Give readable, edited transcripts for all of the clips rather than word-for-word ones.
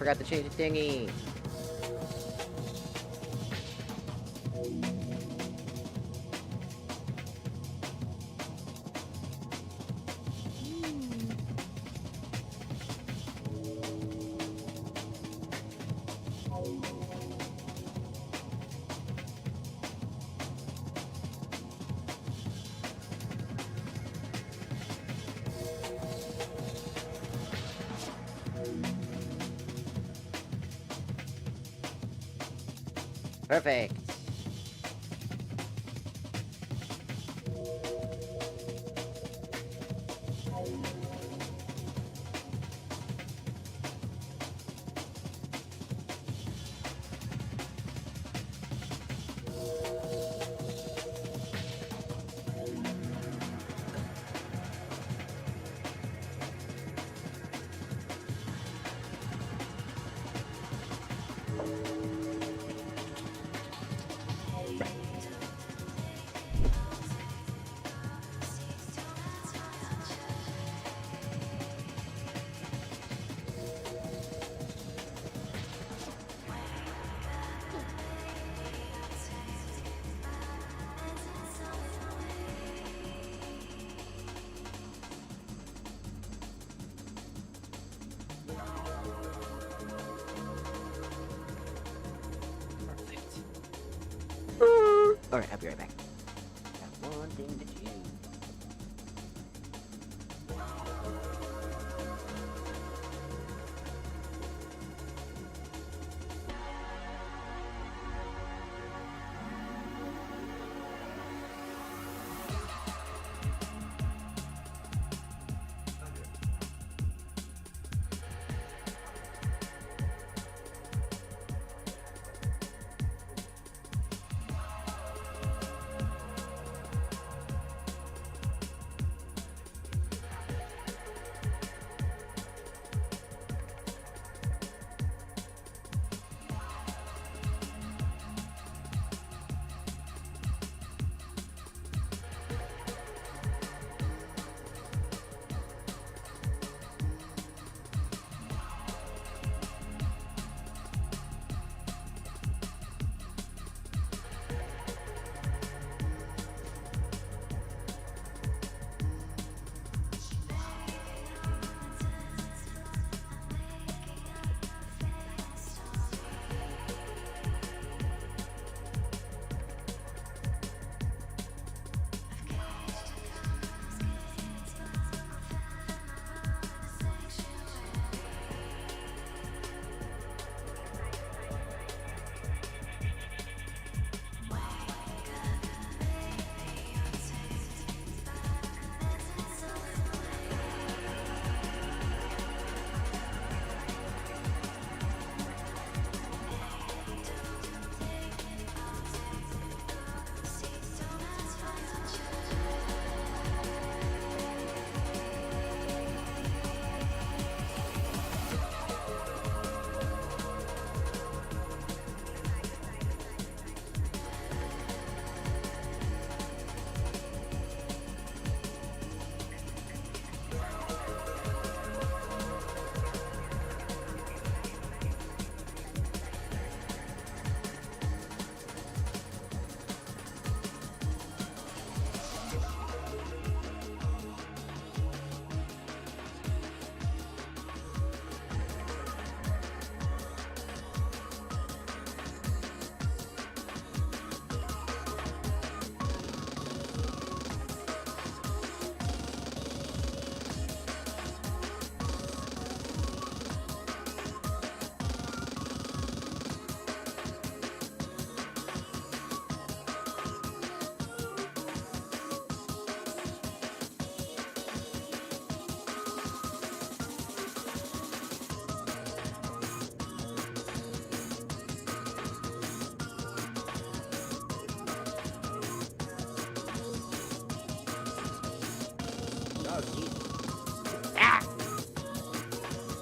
forgot to change the thingy. Perfect. Alright, I'll be right back. Got one thing to do.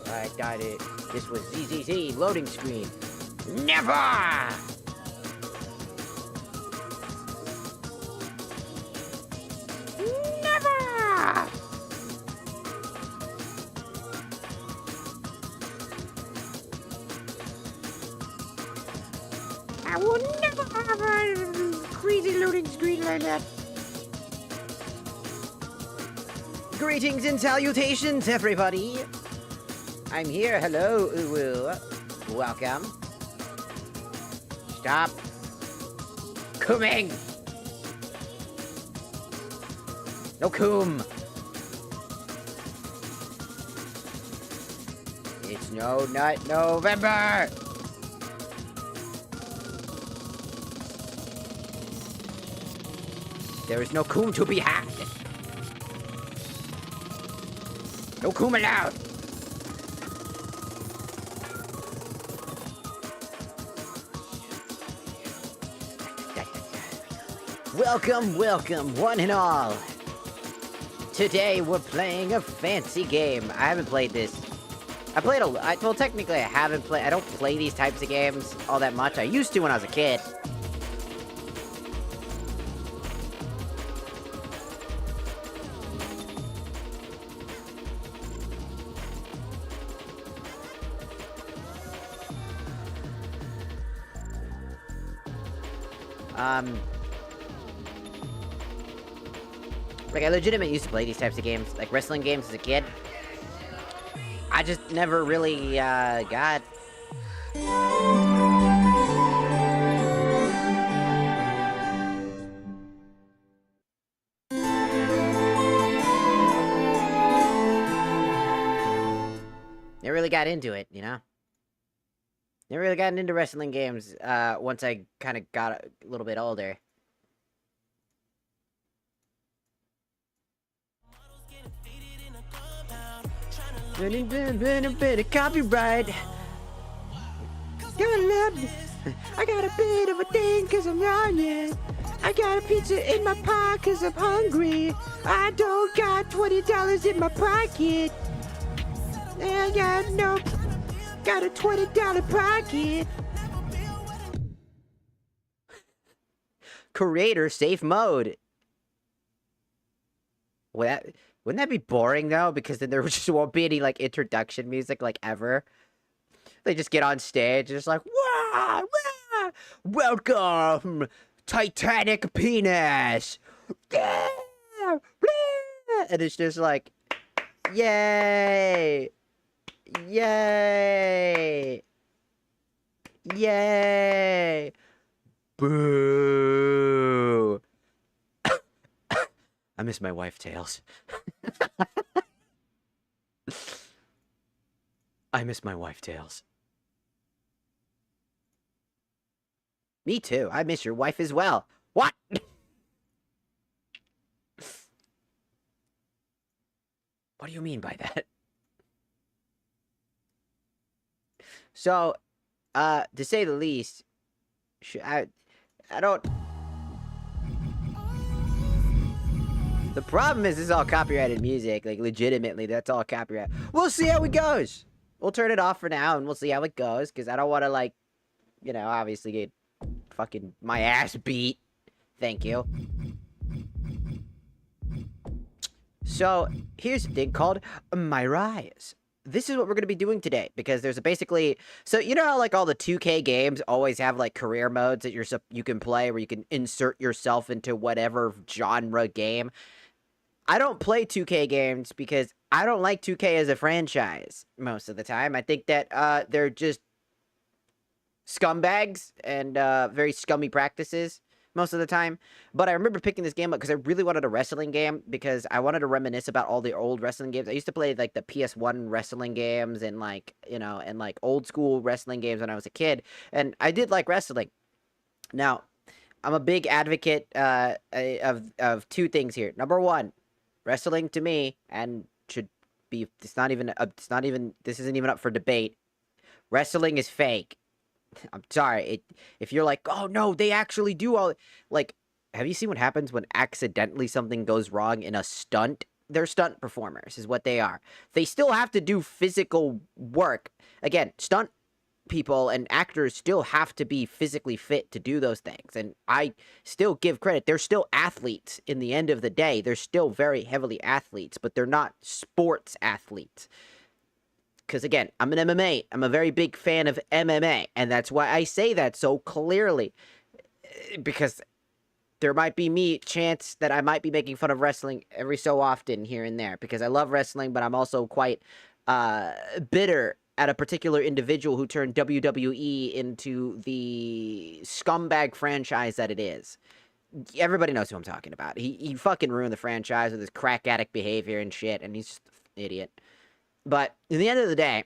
I got it. This was ZZZ loading screen. Never! Never! Crazy loading screen like that. Greetings and salutations, everybody. I'm here. Hello, Uwu. Welcome. Stop. Cooming. No coom. It's no nut November. There is no coom to be had. No coom allowed. Welcome, welcome, one and all. Today we're playing a fancy game. I haven't played this. I played well, technically I haven't played. I don't play these types of games all that much. I used to when I was a kid. Like, I legitimately used to play these types of games, like wrestling games as a kid. I just never really, got... Never really got into it, you know? Never really gotten into wrestling games, once I kind of got a little bit older. Bit of copyright. I got a bit of a thing cause I'm yawning. I got a pizza in my pocket cause I'm hungry. I don't got $20 in my pocket. I got a $20 pocket. Creator safe mode. Wouldn't that be boring, though? Because then there just won't be any, like, introduction music, like, ever. They just get on stage, and it's like, wah, wah, welcome, Titanic Penis. Yeah, and it's just like, yay, yay, yay, boo. I miss my wife, Tails. I miss my wife, Tails. Me too. I miss your wife as well. What? What do you mean by that? So, to say the least, I don't... The problem is this is all copyrighted music. Like, legitimately, that's all copyright. We'll see how it goes. We'll turn it off for now, and we'll see how it goes. Because I don't want to, like, you know, obviously get fucking my ass beat. Thank you. So, here's a thing called My Rise. This is what we're going to be doing today, because there's basically... So, you know how, like, all the 2K games always have, like, career modes that you can play where you can insert yourself into whatever genre game? I don't play 2K games because I don't like 2K as a franchise most of the time. I think that they're just scumbags and very scummy practices most of the time. But I remember picking this game up because I really wanted a wrestling game because I wanted to reminisce about all the old wrestling games. I used to play like the PS1 wrestling games and like, you know, and like old school wrestling games when I was a kid. And I did like wrestling. Now, I'm a big advocate of two things here. Number one, wrestling to me and should be this isn't even up for debate. Wrestling is fake. I'm sorry. If you're like, oh no, they actually do all, like, have you seen what happens when accidentally something goes wrong in a stunt? They're stunt performers is what they are. They still have to do physical work. Again, stunt people and actors still have to be physically fit to do those things. And I still give credit. They're still athletes in the end of the day. They're still very heavily athletes, but they're not sports athletes. Because again, I'm a very big fan of MMA, and that's why I say that so clearly. because there might be chance that I might be making fun of wrestling every so often here and there, because I love wrestling, but I'm also quite bitter at a particular individual who turned WWE into the scumbag franchise that it is. Everybody knows who I'm talking about. He fucking ruined the franchise with his crack addict behavior and shit, and he's just an idiot. But in the end of the day,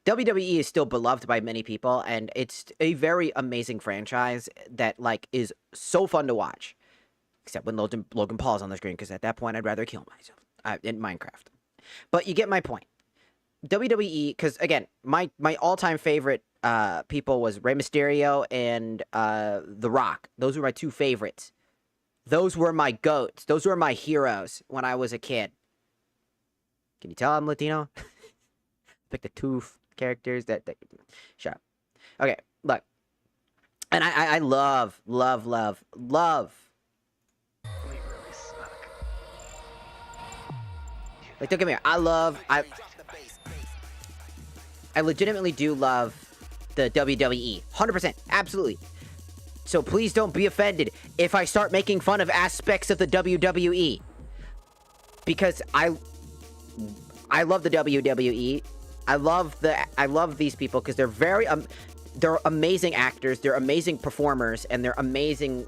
WWE is still beloved by many people, and it's a very amazing franchise that, like, is so fun to watch. Except when Logan Paul's on the screen, because at that point I'd rather kill myself in Minecraft. But you get my point. WWE, because again, my all-time favorite people was Rey Mysterio and The Rock. Those were my two favorites. Those were my goats. Those were my heroes when I was a kid. Can you tell I'm Latino? Pick the two characters that shut up. Okay, look. And I love. We really suck. Like, don't get me wrong. I legitimately do love the WWE. 100%. Absolutely. So please don't be offended if I start making fun of aspects of the WWE. Because I love the WWE. I love these people because they're amazing actors, they're amazing performers, and they're amazing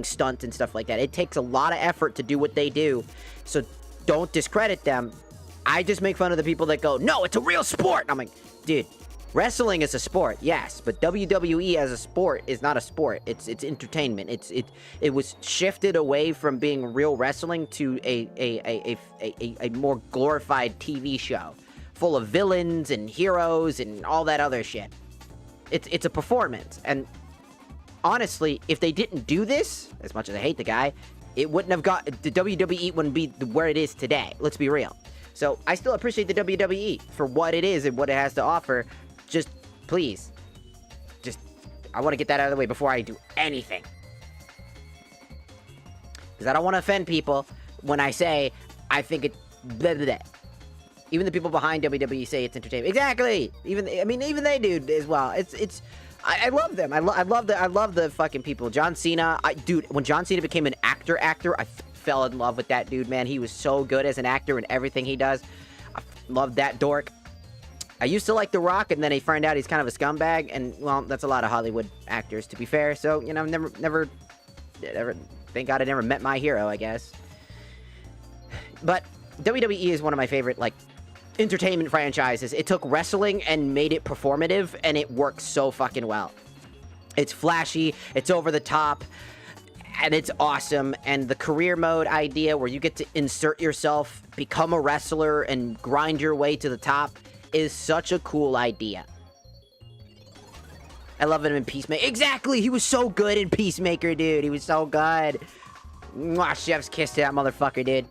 stunts and stuff like that. It takes a lot of effort to do what they do. So don't discredit them. I just make fun of the people that go, no, it's a real sport. And I'm like, dude, wrestling is a sport, yes, but WWE as a sport is not a sport. It's entertainment. It was shifted away from being real wrestling to a more glorified TV show full of villains and heroes and all that other shit. It's a performance. And honestly, if they didn't do this, as much as I hate the guy, it wouldn't have got the WWE wouldn't be where it is today. Let's be real. So I still appreciate the WWE for what it is and what it has to offer. Just please, I want to get that out of the way before I do anything, because I don't want to offend people when I say I think it. Blah, blah, blah. Even the people behind WWE say it's entertainment. Exactly. Even they do as well. I love them. I love the fucking people. John Cena. Dude, when John Cena became an actor, I fell in love with that dude, man. He was so good as an actor in everything he does. I love that dork. I used to like The Rock, and then I found out he's kind of a scumbag, and, well, that's a lot of Hollywood actors, to be fair. So, you know, never, thank God I never met my hero, I guess. But WWE is one of my favorite, like, entertainment franchises. It took wrestling and made it performative, and it works so fucking well. It's flashy, it's over the top, and it's awesome. And the career mode idea where you get to insert yourself, become a wrestler, and grind your way to the top is such a cool idea. I love him in Peacemaker. Exactly! He was so good in Peacemaker, dude. He was so good. Mwah, chef's kiss to that motherfucker, dude.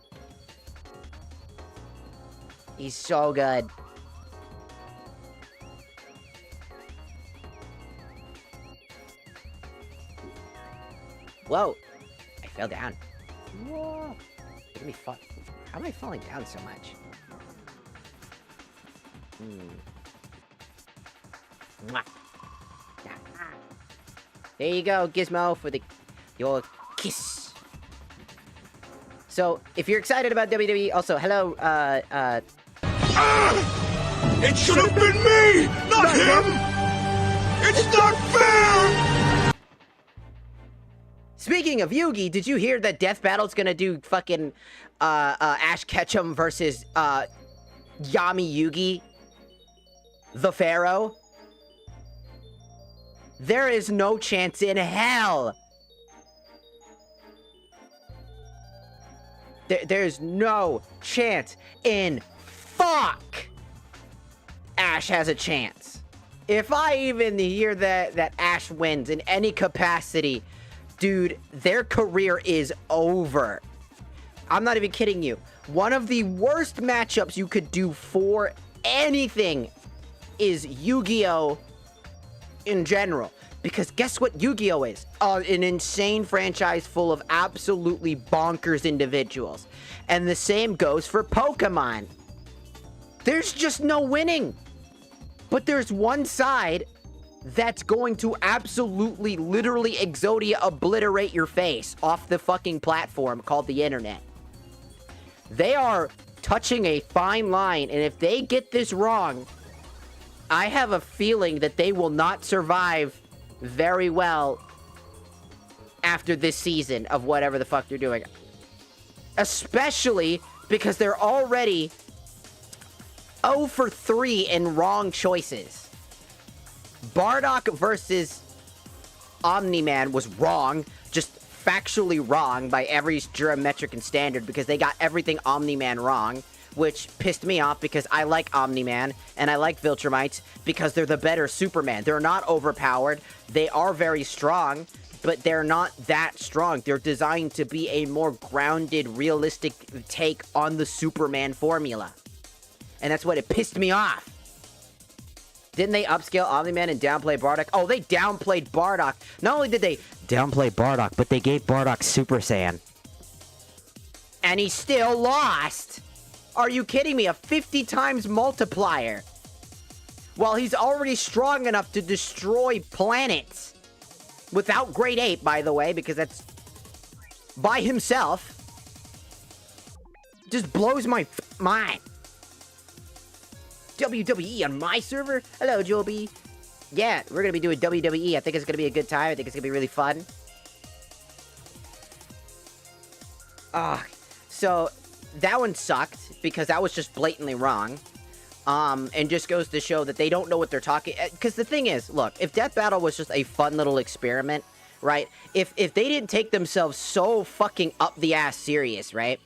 He's so good. Whoa. I fell down. Whoa. Look at me fall. How am I falling down so much? Mwah. There you go, Gizmo, for your kiss. So, if you're excited about WWE, also, hello, It should have been me, not him! It's not fair! Speaking of Yugi, did you hear that Death Battle's gonna do fucking, Ash Ketchum versus, Yami Yugi? The Pharaoh? There is no chance in hell. There's no chance in fuck Ash has a chance. If I even hear that Ash wins in any capacity, dude, their career is over. I'm not even kidding you. One of the worst matchups you could do for anything is Yu-Gi-Oh! In general. Because guess what Yu-Gi-Oh! Is? An insane franchise full of absolutely bonkers individuals. And the same goes for Pokemon. There's just no winning. But there's one side that's going to absolutely, literally, Exodia obliterate your face off the fucking platform called the internet. They are touching a fine line, and if they get this wrong, I have a feeling that they will not survive very well after this season of whatever the fuck they're doing. Especially because they're already 0 for 3 in wrong choices. Bardock versus Omni-Man was wrong, just factually wrong by every geometric and standard because they got everything Omni-Man wrong, which pissed me off because I like Omni-Man and I like Viltrumites because they're the better Superman. They're not overpowered. They are very strong, but they're not that strong. They're designed to be a more grounded, realistic take on the Superman formula. And that's what it pissed me off. Didn't they upscale Omni-Man and downplay Bardock? Oh, they downplayed Bardock. Not only did they downplay Bardock, but they gave Bardock Super Saiyan. And he still lost. Are you kidding me? A 50 times multiplier. While he's already strong enough to destroy planets. Without Great Ape, by the way, because that's by himself. Just blows my mind. WWE on my server? Hello, Joby. Yeah, we're going to be doing WWE. I think it's going to be a good time. I think it's going to be really fun. So that one sucked because that was just blatantly wrong. And just goes to show that they don't know what they're talking. Because the thing is, look, if Death Battle was just a fun little experiment, right? If they didn't take themselves so fucking up the ass serious, right?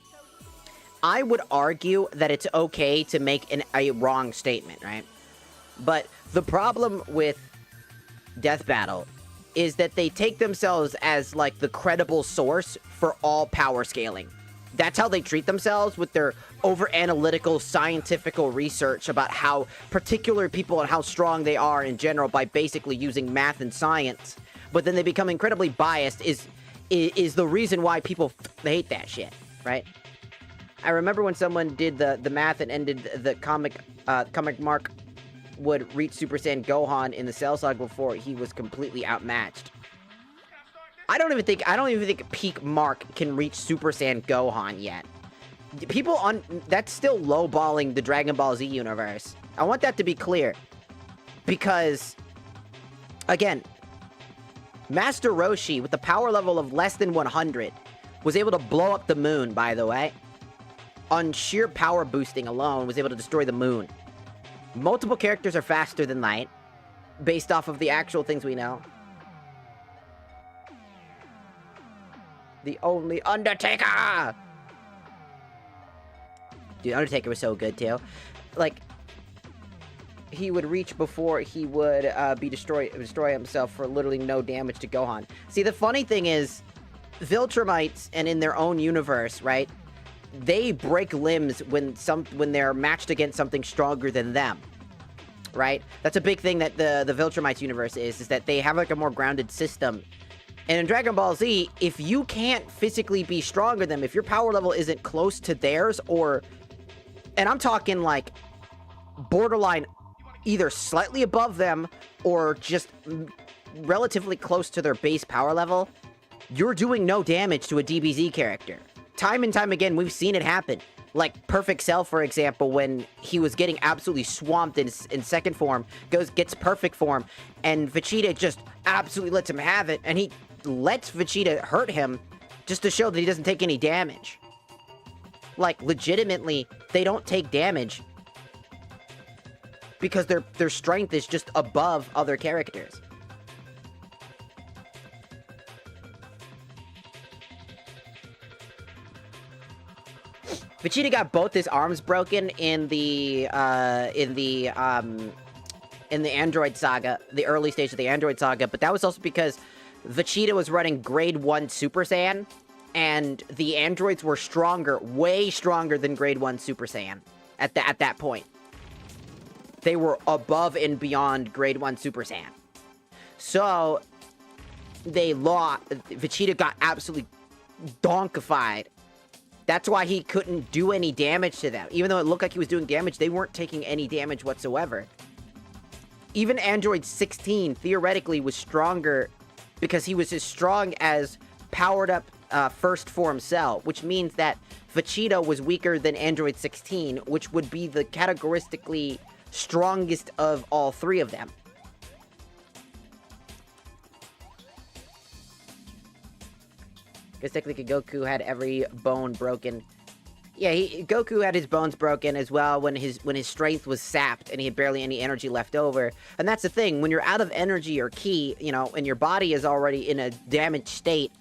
I would argue that it's okay to make a wrong statement, right? But the problem with Death Battle is that they take themselves as, like, the credible source for all power scaling. That's how they treat themselves with their over-analytical, scientifical research about how particular people and how strong they are in general by basically using math and science. But then they become incredibly biased is the reason why people hate that shit, right? I remember when someone did the math and ended the comic Mark would reach Super Saiyan Gohan in the Cell Saga before he was completely outmatched. I don't even think peak Mark can reach Super Saiyan Gohan yet. That's still lowballing the Dragon Ball Z universe. I want that to be clear. Because, again, Master Roshi, with the power level of less than 100, was able to blow up the moon, by the way. On sheer power boosting alone, was able to destroy the moon. Multiple characters are faster than light, based off of the actual things we know. The only Undertaker! Dude, Undertaker was so good, too. Like, he would reach before he would destroy himself for literally no damage to Gohan. See, the funny thing is, Viltrumites, and in their own universe, right, they break limbs when they're matched against something stronger than them. Right? That's a big thing that the Viltrumites universe is that they have, like, a more grounded system. And in Dragon Ball Z, if you can't physically be stronger than them, if your power level isn't close to theirs, and I'm talking, like, borderline either slightly above them or just relatively close to their base power level, you're doing no damage to a DBZ character. Time and time again, we've seen it happen. Like Perfect Cell, for example, when he was getting absolutely swamped in second form, gets perfect form, and Vegeta just absolutely lets him have it, and he lets Vegeta hurt him just to show that he doesn't take any damage. Like, legitimately, they don't take damage because their strength is just above other characters. Vegeta got both his arms broken in the Android Saga, the early stage of the Android Saga, but that was also because Vegeta was running Grade 1 Super Saiyan, and the androids were stronger, way stronger than Grade 1 Super Saiyan at that point. They were above and beyond Grade 1 Super Saiyan. So, Vegeta got absolutely donkified. That's why he couldn't do any damage to them. Even though it looked like he was doing damage, they weren't taking any damage whatsoever. even Android 16 theoretically was stronger because he was as strong as powered up first form Cell, which means that Vegeta was weaker than Android 16, which would be the categoristically strongest of all three of them. Because technically Goku had every bone broken. Yeah, Goku had his bones broken as well when his strength was sapped and he had barely any energy left over. And that's the thing, when you're out of energy or ki, you know, and your body is already in a damaged state,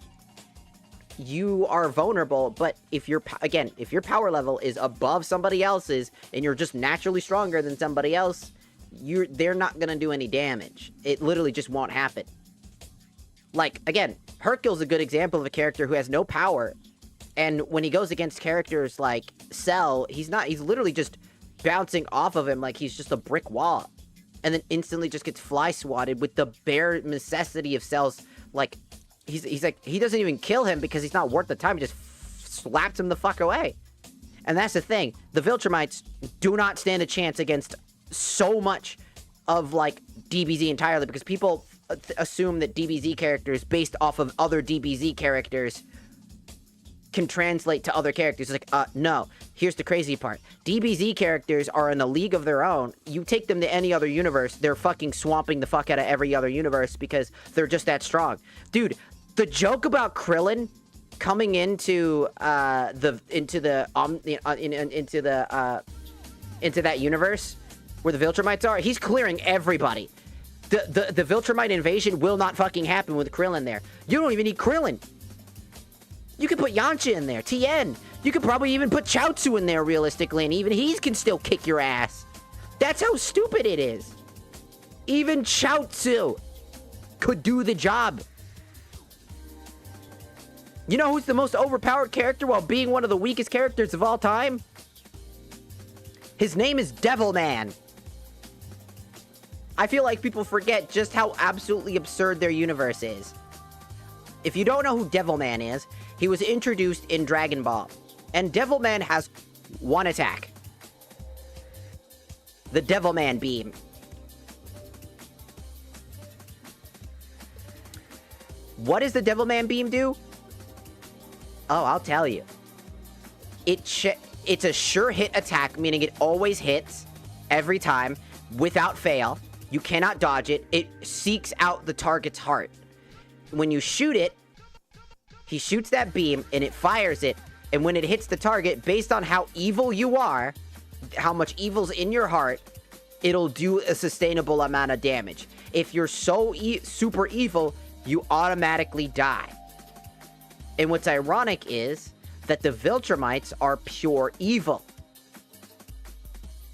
you are vulnerable. But if your power level is above somebody else's and you're just naturally stronger than somebody else, they're not gonna do any damage. It literally just won't happen. Like, again, Hercule's a good example of a character who has no power. And when he goes against characters like Cell, he's literally just bouncing off of him like he's just a brick wall. And then instantly just gets fly swatted with the bare necessity of Cell's, like, he's like, he doesn't even kill him because he's not worth the time. He just slaps him the fuck away. And that's the thing. The Viltrumites do not stand a chance against so much of, like, DBZ entirely because people assume that DBZ characters based off of other DBZ characters can translate to other characters. It's like, no. Here's the crazy part. DBZ characters are in a league of their own. You take them to any other universe, they're fucking swamping the fuck out of every other universe because they're just that strong. Dude, the joke about Krillin coming into that universe where the Viltrumites are, he's clearing everybody. The Viltrumite invasion will not fucking happen with Krillin there. You don't even need Krillin. You could put Yamcha in there, Tien. You could probably even put Chaozu in there realistically, and even he can still kick your ass. That's how stupid it is. Even Chaozu could do the job. You know who's the most overpowered character while being one of the weakest characters of all time? His name is Devilman. I feel like people forget just how absolutely absurd their universe is. If you don't know who Devilman is, he was introduced in Dragon Ball. And Devilman has one attack. The Devilman Beam. What does the Devilman Beam do? Oh, I'll tell you. It's a sure hit attack, meaning it always hits every time without fail. You cannot dodge it. It seeks out the target's heart. When you shoot it, he shoots that beam and it fires it. And when it hits the target, based on how evil you are, how much evil's in your heart, it'll do a sustainable amount of damage. If you're so super evil, you automatically die. And what's ironic is that the Viltrumites are pure evil.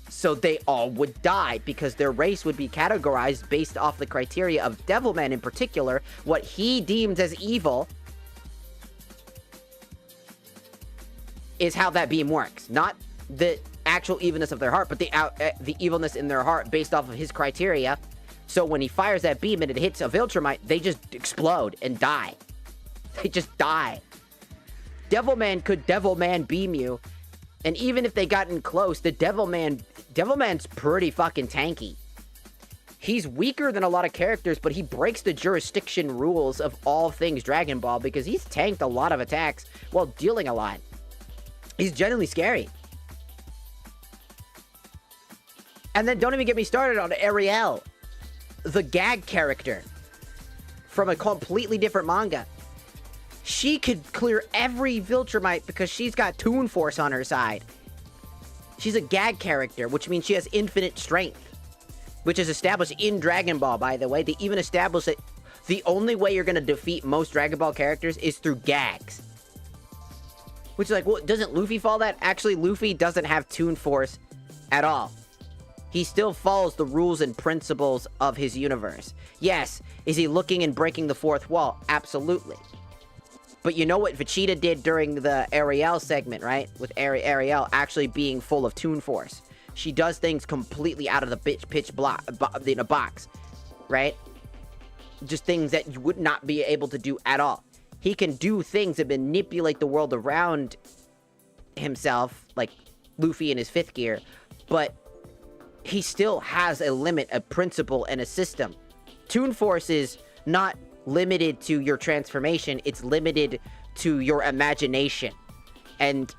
So they all would die because their race would be categorized based off the criteria of Devilman in particular, what he deems as evil is how that beam works. Not the actual evilness of their heart, but the evilness in their heart based off of his criteria. So when he fires that beam and it hits a Viltrumite, they just explode and die. They just die. Devilman could Devilman beam you, and even if they gotten close, the Devilman's pretty fucking tanky. He's weaker than a lot of characters, but he breaks the jurisdiction rules of all things Dragon Ball because he's tanked a lot of attacks while dealing a lot. He's genuinely scary. And then don't even get me started on Ariel, the gag character from a completely different manga. She could clear every Viltrumite because she's got Toon Force on her side. She's a gag character, which means she has infinite strength, which is established in Dragon Ball, by the way. They even established that the only way you're going to defeat most Dragon Ball characters is through gags. Which is like, well, doesn't Luffy follow that? Actually, Luffy doesn't have Toon Force at all. He still follows the rules and principles of his universe. Yes, is he looking and breaking the fourth wall? Absolutely. But you know what Vegeta did during the Ariel segment, right? With Ariel actually being full of Toon Force. She does things completely out of the pitch block in a box, right? Just things that you would not be able to do at all. He can do things that manipulate the world around himself, like Luffy in his fifth gear, but he still has a limit, a principle, and a system. Toon Force is not limited to your transformation, it's limited to your imagination. And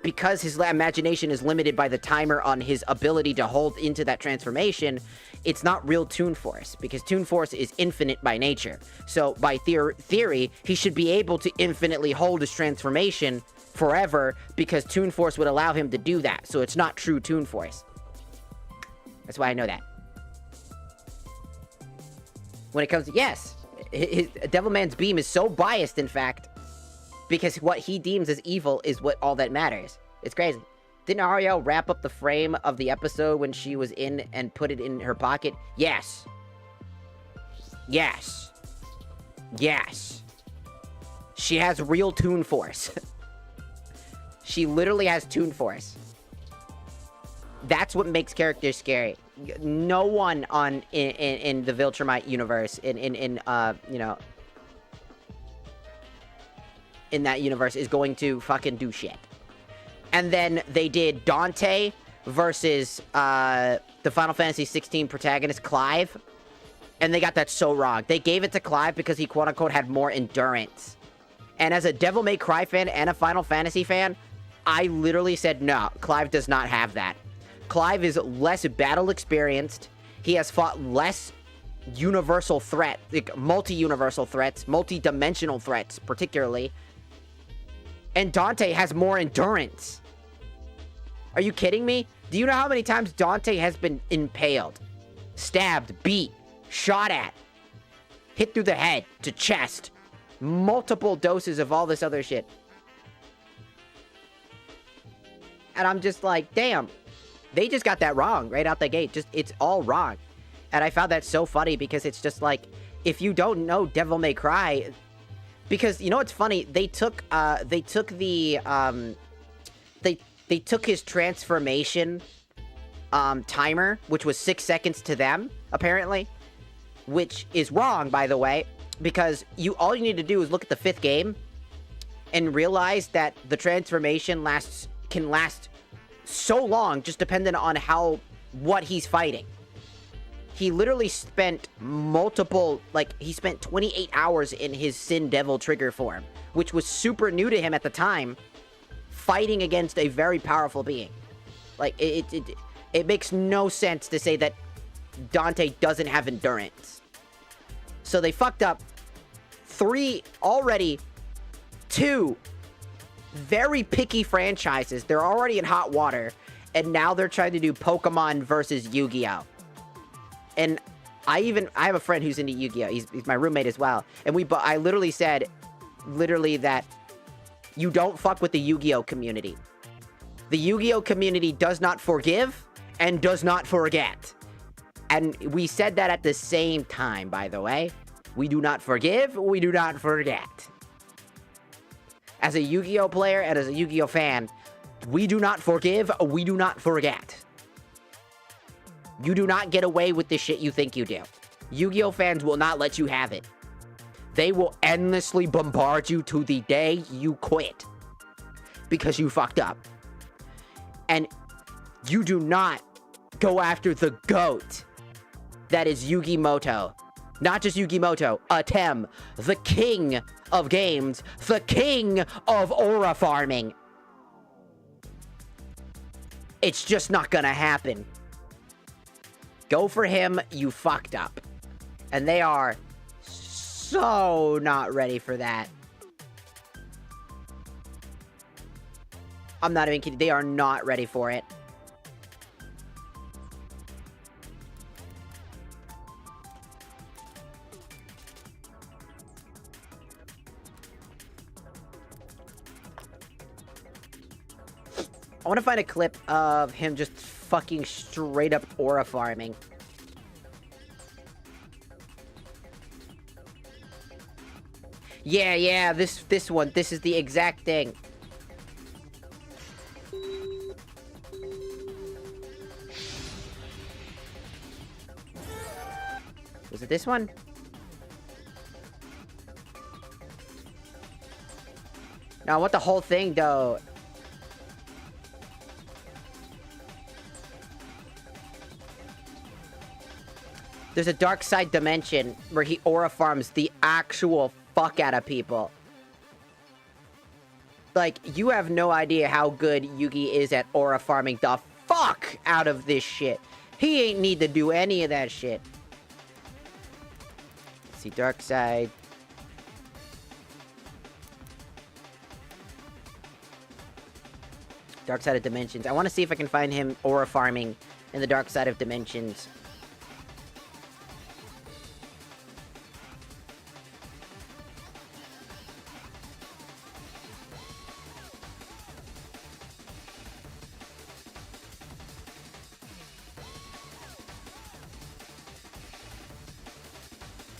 because his imagination is limited by the timer on his ability to hold into that transformation, it's not real Toon Force, because Toon Force is infinite by nature. So by theory, he should be able to infinitely hold his transformation forever, because Toon Force would allow him to do that. So it's not true Toon Force. That's why I know that. When it comes to, yes, Devilman's Beam is so biased, in fact, because what he deems as evil is what all that matters. It's crazy. Didn't Ariel wrap up the frame of the episode when she was in and put it in her pocket? Yes. Yes. Yes. She has real Toon Force. She literally has Toon Force. That's what makes characters scary. No one in the Viltrumite universe, in that universe, is going to fucking do shit. And then they did Dante versus the Final Fantasy 16 protagonist Clive, and they got that so wrong. They gave it to Clive because he quote-unquote had more endurance. And as a Devil May Cry fan and a Final Fantasy fan, I literally said, no, Clive does not have that. Clive is less battle experienced. He has fought less universal threat, like multi-universal threats, multi-dimensional threats, particularly. And Dante has more endurance. Are you kidding me? Do you know how many times Dante has been impaled, stabbed, beat, shot at, hit through the head, to chest, multiple doses of all this other shit? And I'm just like, damn, they just got that wrong right out the gate. Just, it's all wrong. And I found that so funny, because it's just like, if you don't know Devil May Cry, because you know what's funny? They took his transformation timer, which was 6 seconds to them, apparently, which is wrong, by the way, because all you need to do is look at the 5th game and realize that the transformation can last so long, just depending on what he's fighting. He literally spent he spent 28 hours in his Sin Devil trigger form, which was super new to him at the time, fighting against a very powerful being. Like, it makes no sense to say that Dante doesn't have endurance. So they fucked up 2 very picky franchises. They're already in hot water, and now they're trying to do Pokemon versus Yu-Gi-Oh! And I have a friend who's into Yu-Gi-Oh! He's my roommate as well. And I literally said, that you don't fuck with the Yu-Gi-Oh! Community. The Yu-Gi-Oh! Community does not forgive and does not forget. And we said that at the same time, by the way. We do not forgive, we do not forget. As a Yu-Gi-Oh! Player and as a Yu-Gi-Oh! Fan, we do not forgive, we do not forget. You do not get away with the shit you think you do. Yu-Gi-Oh! Fans will not let you have it. They will endlessly bombard you to the day you quit, because you fucked up. And you do not go after the GOAT that is Yugi Moto. Not just Yugi Moto, Atem, the king of games, the king of aura farming. It's just not gonna happen. Go for him, you fucked up. And they are so not ready for that. I'm not even kidding. They are not ready for it. I want to find a clip of him just fucking straight up aura farming. Yeah, this one. This is the exact thing. Was it this one? No, I want the whole thing, though. There's a dark side dimension where he aura farms the actual fuck out of people. Like, you have no idea how good Yugi is at aura farming the fuck out of this shit. He ain't need to do any of that shit. Let's see, dark side. Dark side of dimensions. I want to see if I can find him aura farming in the dark side of dimensions.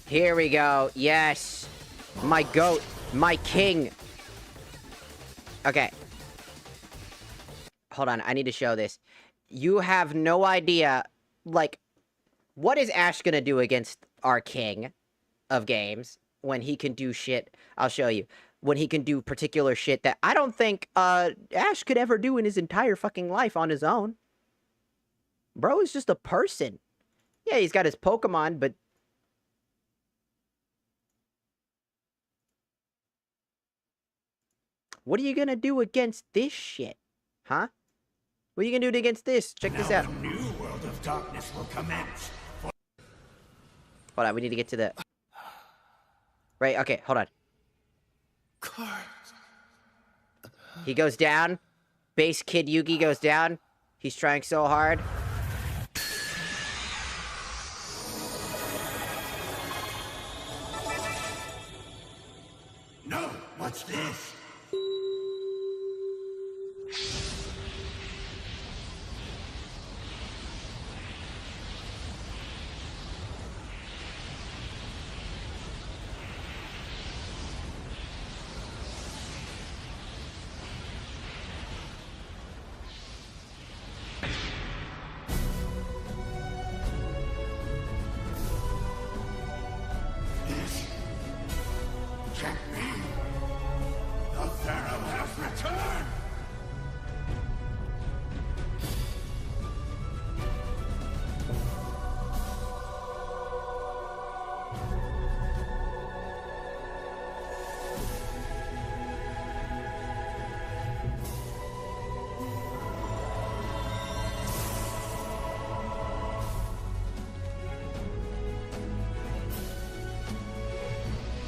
Here we go. Yes. My goat. My king. Okay. Hold on. I need to show this. You have no idea, like, what is Ash gonna do against our king of games when he can do shit? I'll show you. When he can do particular shit that I don't think Ash could ever do in his entire fucking life on his own. Bro is just a person. Yeah, he's got his Pokemon, but what are you gonna do against this shit? Huh? What are you gonna do against this? Check this out. A new world of darkness will commence. Hold on, we need to get to the... Right, okay, hold on. Cards. He goes down. Base Kid Yugi goes down. He's trying so hard. No, what's this? Check me. The Pharaoh has returned.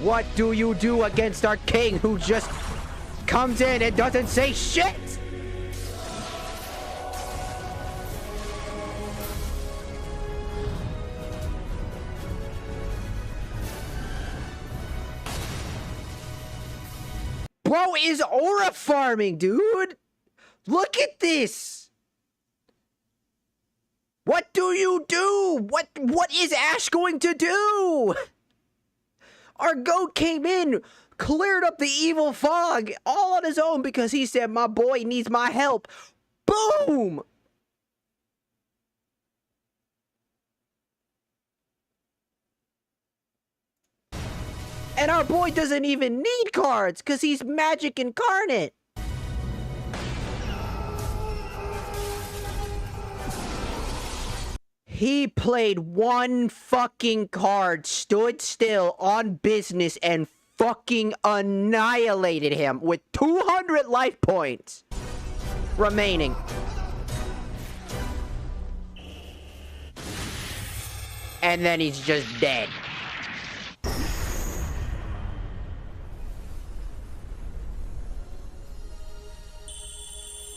What do you do against our king who just comes in and doesn't say shit? Bro is aura farming, dude. Look at this. What do you do? What is Ash going to do? Our goat came in, cleared up the evil fog all on his own because he said, my boy needs my help. Boom! And our boy doesn't even need cards because he's magic incarnate. He played one fucking card, stood still on business, and fucking annihilated him with 200 life points remaining. And then he's just dead.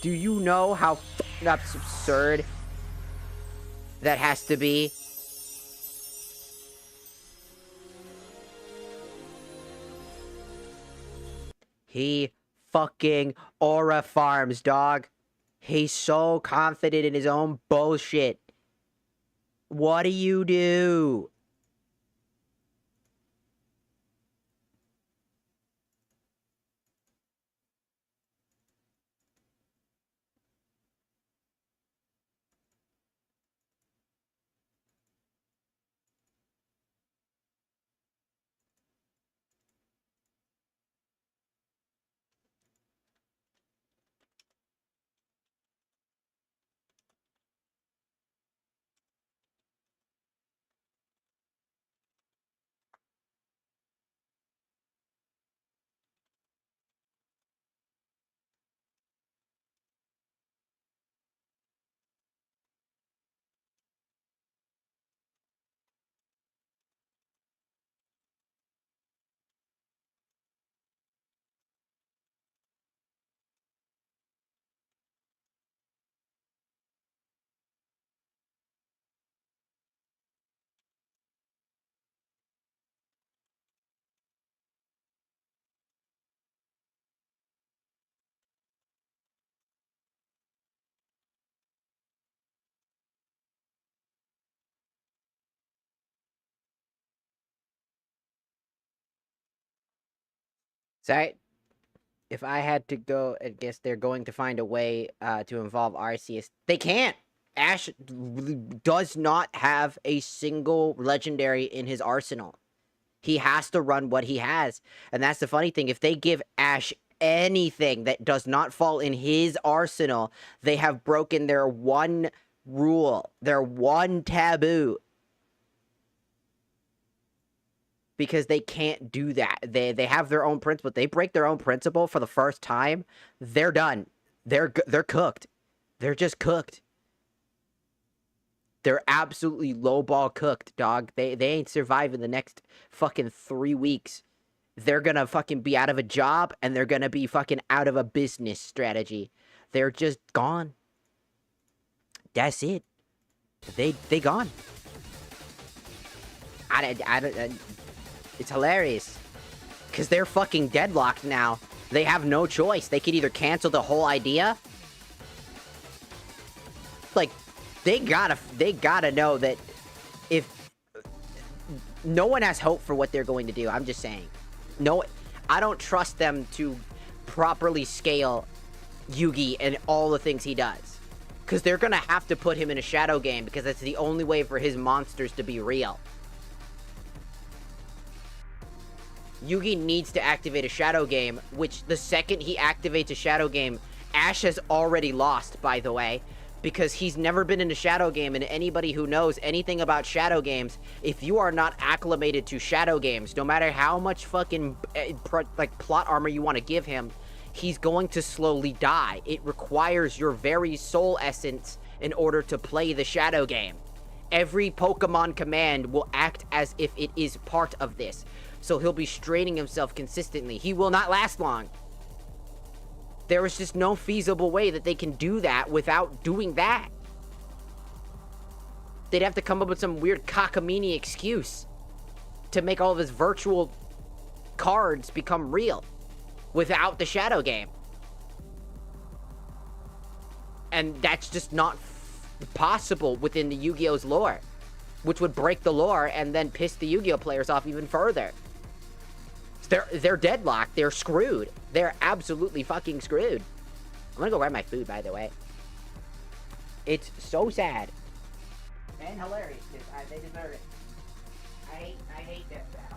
Do you know how fucking absurd that has to be? He fucking aura farms, dog. He's so confident in his own bullshit. What do you do? So if I had to go, I guess they're going to find a way to involve Arceus. They can't. Ash does not have a single legendary in his arsenal. He has to run what he has. And that's the funny thing. If they give Ash anything that does not fall in his arsenal, they have broken their one rule, their one taboo. Because they can't do that. They have their own principle. They break their own principle for the first time, they're done. They're cooked. They're just cooked. They're absolutely lowball cooked, dog. They ain't surviving the next fucking 3 weeks. They're gonna fucking be out of a job, and they're gonna be fucking out of a business strategy. They're just gone. That's it. They gone. It's hilarious. Because they're fucking deadlocked now. They have no choice. They could either cancel the whole idea. Like, they gotta know that if no one has hope for what they're going to do. I'm just saying. No, I don't trust them to properly scale Yugi and all the things he does. Because they're gonna have to put him in a shadow game because that's the only way for his monsters to be real. Yugi needs to activate a shadow game, which the second he activates a shadow game, Ash has already lost, by the way, because he's never been in a shadow game, and anybody who knows anything about shadow games, if you are not acclimated to shadow games, no matter how much fucking plot armor you want to give him, he's going to slowly die. It requires your very soul essence in order to play the shadow game. Every Pokemon command will act as if it is part of this. So he'll be straining himself consistently. He will not last long. There is just no feasible way that they can do that without doing that. They'd have to come up with some weird cockamamie excuse to make all of his virtual cards become real without the shadow game. And that's just not possible within the Yu-Gi-Oh's lore, which would break the lore and then piss the Yu-Gi-Oh players off even further. They're deadlocked. They're screwed. They're absolutely fucking screwed. I'm gonna go grab my food, by the way. It's so sad. And hilarious, because they deserve it. I hate Death Battle.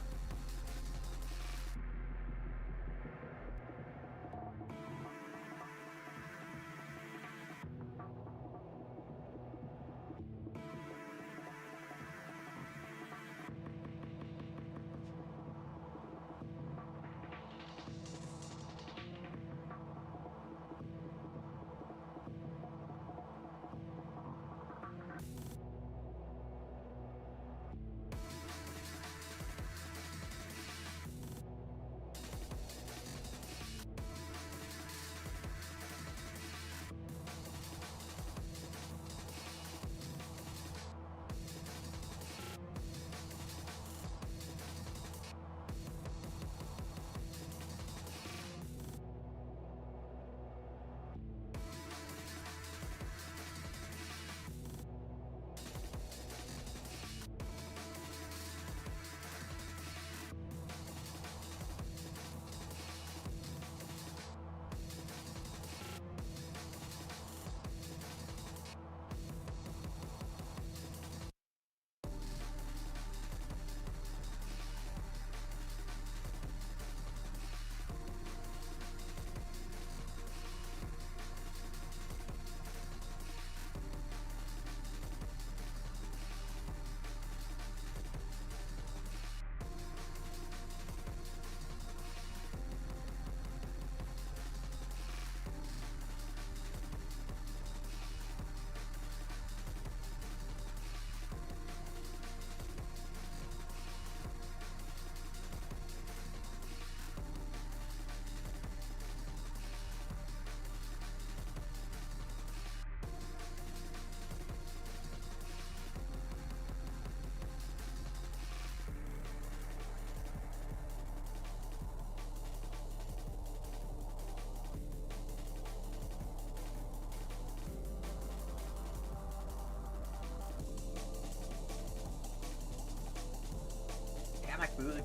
I got my food.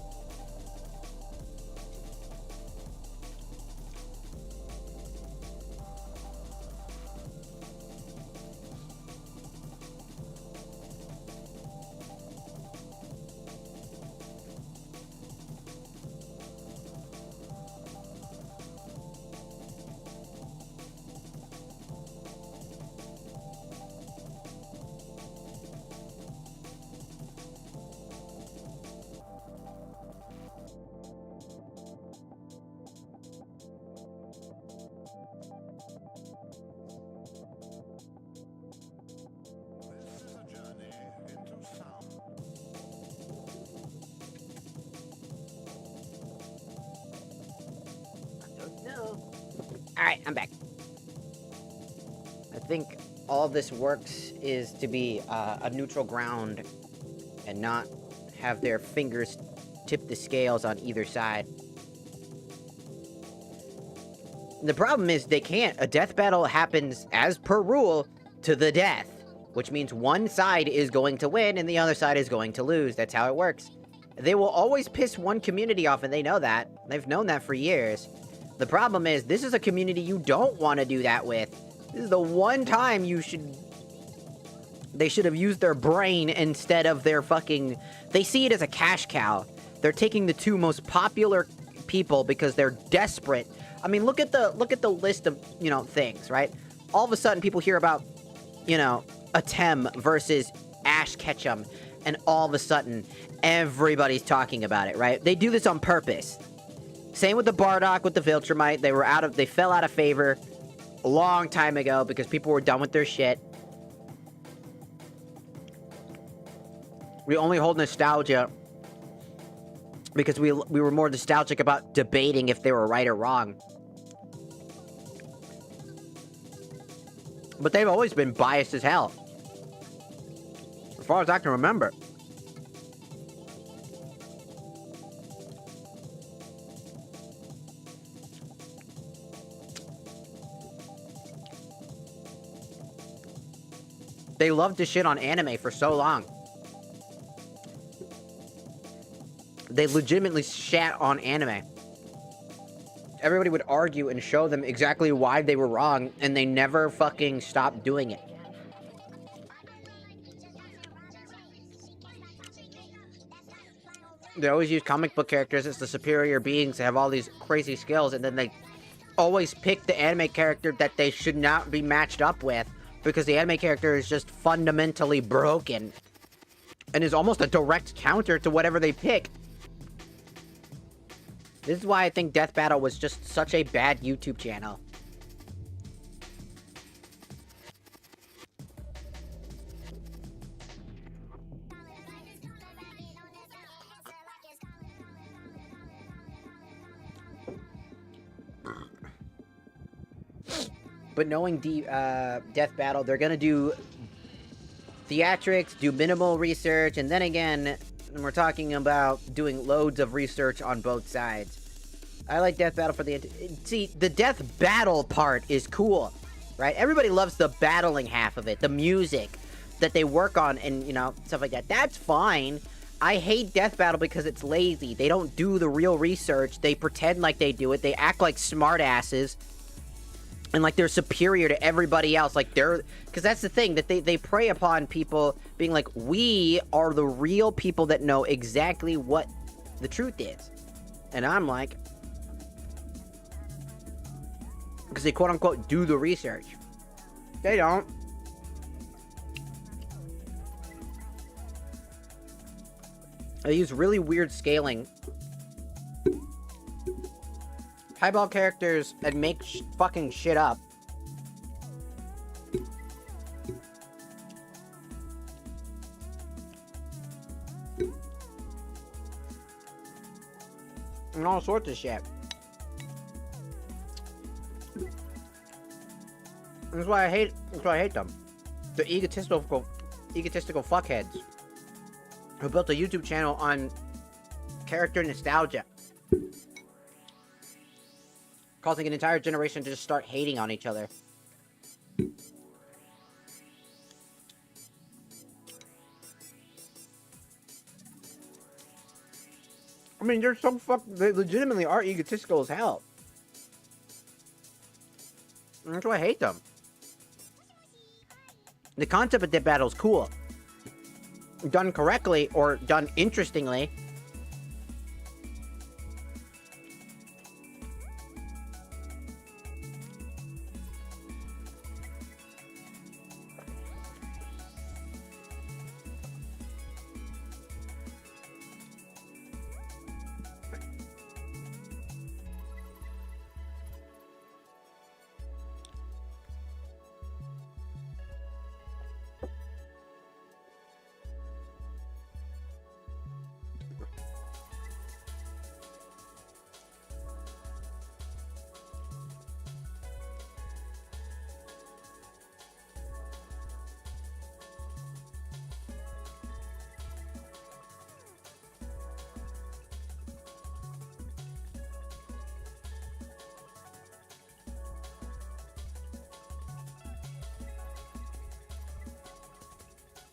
Alright, I'm back. I think all this works is to be a neutral ground and not have their fingers tip the scales on either side. The problem is they can't. A death battle happens, as per rule, to the death. Which means one side is going to win and the other side is going to lose. That's how it works. They will always piss one community off, and they know that. They've known that for years. The problem is, this is a community you don't want to do that with. This is the one time they should have used their brain instead of their fucking... They see it as a cash cow. They're taking the two most popular people because they're desperate. I mean, look at the list of, things, right? All of a sudden, people hear about, Atem versus Ash Ketchum, and all of a sudden, everybody's talking about it, right? They do this on purpose. Same with the Bardock, with the Viltrumite. They fell out of favor a long time ago because people were done with their shit. We only hold nostalgia because we were more nostalgic about debating if they were right or wrong. But they've always been biased as hell. As far as I can remember. They loved to shit on anime for so long. They legitimately shat on anime. Everybody would argue and show them exactly why they were wrong, and they never fucking stopped doing it. They always use comic book characters as the superior beings that have all these crazy skills, and then they always pick the anime character that they should not be matched up with, because the anime character is just fundamentally broken, and is almost a direct counter to whatever they pick. This is why I think Death Battle was just such a bad YouTube channel. But knowing Death Battle, they're gonna do theatrics, do minimal research, and then again, we're talking about doing loads of research on both sides. I like Death Battle for see, the Death Battle part is cool, right? Everybody loves the battling half of it, the music that they work on and, stuff like that. That's fine. I hate Death Battle because it's lazy. They don't do the real research. They pretend like they do it. They act like smartasses. And like they're superior to everybody else. Like because that's the thing, that they prey upon people being like, we are the real people that know exactly what the truth is. And I'm like, because they quote unquote do the research. They don't. They use really weird scaling. Highball characters and make fucking shit up. And all sorts of shit. That's why I hate them. The egotistical fuckheads who built a YouTube channel on character nostalgia, causing an entire generation to just start hating on each other. I mean, they legitimately are egotistical as hell. And that's why I hate them. The concept of Death Battle is cool. Done correctly, or done interestingly.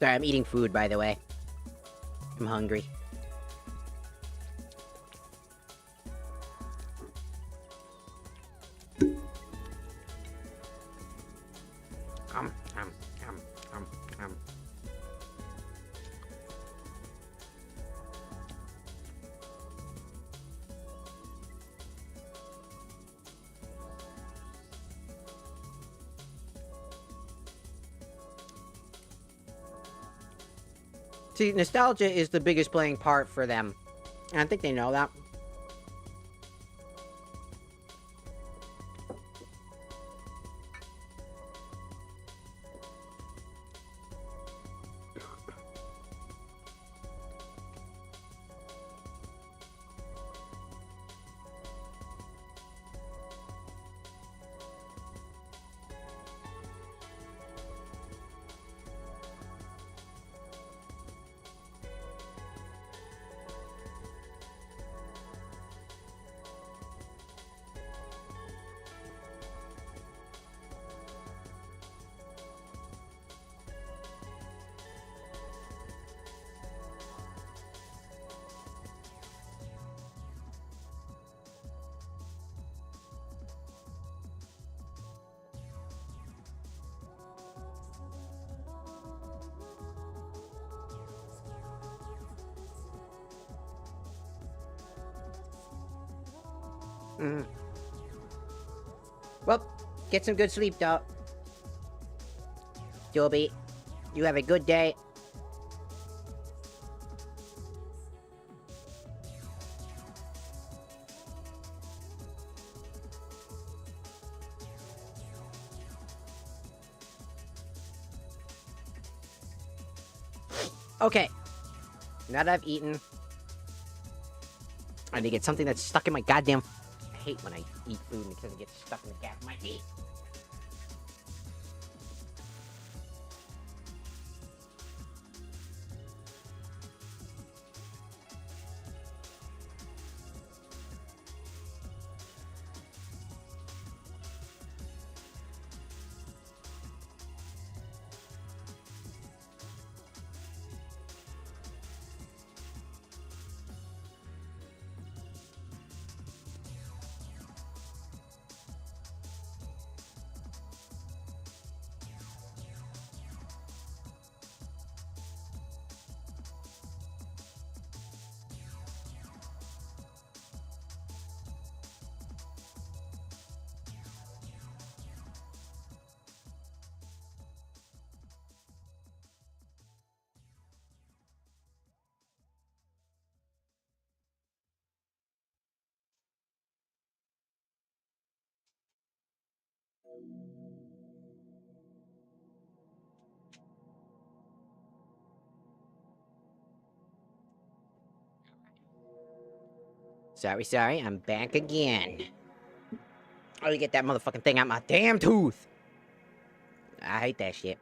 Sorry, I'm eating food, by the way. I'm hungry. Um, um, um, um, um. See, nostalgia is the biggest playing part for them. And I think they know that. Mm. Well, get some good sleep, though. Joby, you have a good day. Okay. Now that I've eaten, I need to get something that's stuck in my goddamn... I hate when I eat food and it doesn't get stuck in the gap of my teeth. Sorry, I'm back again. Oh, you get that motherfucking thing out my damn tooth! I hate that shit.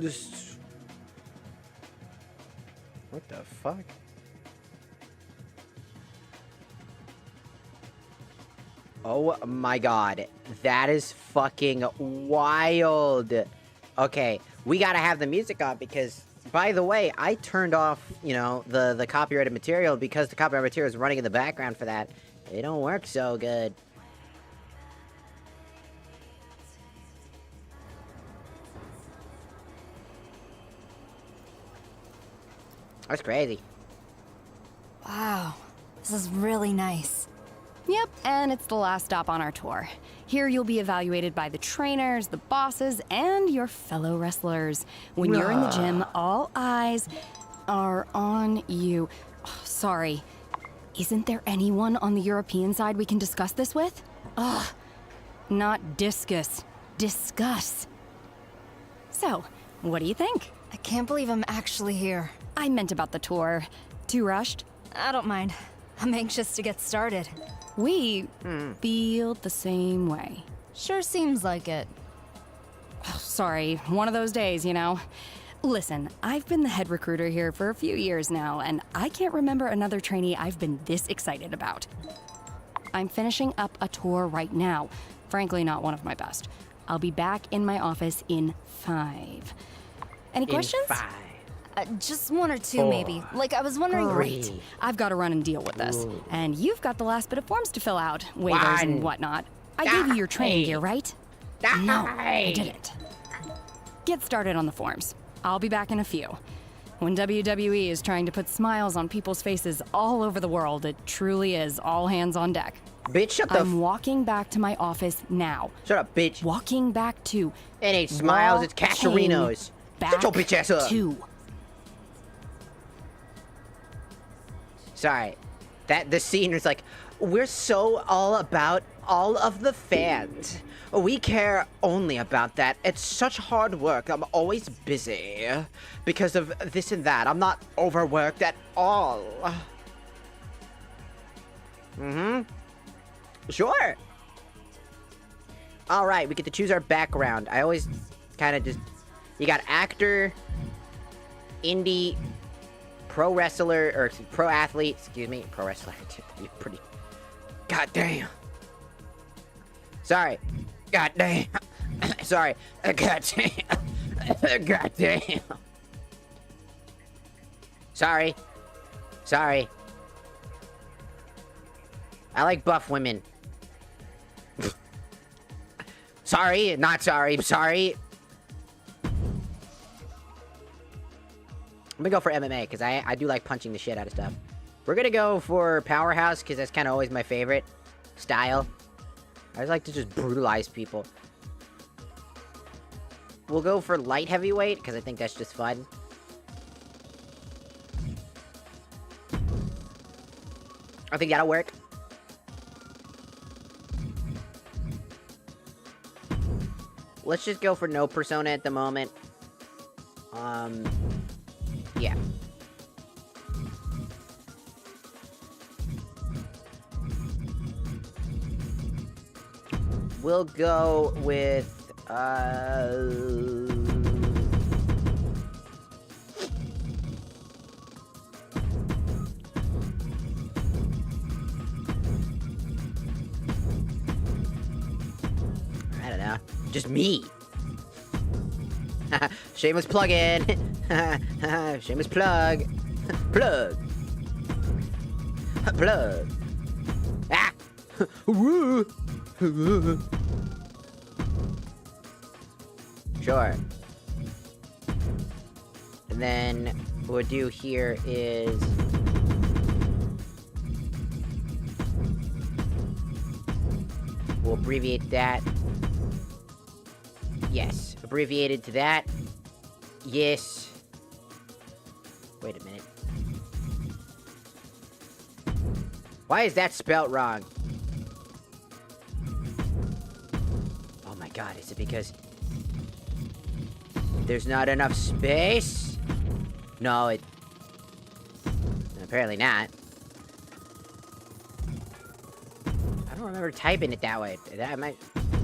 Just... What the fuck? Oh my god. That is fucking wild. Okay, we gotta have the music on because, by the way, I turned off, you know, the copyrighted material because the copyrighted material is running in the background for that. It don't work so good. That's crazy. Wow, this is really nice. Yep, and it's the last stop on our tour. Here you'll be evaluated by the trainers, the bosses, and your fellow wrestlers. When you're in the gym, all eyes are on you. Oh, sorry. Isn't there anyone on the European side we can discuss this with? Ugh. Not discus. Discuss. So, what do you think? I can't believe I'm actually here. I meant about the tour. Too rushed? I don't mind. I'm anxious to get started. We feel the same way. Sure seems like it. Oh, sorry, one of those days, you know. Listen, I've been the head recruiter here for a few years now, and I can't remember another trainee I've been this excited about. I'm finishing up a tour right now. Frankly, not one of my best. I'll be back in my office in 5. Any questions? In 5. Just one or two, 4. maybe. Like, I was wondering... Great. I've got to run and deal with this. Ooh. And you've got the last bit of forms to fill out, waivers and 1. whatnot. I gave you your training Die. gear, right? No, I didn't. Get started on the forms. I'll be back in a few. When WWE is trying to put smiles on people's faces all over the world, it truly is all hands on deck. Bitch, shut the I'm walking back to my office now. Shut up, bitch. Walking back to... It ain't smiles, it's Cacherinos. Shut your bitch ass up. To... Sorry. The scene is like, we're so all about all of the fans. We care only about that. It's such hard work. I'm always busy because of this and that. I'm not overworked at all. Sure. All right, we get to choose our background. I always kind of just... You got actor, indie, pro wrestler, or pro athlete, excuse me, pro wrestler. You're pretty... God damn. Sorry. God damn. Sorry. God damn. God damn. Sorry. Sorry. I like buff women. Sorry, not sorry, sorry. I'm gonna go for MMA, because I do like punching the shit out of stuff. We're gonna go for Powerhouse, because that's kind of always my favorite style. I just like to just brutalize people. We'll go for Light Heavyweight, because I think that's just fun. I think that'll work. Let's just go for no persona at the moment. Yeah. We'll go with, I don't know. Just me. Shameless plug-in. Shameless plug. Plug. Plug. Ah! Woo! Sure. And then what we'll do here is... We'll abbreviate that. Yes. Abbreviated to that. Yes. Wait a minute. Why is that spelt wrong? Oh my god, is it because there's not enough space? No, it... Apparently not. I don't remember typing it that way. That might...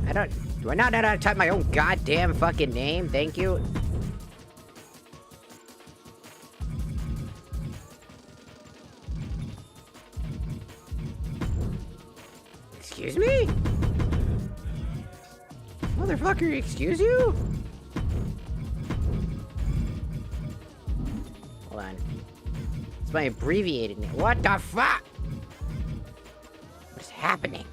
I don't... Do I not know how to type my own goddamn fucking name? Thank you. Excuse me? Motherfucker, excuse you? Hold on. It's my abbreviated name. What the fuck? What's happening?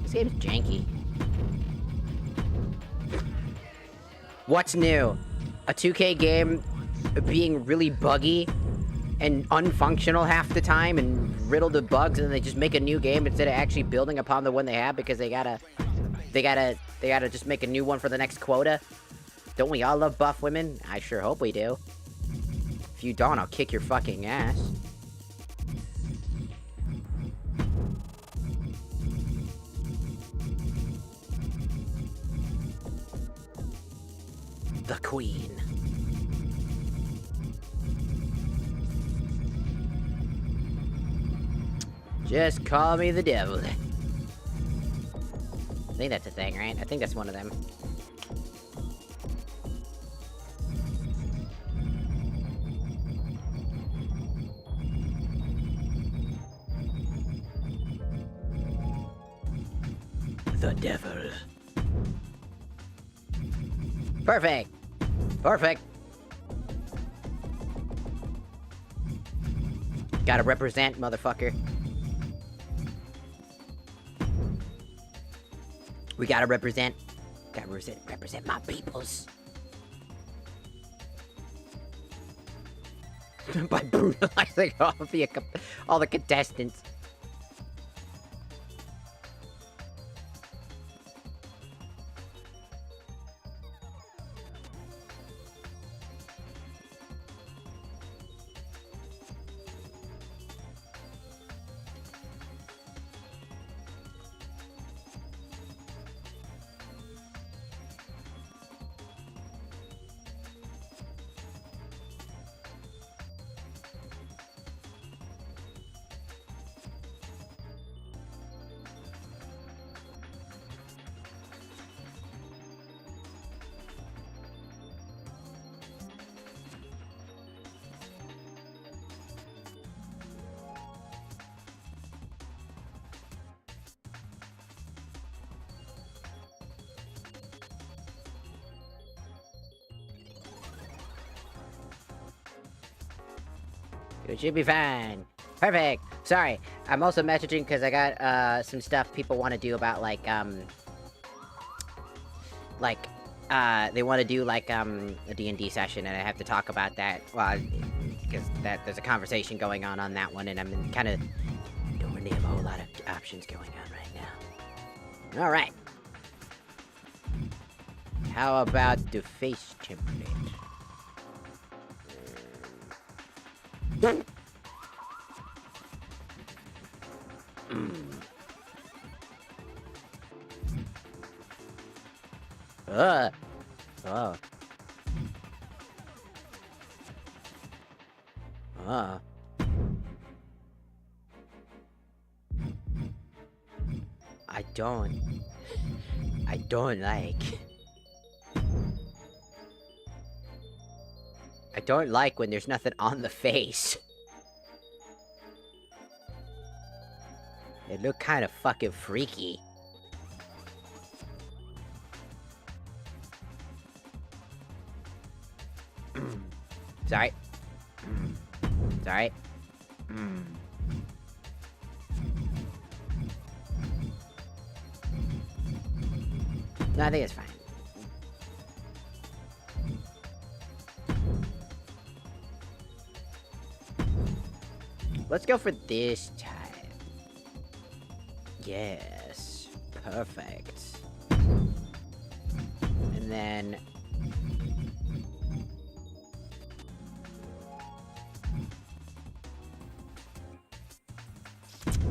This game's janky. What's new? A 2K game being really buggy and unfunctional half the time and riddled with bugs, and then they just make a new game instead of actually building upon the one they have because they gotta just make a new one for the next quota. Don't we all love buff women? I sure hope we do. If you don't, I'll kick your fucking ass. The Queen. Just call me the devil. I think that's a thing, right? I think that's one of them. The devil. Perfect. Perfect. Gotta represent, motherfucker. We gotta represent. Gotta represent my peoples. By brutalizing all the contestants. It should be fine. Perfect. Sorry, I'm also messaging because I got some stuff people want to do about they want to do a D&D session, and I have to talk about that. Well, because there's a conversation going on that one, and I'm kind of don't really have a whole lot of options going on right now. All right. How about the face template? Oh. I don't like when there's nothing on the face. It looked kind of fucking freaky. Sorry. Sorry. No, I think it's fine. Let's go for this time. Yes. Perfect. And then...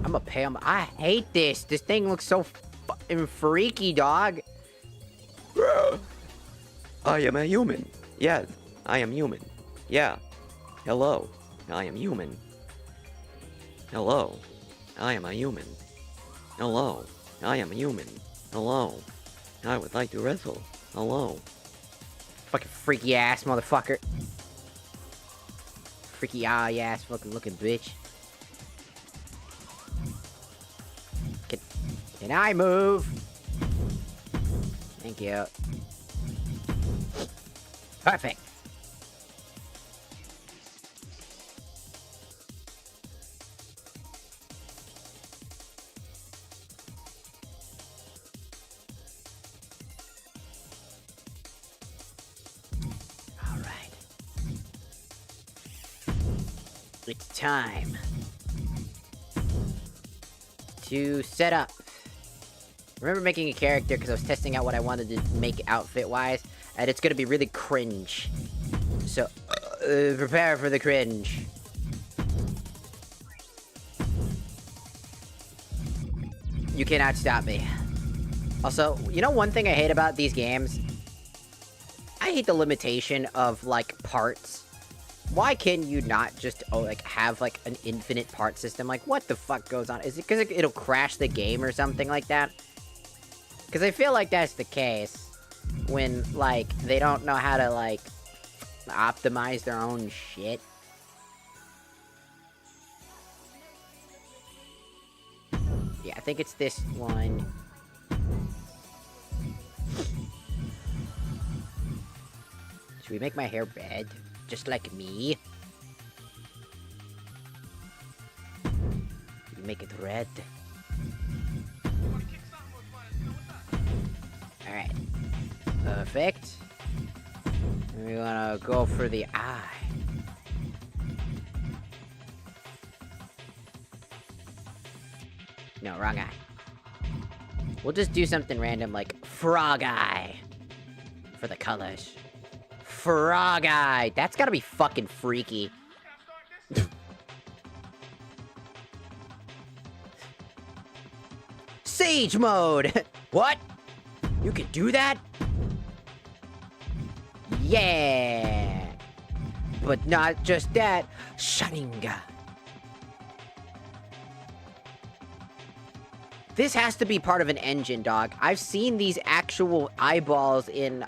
I'm gonna pay him. I hate this. This thing looks so fucking freaky, dog. I am a human. Yes, I am human. Yeah. Hello. I am human. Hello. I am a human. Hello. I am a human. Hello. I would like to wrestle. Hello. Fucking freaky ass motherfucker. Freaky eye ass fucking looking bitch. Can I move? Thank you. Perfect. All right. It's time to set up. I remember making a character because I was testing out what I wanted to make outfit-wise, and it's gonna be really cringe. So, prepare for the cringe. You cannot stop me. Also, you know one thing I hate about these games? I hate the limitation of, like, parts. Why can you not just, like, have, like, an infinite part system? Like, what the fuck goes on? Is it because it'll crash the game or something like that? Because I feel like that's the case when, like, they don't know how to, like, optimize their own shit. Yeah, I think it's this one. Should we make my hair red? Just like me? We make it red. Alright. Perfect. And we're gonna go for the eye. No, wrong eye. We'll just do something random like frog eye for the colors. Frog eye! That's gotta be fucking freaky. Siege mode! What? You can do that? Yeah! But not just that. Sharinga. This has to be part of an engine, dog. I've seen these actual eyeballs in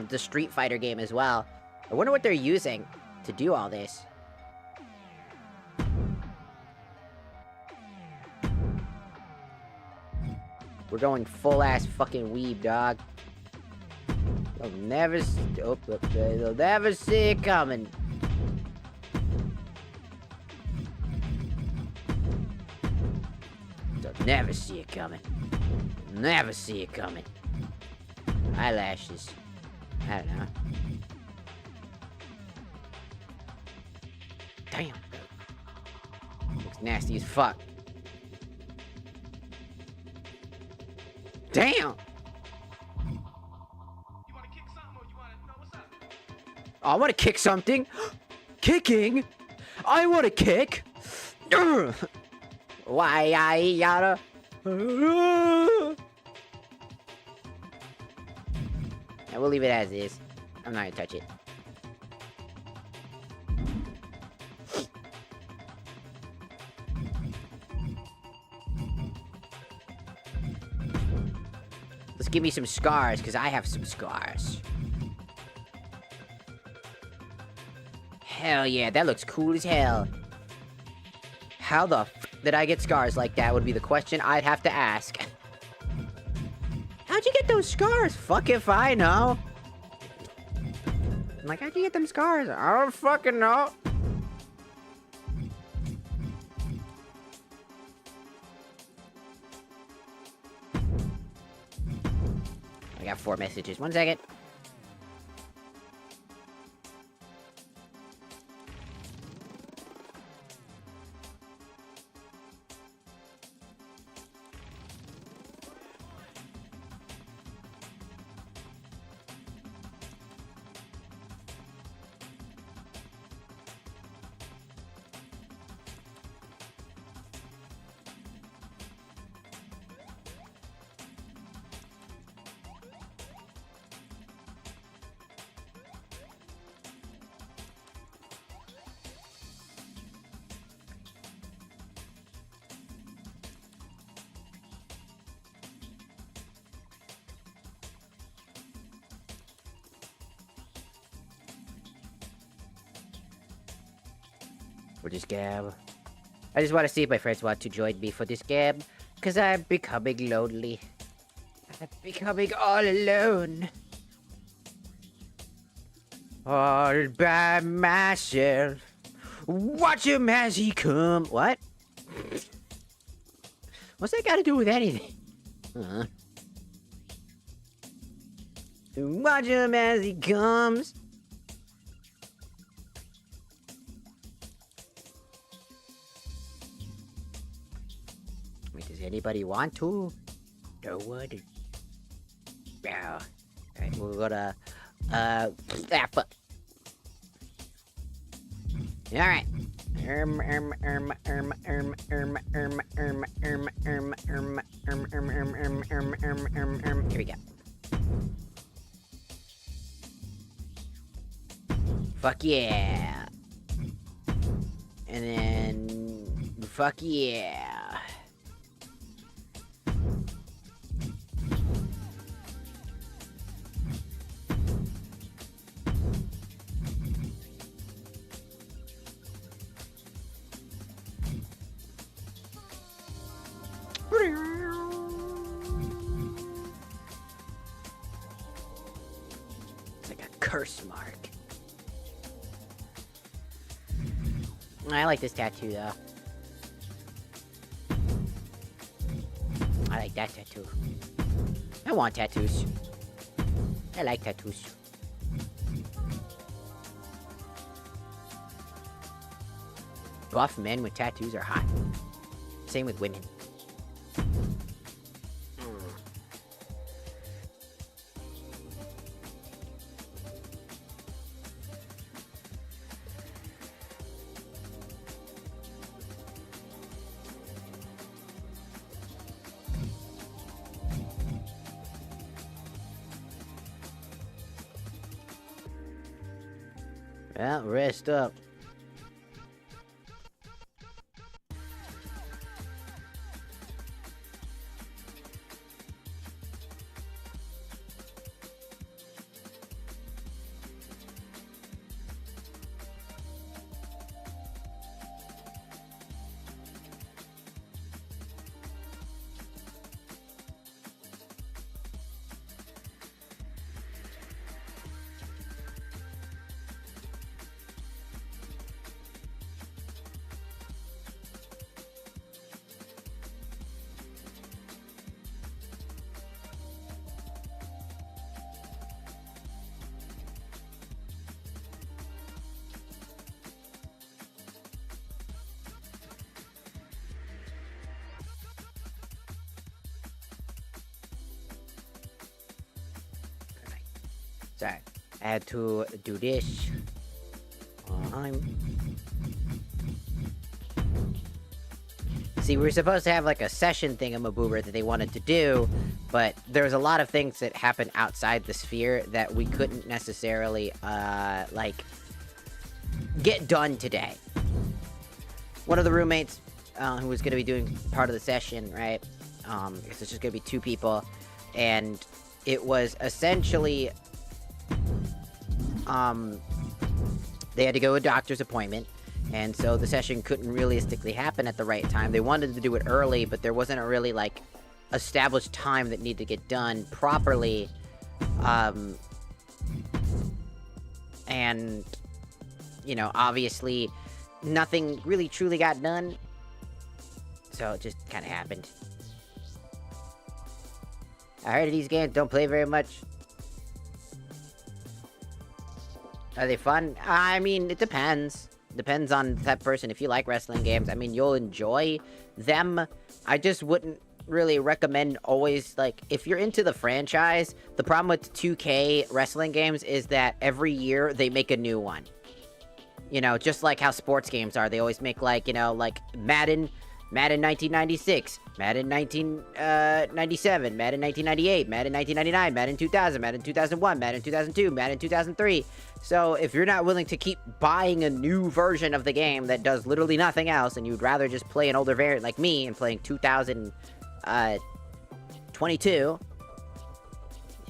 the Street Fighter game as well. I wonder what they're using to do all this. We're going full-ass fucking weeb, dog. They'll never they'll never see it coming. They'll never see it coming. Never see it coming. Eyelashes. I don't know. Damn. Looks nasty as fuck. Damn! Oh, I want to kick something. Kicking? I want to kick. Why I yada? And we'll leave it as is. I'm not gonna touch it. Let's give me some scars, because I have some scars. Hell yeah, that looks cool as hell. How the f did I get scars like that would be the question I'd have to ask. How'd you get those scars? Fuck if I know. I'm like, how'd you get them scars? I don't fucking know. I got 4 messages. 1 second. for this game. I just want to see if my friends want to join me for this game, because I'm becoming lonely. I'm becoming all alone. All by myself. Watch him as he come. What? What's that got to do with anything? Watch him as he comes. Wait, does anybody want to? No one. No. Alright, we're gonna. Fuck. Alright. Here we go. Fuck yeah. And then fuck yeah. It's like a curse mark. I like this tattoo though. I like that tattoo. I want tattoos. I like tattoos. Buff men with tattoos are hot. Same with women. Well, rest up. Sorry, I had to do this. See, we were supposed to have like a session thingamaboober that they wanted to do, but there was a lot of things that happened outside the sphere that we couldn't necessarily, like, get done today. One of the roommates, who was going to be doing part of the session, right? It's just going to be 2 people, and it was essentially, they had to go to a doctor's appointment, and so the session couldn't realistically happen at the right time. They wanted to do it early, but there wasn't a really, like, established time that needed to get done properly, and, you know, obviously, nothing really truly got done, so it just kind of happened. I heard these games don't play very much. Are they fun? I mean, it depends. Depends on that person. If you like wrestling games, I mean, you'll enjoy them. I just wouldn't really recommend always, like, if you're into the franchise, the problem with 2K wrestling games is that every year they make a new one. You know, just like how sports games are. They always make, like, you know, like Madden 1996, Madden 1997, Madden 1998, Madden 1999, Madden 2000, Madden 2001, Madden 2002, Madden 2003. So if you're not willing to keep buying a new version of the game that does literally nothing else, and you'd rather just play an older variant like me and playing 2022,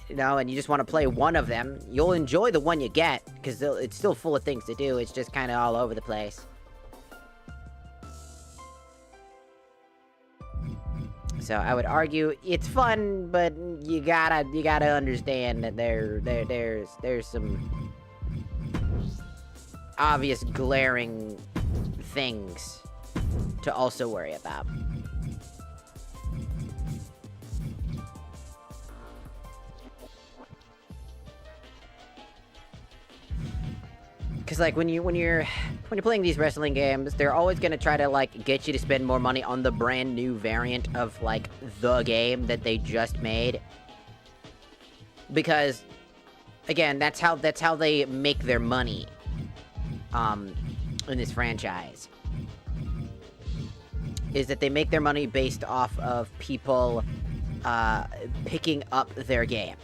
you know, and you just want to play one of them, you'll enjoy the one you get, because it's still full of things to do. It's just kind of all over the place. So I would argue it's fun, but you gotta understand that there's some obvious glaring things to also worry about. Because like when you're playing these wrestling games, they're always gonna try to like get you to spend more money on the brand new variant of like the game that they just made. Because again, that's how they make their money in this franchise. Is that they make their money based off of people picking up their game.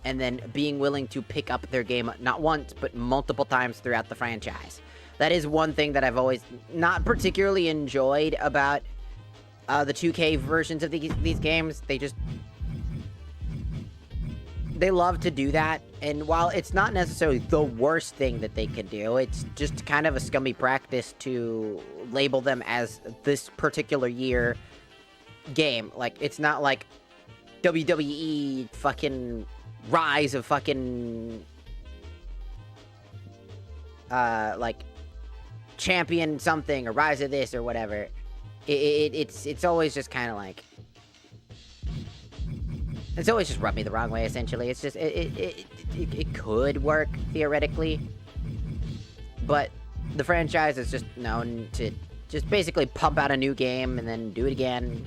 And then being willing to pick up their game not once, but multiple times throughout the franchise. That is one thing that I've always not particularly enjoyed about the 2K versions of these games. They love to do that, and while it's not necessarily the worst thing that they can do, it's just kind of a scummy practice to label them as this particular year game. Like, it's not like WWE fucking Rise of fucking like champion something or Rise of this or whatever. It's always just kind of like, it's always just rubbed me the wrong way. Essentially, it's just it could work theoretically, but the franchise is just known to just basically pump out a new game and then do it again.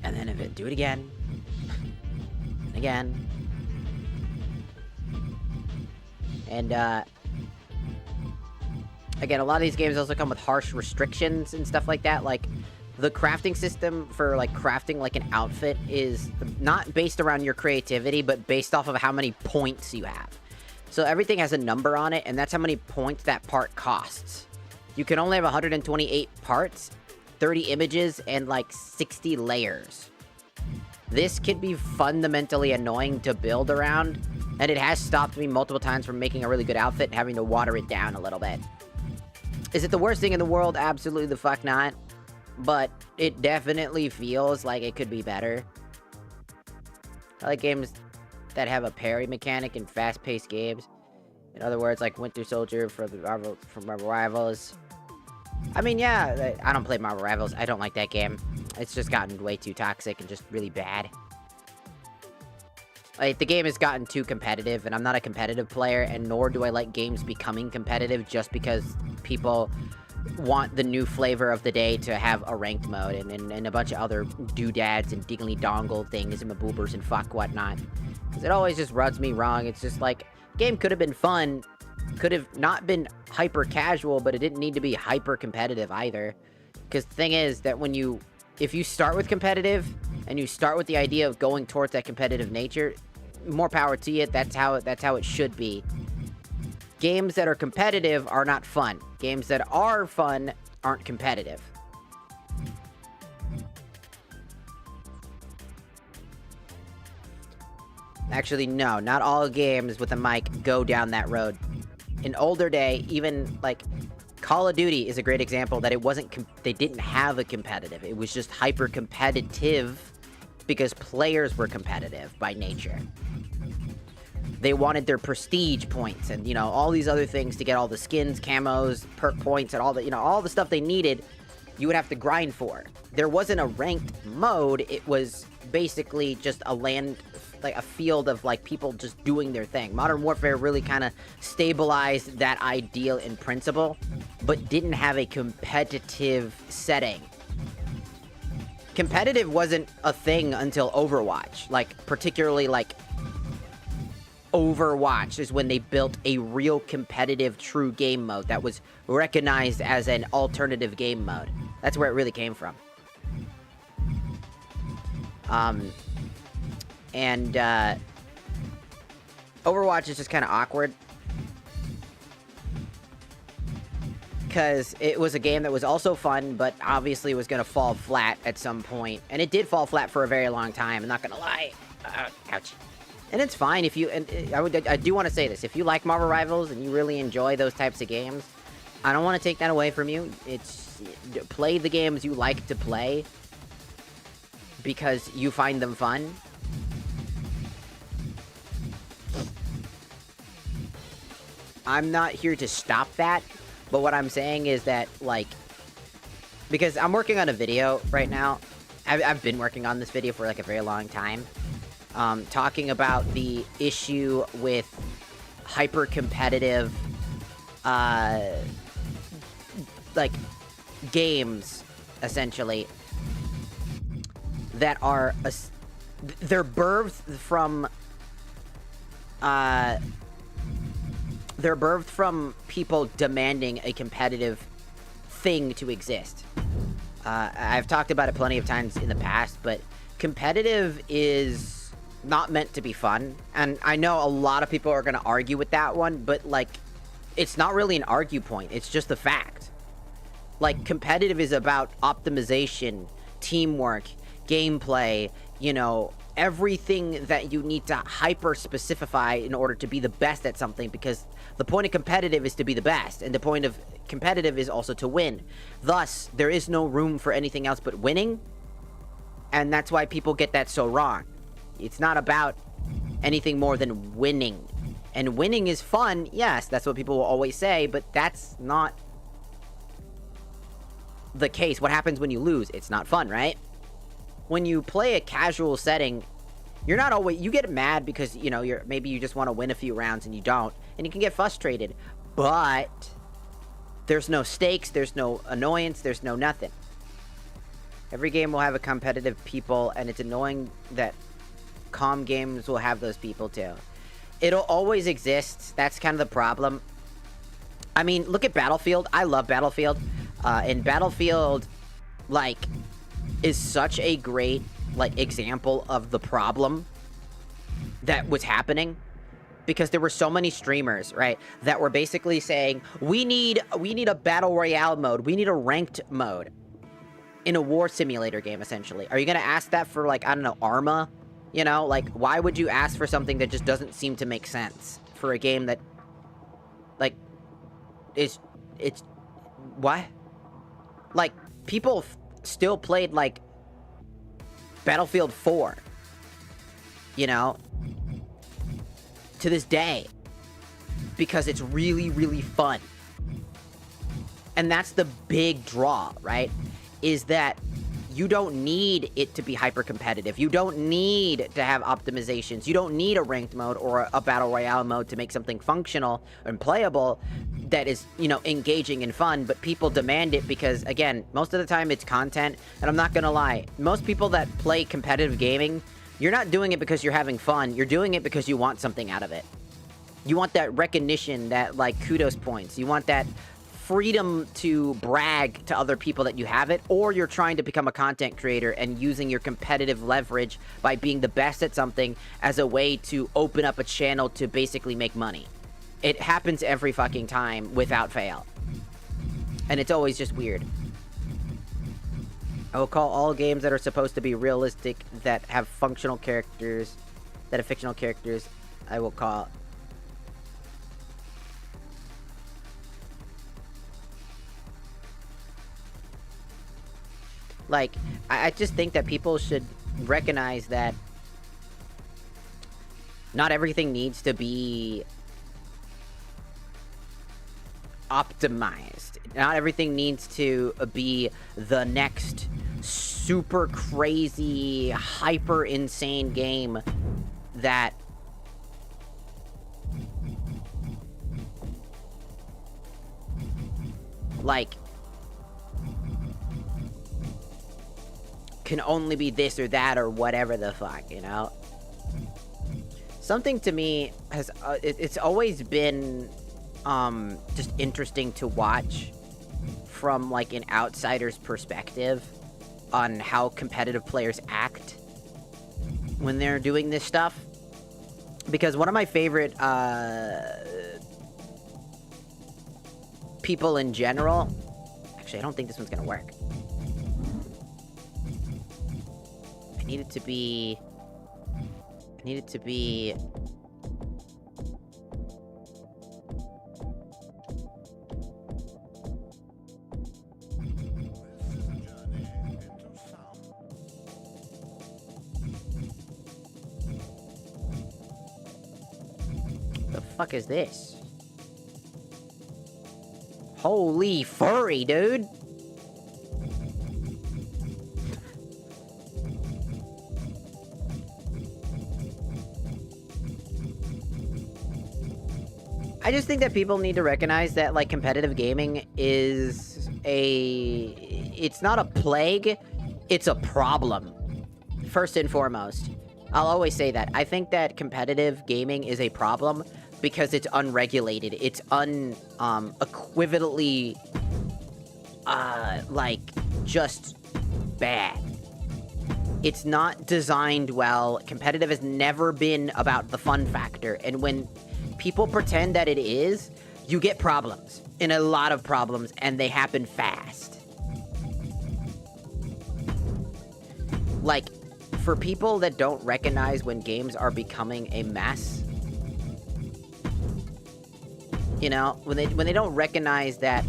And then do it again. And again. And, again, a lot of these games also come with harsh restrictions and stuff like that. Like, the crafting system for, like, crafting, like, an outfit is not based around your creativity, but based off of how many points you have. So everything has a number on it, and that's how many points that part costs. You can only have 128 parts, 30 images, and like 60 layers. This could be fundamentally annoying to build around, and it has stopped me multiple times from making a really good outfit and having to water it down a little bit. Is it the worst thing in the world? Absolutely the fuck not. But it definitely feels like it could be better. I like games that have a parry mechanic and fast-paced games. In other words, like Winter Soldier from Marvel Rivals. I mean, yeah, I don't play Marvel Rivals. I don't like that game. It's just gotten way too toxic and just really bad. Like, the game has gotten too competitive, and I'm not a competitive player, and nor do I like games becoming competitive just because people want the new flavor of the day to have a ranked mode and a bunch of other doodads and diggly dongle things and maboobers and fuck whatnot. Because it always just rubs me wrong. It's just like, game could have been fun, could have not been hyper casual, but it didn't need to be hyper competitive either. Because the thing is that if you start with competitive and you start with the idea of going towards that competitive nature, more power to you. That's how it should be. Games that are competitive are not fun. Games that are fun aren't competitive. Actually, no, not all games with a mic go down that road. In older day, even like Call of Duty is a great example that they didn't have a competitive. It was just hyper competitive because players were competitive by nature. They wanted their prestige points and, you know, all these other things to get all the skins, camos, perk points, and all the, you know, all the stuff they needed, you would have to grind for. There wasn't a ranked mode. It was basically just a field of, like, people just doing their thing. Modern Warfare really kind of stabilized that ideal in principle, but didn't have a competitive setting. Competitive wasn't a thing until Overwatch. Like, particularly, like, Overwatch is when they built a real competitive true game mode that was recognized as an alternative game mode. That's where it really came from. Overwatch is just kind of awkward because it was a game that was also fun, but obviously was going to fall flat at some point, and it did fall flat for a very long time. I'm not gonna lie. Ouch. And it's fine if you, and I do want to say this, if you like Marvel Rivals and you really enjoy those types of games, I don't want to take that away from you. It's play the games you like to play because you find them fun. I'm not here to stop that, but what I'm saying is that, like, because I'm working on a video right now. I've been working on this video for, like, a very long time. Talking about the issue with hyper-competitive, like, games, essentially, that are, they're birthed from, people demanding a competitive thing to exist. I've talked about it plenty of times in the past, but competitive is not meant to be fun. And I know a lot of people are going to argue with that one, but, like, it's not really an argue point. It's just a fact. Like, competitive is about optimization, teamwork, gameplay, you know, everything that you need to hyper-specify in order to be the best at something, because the point of competitive is to be the best, and the point of competitive is also to win. Thus, there is no room for anything else but winning, and that's why people get that so wrong. It's not about anything more than winning. And winning is fun, yes, that's what people will always say, but that's not the case. What happens when you lose? It's not fun, right? When you play a casual setting, you're not always, you get mad because, you know, maybe you just want to win a few rounds and you don't, and you can get frustrated, but there's no stakes, there's no annoyance, there's no nothing. Every game will have a competitive people, and it's annoying that calm games will have those people too. It'll always exist. That's kind of the problem. I mean, look at Battlefield. I love Battlefield. And Battlefield, like, is such a great, like, example of the problem that was happening, because there were so many streamers, right, that were basically saying, we need a battle royale mode, we need a ranked mode in a war simulator game, essentially. Are you gonna ask that for, like, I don't know, Arma? You know, like, why would you ask for something that just doesn't seem to make sense for a game that, like, it's what? Like, people still played, like, Battlefield 4, you know, to this day, because it's really, really fun. And that's the big draw, right? Is that you don't need it to be hyper competitive. You don't need to have optimizations. You don't need a ranked mode or a battle royale mode to make something functional and playable that is, you know, engaging and fun, but people demand it because, again, most of the time it's content. And I'm not gonna lie, most people that play competitive gaming, you're not doing it because you're having fun. You're doing it because you want something out of it. You want that recognition, that, like, kudos points. You want that freedom to brag to other people that you have it, or you're trying to become a content creator and using your competitive leverage by being the best at something as a way to open up a channel to basically make money. It happens every fucking time without fail. And it's always just weird. I will call all games that are supposed to be realistic, that have functional characters, that have fictional characters, I will call... Like, I just think that people should recognize that not everything needs to be optimized. Not everything needs to be the next super crazy, hyper insane game that like can only be this or that or whatever the fuck, you know? Something to me has, it's always been, just interesting to watch from, like, an outsider's perspective on how competitive players act when they're doing this stuff. Because one of my favorite, people in general... Actually, I don't think this one's gonna work. I need it to be... fuck is this? Holy furry, dude! I just think that people need to recognize that, like, competitive gaming is it's not a plague, it's a problem. First and foremost. I'll always say that. I think that competitive gaming is a problem because it's unregulated. It's equivalently, like, just bad. It's not designed well. Competitive has never been about the fun factor. And when people pretend that it is, you get problems. And a lot of problems, and they happen fast. Like, for people that don't recognize when games are becoming a mess, you know, when they don't recognize that,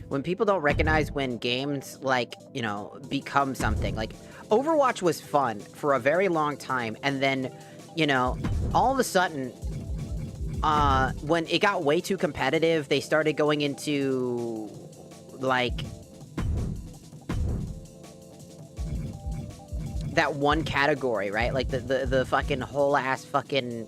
when people don't recognize when games, like, you know, become something, like, Overwatch was fun for a very long time, and then, you know, all of a sudden, when it got way too competitive, they started going into, like, that one category, right? Like, the fucking whole-ass fucking...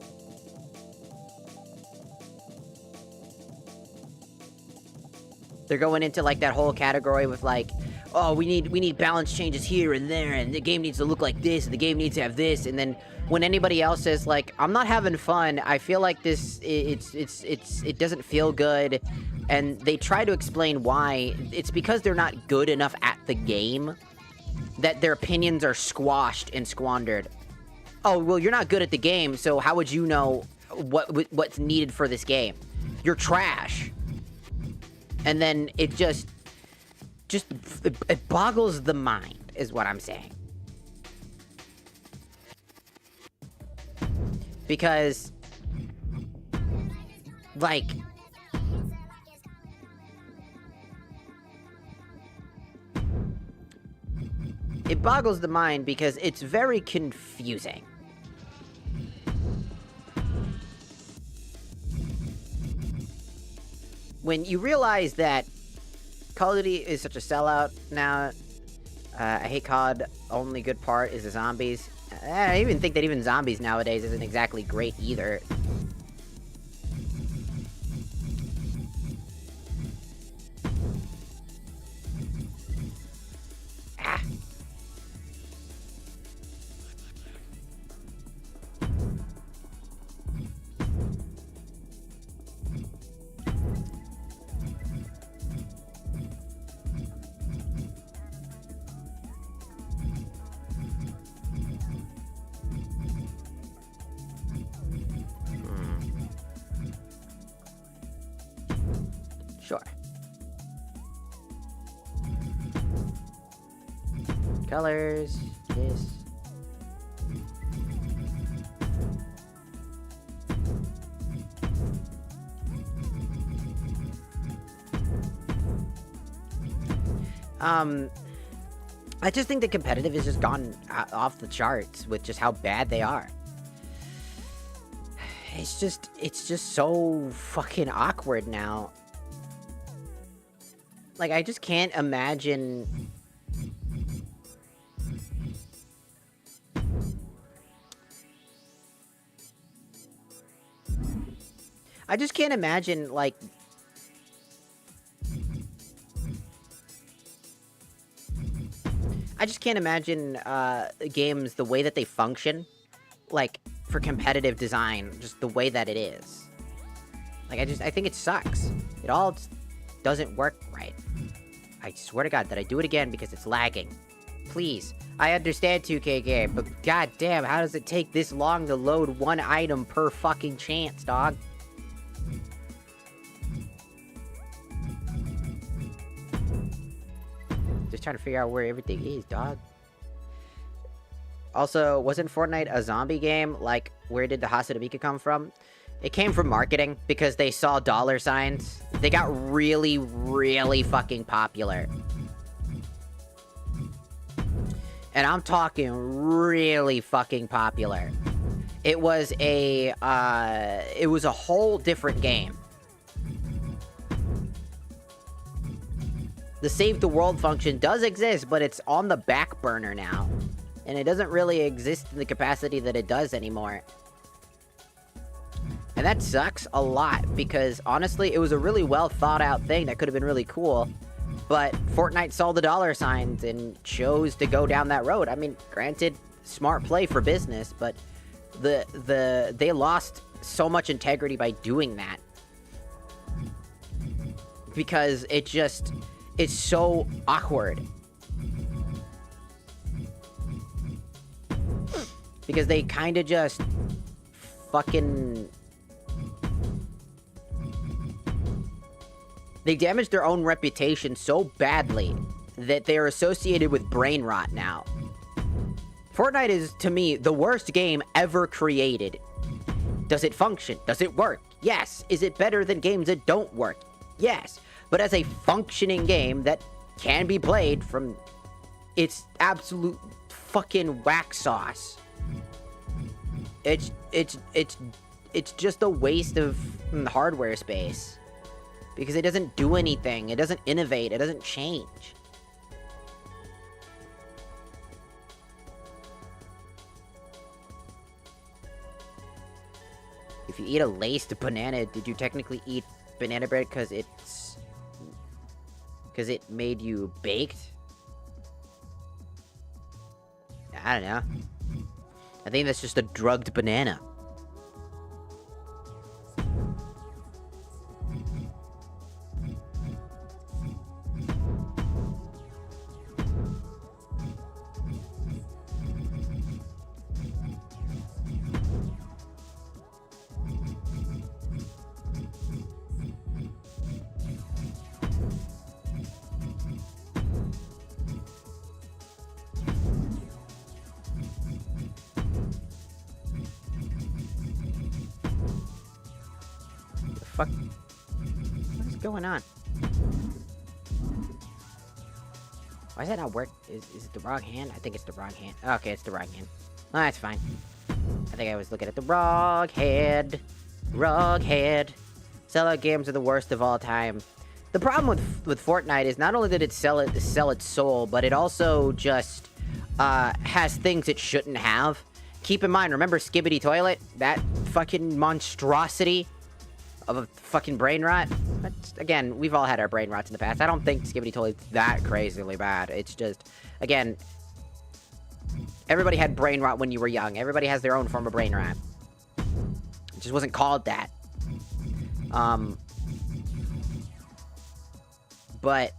They're going into, like, that whole category with, like, oh, we need balance changes here and there, and the game needs to look like this, and the game needs to have this, and then when anybody else says, like, I'm not having fun, I feel like this, it doesn't feel good, and they try to explain why. It's because they're not good enough at the game that their opinions are squashed and squandered. Oh, well, you're not good at the game, so how would you know what's needed for this game? You're trash. And then it just it boggles the mind, is what I'm saying. Because, like, it boggles the mind because it's very confusing. When you realize that Call of Duty is such a sellout now, I hate COD, only good part is the zombies. I even think that even zombies nowadays isn't exactly great either. Ah. Sure. Colors, this. I just think the competitive has just gone off the charts with just how bad they are. It's just so fucking awkward now. Like, I just can't imagine... I just can't imagine, like... I just can't imagine, games the way that they function. Like, for competitive design, just the way that it is. Like, I think it sucks. It all doesn't work right. I swear to God that I do it again because it's lagging. Please. I understand 2K game, but goddamn, how does it take this long to load one item per fucking chance, dog? Just trying to figure out where everything is, dog. Also, wasn't Fortnite a zombie game? Like, where did the Hasadamika come from? It came from marketing, because they saw dollar signs. They got really, really fucking popular. And I'm talking really fucking popular. It was a whole different game. The save the world function does exist, but it's on the back burner now. And it doesn't really exist in the capacity that it does anymore. And that sucks a lot, because honestly, it was a really well thought out thing that could have been really cool. But Fortnite saw the dollar signs and chose to go down that road. I mean, granted, smart play for business, but they lost so much integrity by doing that. Because it's so awkward. Because they kind of just fucking... They damaged their own reputation so badly that they are associated with brain rot now. Fortnite is, to me, the worst game ever created. Does it function? Does it work? Yes. Is it better than games that don't work? Yes. But as a functioning game that can be played from its absolute fucking whack sauce, it's just a waste of hardware space. Because it doesn't do anything. It doesn't innovate. It doesn't change. If you eat a laced banana, did you technically eat banana bread because it made you baked? I don't know. I think that's just a drugged banana. Fuck. What is going on? Why is that not work? Is it the wrong hand? I think it's the wrong hand. Okay, it's the wrong hand. Oh, that's fine. I think I was looking at the wrong head. Wrong head. Sellout games are the worst of all time. The problem with Fortnite is not only did it sell its soul, but it also just has things it shouldn't have. Keep in mind, remember Skibidi Toilet? That fucking monstrosity of a fucking brain rot? But again, we've all had our brain rots in the past. I don't think Skibidi Toilet's that crazily bad. It's just, again, everybody had brain rot when you were young. Everybody has their own form of brain rot. It just wasn't called that. But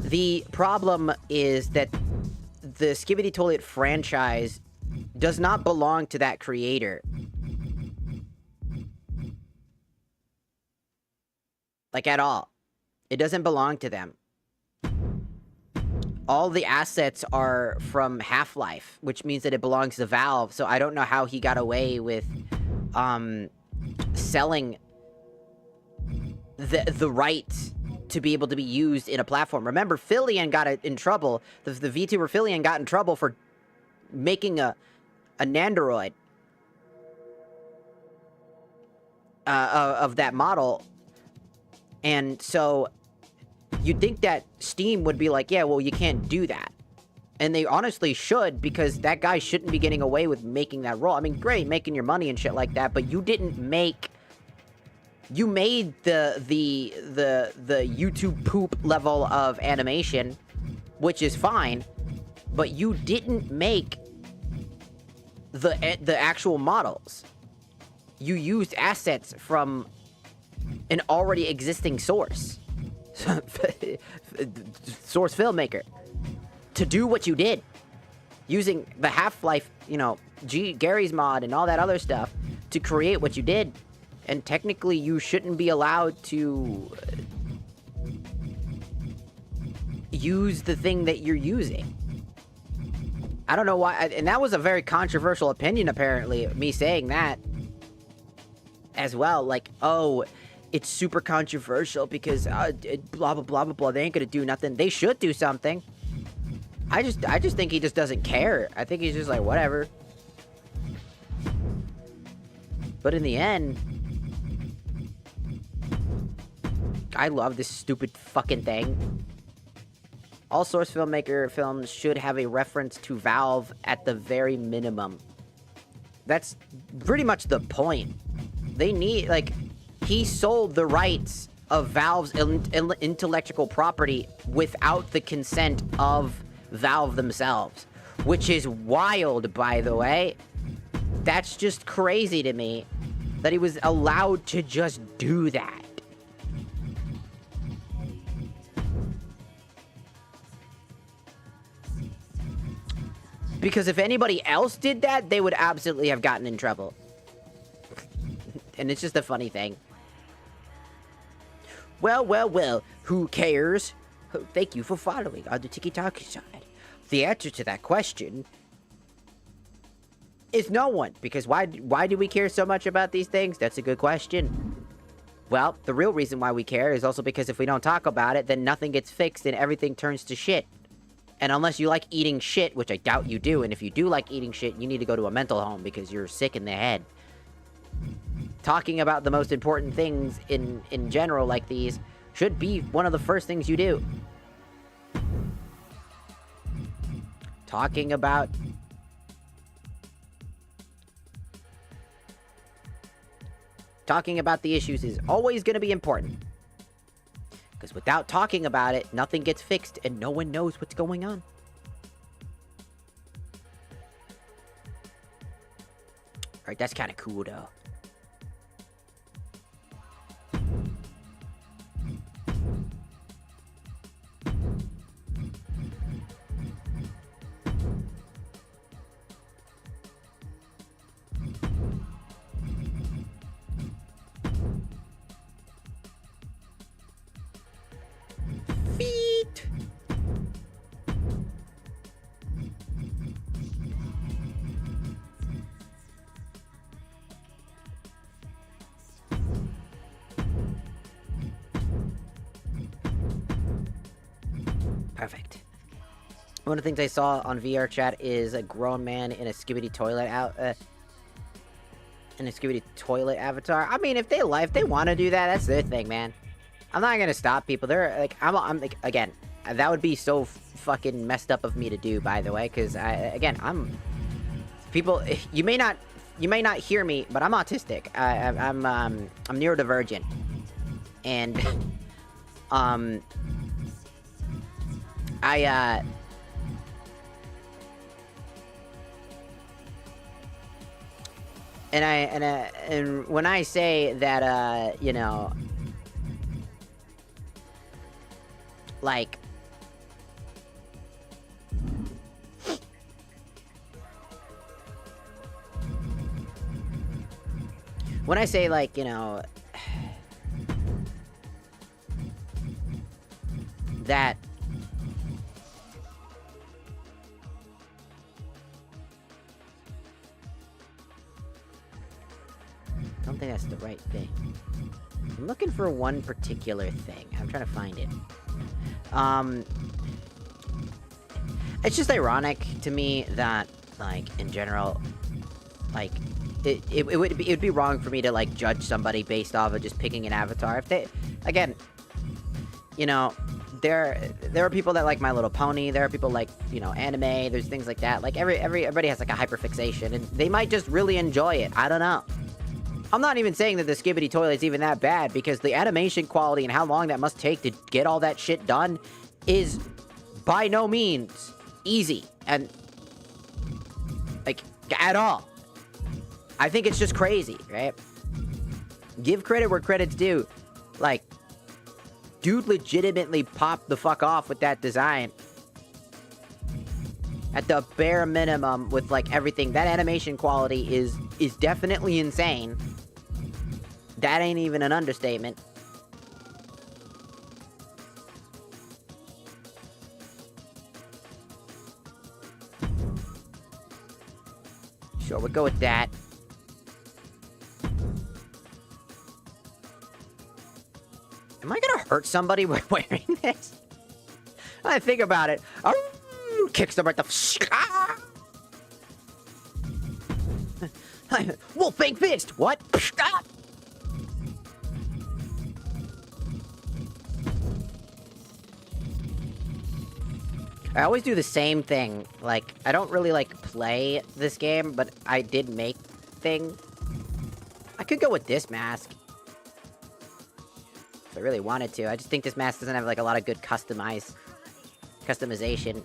the problem is that the Skibidi Toilet franchise does not belong to that creator. Like, at all. It doesn't belong to them. All the assets are from Half-Life, which means that it belongs to Valve, so I don't know how he got away with, selling the right to be able to be used in a platform. Remember, Filian got in trouble. The VTuber Filian got in trouble for making a Nandoroid of that model. And so you'd think that Steam would be like, yeah, well, you can't do that. And they honestly should, because that guy shouldn't be getting away with making that role. I mean, great, making your money and shit like that, but you didn't make... You made the YouTube poop level of animation, which is fine, but you didn't make the actual models. You used assets from an already existing source. Source filmmaker. To do what you did. Using the Half-Life, Gary's mod and all that other stuff to create what you did. And technically, you shouldn't be allowed to use the thing that you're using. I don't know why, and that was a very controversial opinion, apparently, me saying that as well. Like, oh, it's super controversial because blah, blah, blah, blah, blah, they ain't gonna do nothing. They should do something. I just think he just doesn't care. I think he's just like, whatever. But in the end, I love this stupid fucking thing. All Source Filmmaker films should have a reference to Valve at the very minimum. That's pretty much the point. They need, like, he sold the rights of Valve's intellectual property without the consent of Valve themselves, which is wild, by the way. That's just crazy to me that he was allowed to just do that. Because if anybody else did that, they would absolutely have gotten in trouble. And it's just a funny thing. Well, who cares? Oh, thank you for following on the Tiki-Taki side. The answer to that question is no one. Because why do we care so much about these things? That's a good question. Well, the real reason why we care is also because if we don't talk about it, then nothing gets fixed and everything turns to shit. And unless you like eating shit, which I doubt you do, and if you do like eating shit, you need to go to a mental home because you're sick in the head. Talking about the most important things in general like these should be one of the first things you do. Talking about the issues is always going to be important. Because without talking about it, nothing gets fixed and no one knows what's going on. Alright, that's kind of cool though. Feet. Perfect. One of the things I saw on VR chat is a grown man in a Skibidi toilet avatar. I mean, if they want to do that, that's their thing, man. I'm not gonna stop people. They're like, I'm like, again, that would be so fucking messed up of me to do, by the way, because people, you may not hear me, but I'm autistic. I'm neurodivergent, and and when I say that, you know, like, when I say, like, you know, that I don't think that's the right thing. I'm looking for one particular thing. I'm trying to find it. It's just ironic to me that, like, in general, like, it would be wrong for me to, like, judge somebody based off of just picking an avatar. If they, again, you know, there are people that like My Little Pony, there are people like, you know, anime, there's things like that. Like, everybody has, like, a hyperfixation, and they might just really enjoy it. I don't know. I'm not even saying that the Skibidi toilet's even that bad, because the animation quality and how long that must take to get all that shit done is by no means easy, and, like, at all. I think it's just crazy, right? Give credit where credit's due. Like, dude legitimately popped the fuck off with that design. At the bare minimum, with, like, everything. That animation quality is definitely insane. That ain't even an understatement. Sure, we'll go with that. Am I gonna hurt somebody with wearing this? I think about it. kicks them right the ah! Wolfang fist. What? Ah! I always do the same thing. Like, I don't really, like, play this game, but I did make thing. I could go with this mask. If I really wanted to. I just think this mask doesn't have, like, a lot of good customization.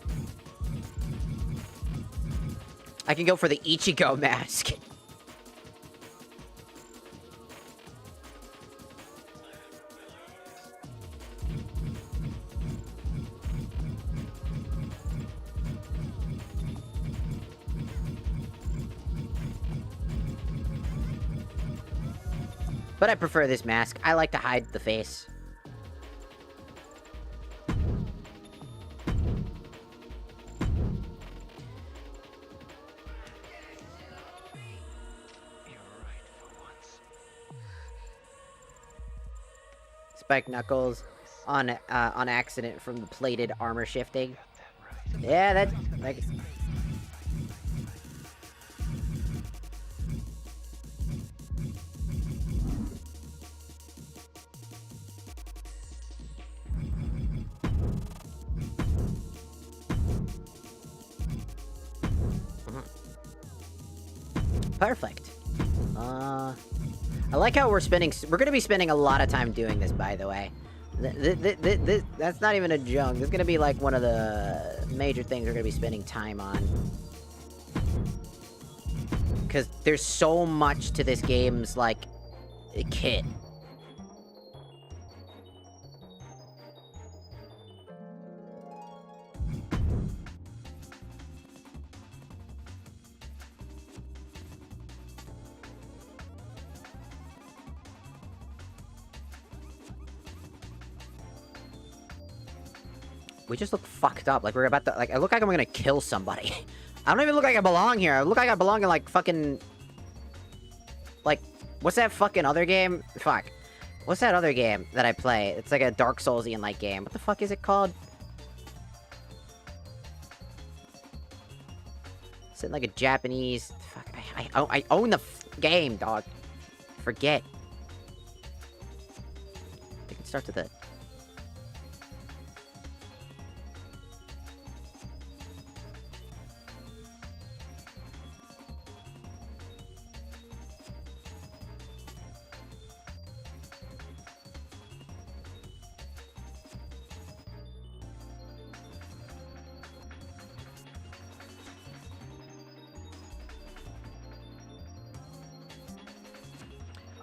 I can go for the Ichigo mask. But I prefer this mask. I like to hide the face. Spike Knuckles on accident from the plated armor shifting. Yeah, that's like. Perfect. I like how we're gonna be spending a lot of time doing this, by the way. That's not even a joke. This is gonna be like one of the major things we're gonna be spending time on. Because there's so much to this game's, like, kit. We just look fucked up. Like, we're about to... Like, I look like I'm gonna kill somebody. I don't even look like I belong here. I look like I belong in, like, fucking... Like, what's that fucking other game? Fuck. What's that other game that I play? It's like a Dark Soulsian-like game. What the fuck is it called? It's in, like, a Japanese... Fuck. I own the game, dog. Forget. I think it starts with a...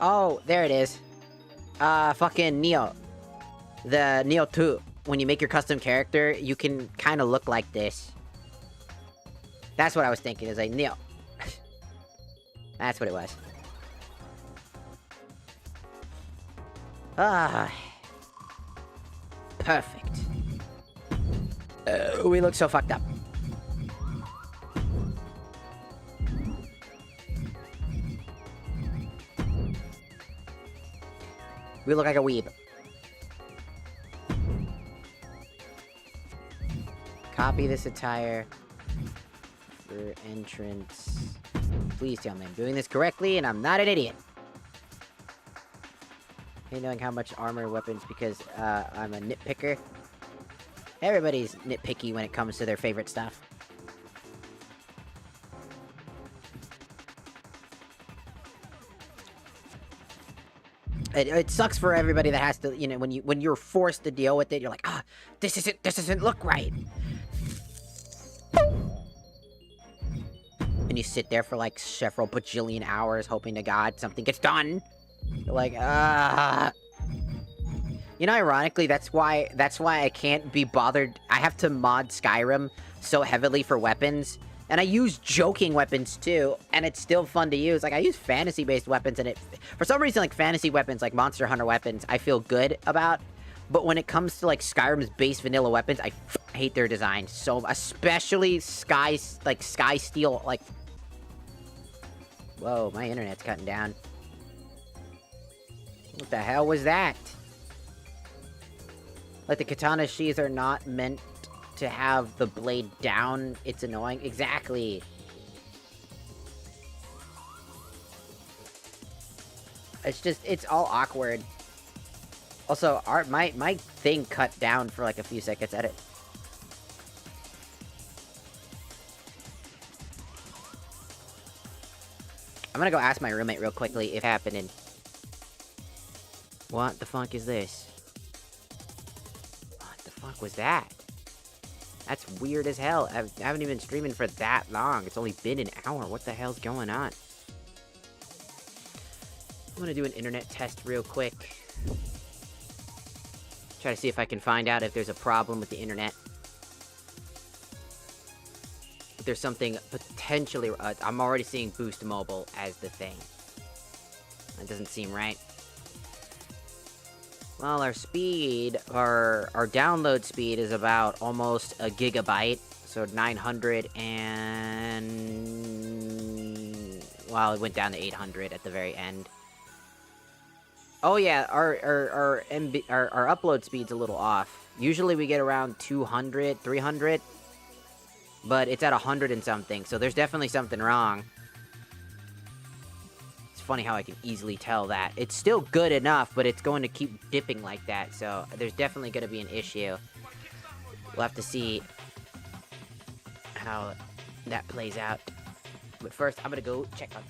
Oh, there it is. Fucking Neo. The Neo 2. When you make your custom character, you can kind of look like this. That's what I was thinking, is like Neo. That's what it was. Ah. Perfect. We look so fucked up. We look like a weeb. Copy this attire for entrance. Please tell me I'm doing this correctly and I'm not an idiot. Hey, knowing how much armor and weapons because I'm a nitpicker. Everybody's nitpicky when it comes to their favorite stuff. It sucks for everybody that has to, you know, when you're forced to deal with it, you're like, ah, this doesn't look right. And you sit there for like several bajillion hours hoping to God something gets done. You're like, ah. You know, ironically, that's why I can't be bothered. I have to mod Skyrim so heavily for weapons. And I use joking weapons too, and it's still fun to use. Like, I use fantasy-based weapons, and for some reason, like, fantasy weapons, like Monster Hunter weapons, I feel good about. But when it comes to, like, Skyrim's base vanilla weapons, I hate their design. So, especially Sky Steel, like... Whoa, my internet's cutting down. What the hell was that? Like, the katana sheaths are not meant to have the blade down, it's annoying. Exactly. It's just, it's all awkward. Also, my thing cut down for like a few seconds at it. I'm gonna go ask my roommate real quickly if happening. What the fuck is this? What the fuck was that? That's weird as hell. I haven't even been streaming for that long. It's only been an hour. What the hell's going on? I'm gonna do an internet test real quick. Try to see if I can find out if there's a problem with the internet. If there's something potentially... I'm already seeing Boost Mobile as the thing. That doesn't seem right. Well, our speed, our download speed is about almost a gigabyte. So 900 and... Well, it went down to 800 at the very end. Oh yeah, our upload speed's a little off. Usually we get around 200, 300. But it's at 100 and something, so there's definitely something wrong. It's funny how I can easily tell that. It's still good enough, but it's going to keep dipping like that, so there's definitely going to be an issue. We'll have to see how that plays out. But first, I'm going to go check on...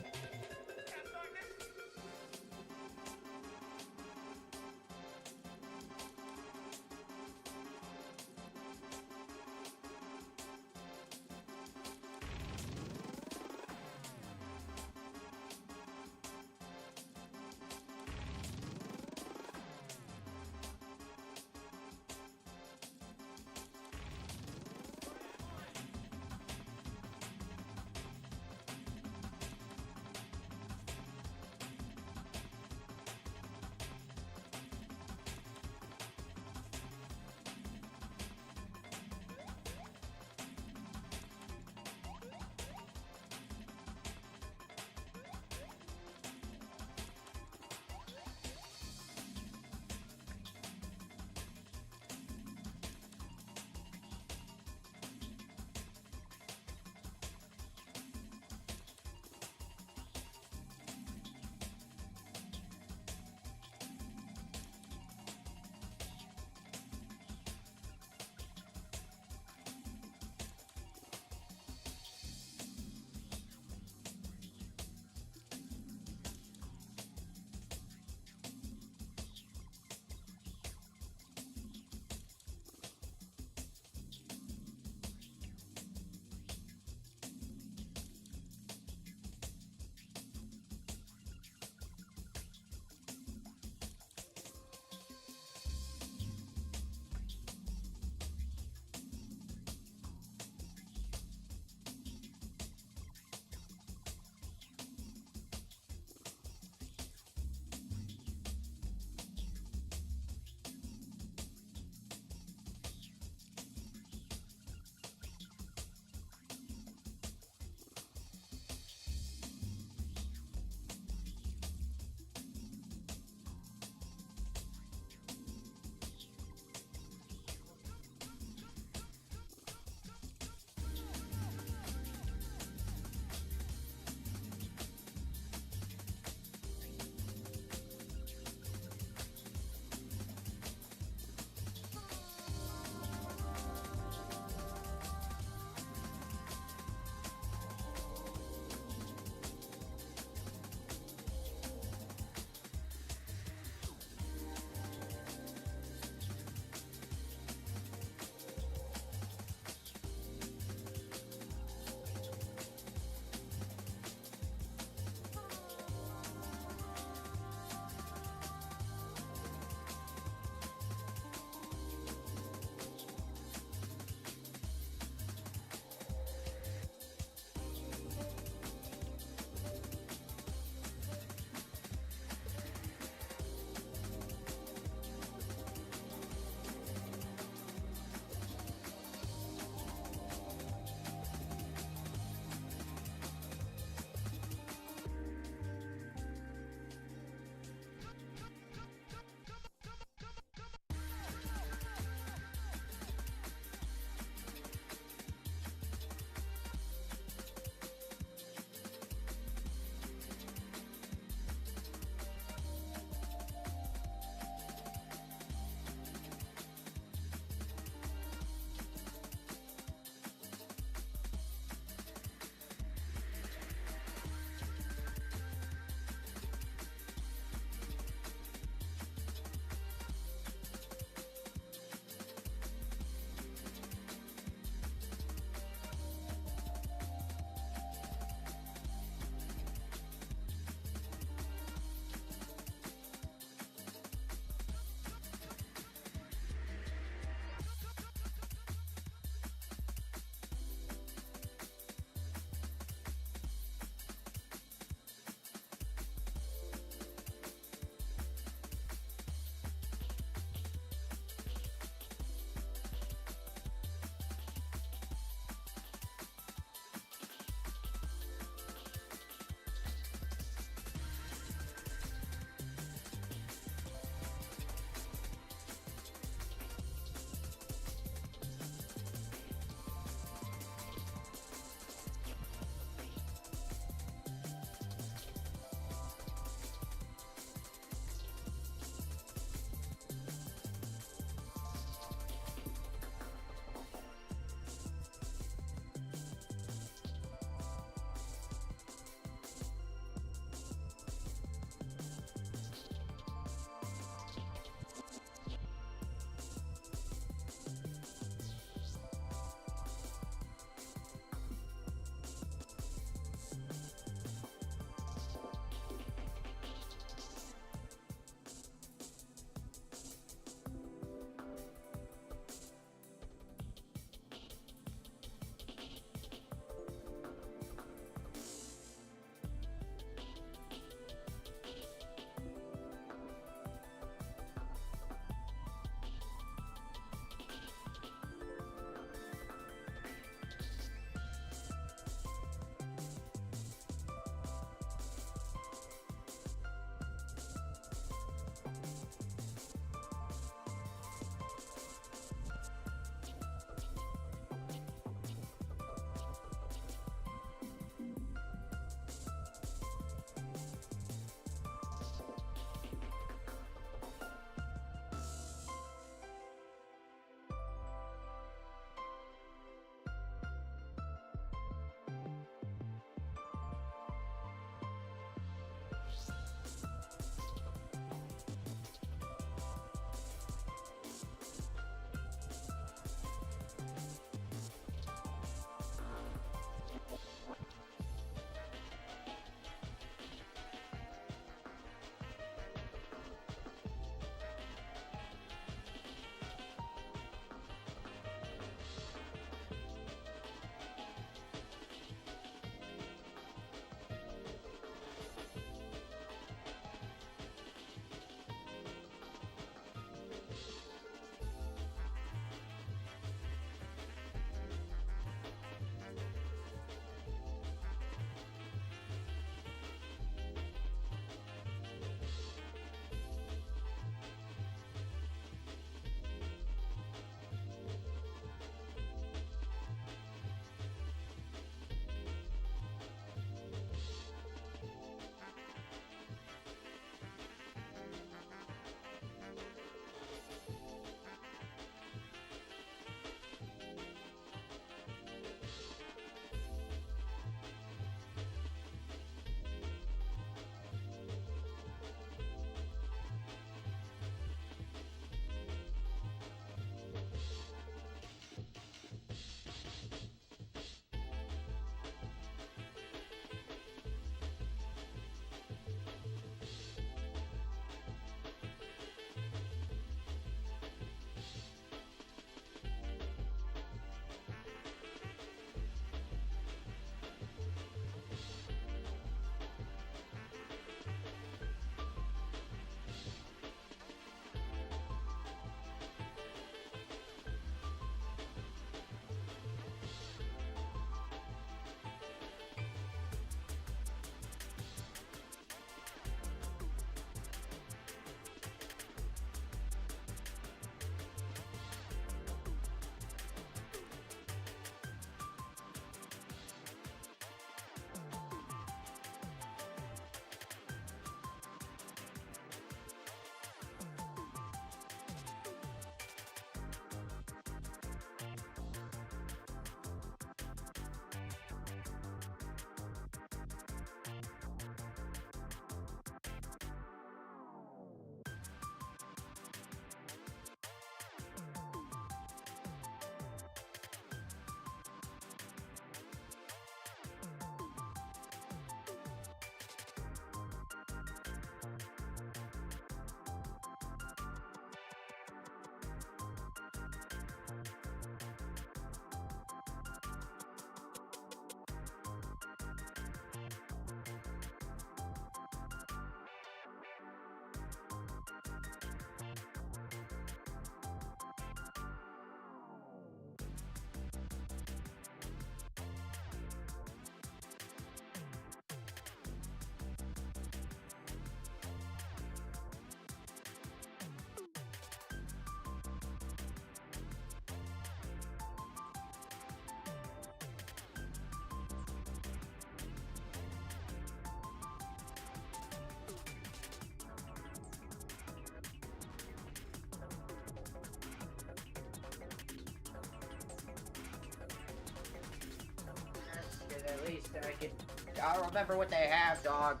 I'll remember what they have, dog.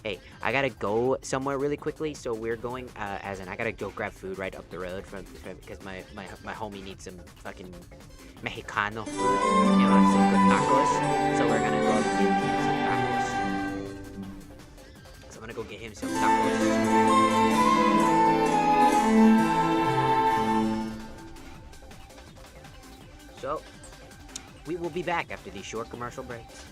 Hey, I gotta go somewhere really quickly, so we're going, as in I gotta go grab food right up the road because my homie needs some fucking Mexicano food, you know, some good tacos, so we're gonna go get him some tacos. So I'm gonna go get him some tacos. So, we will be back after these short commercial breaks.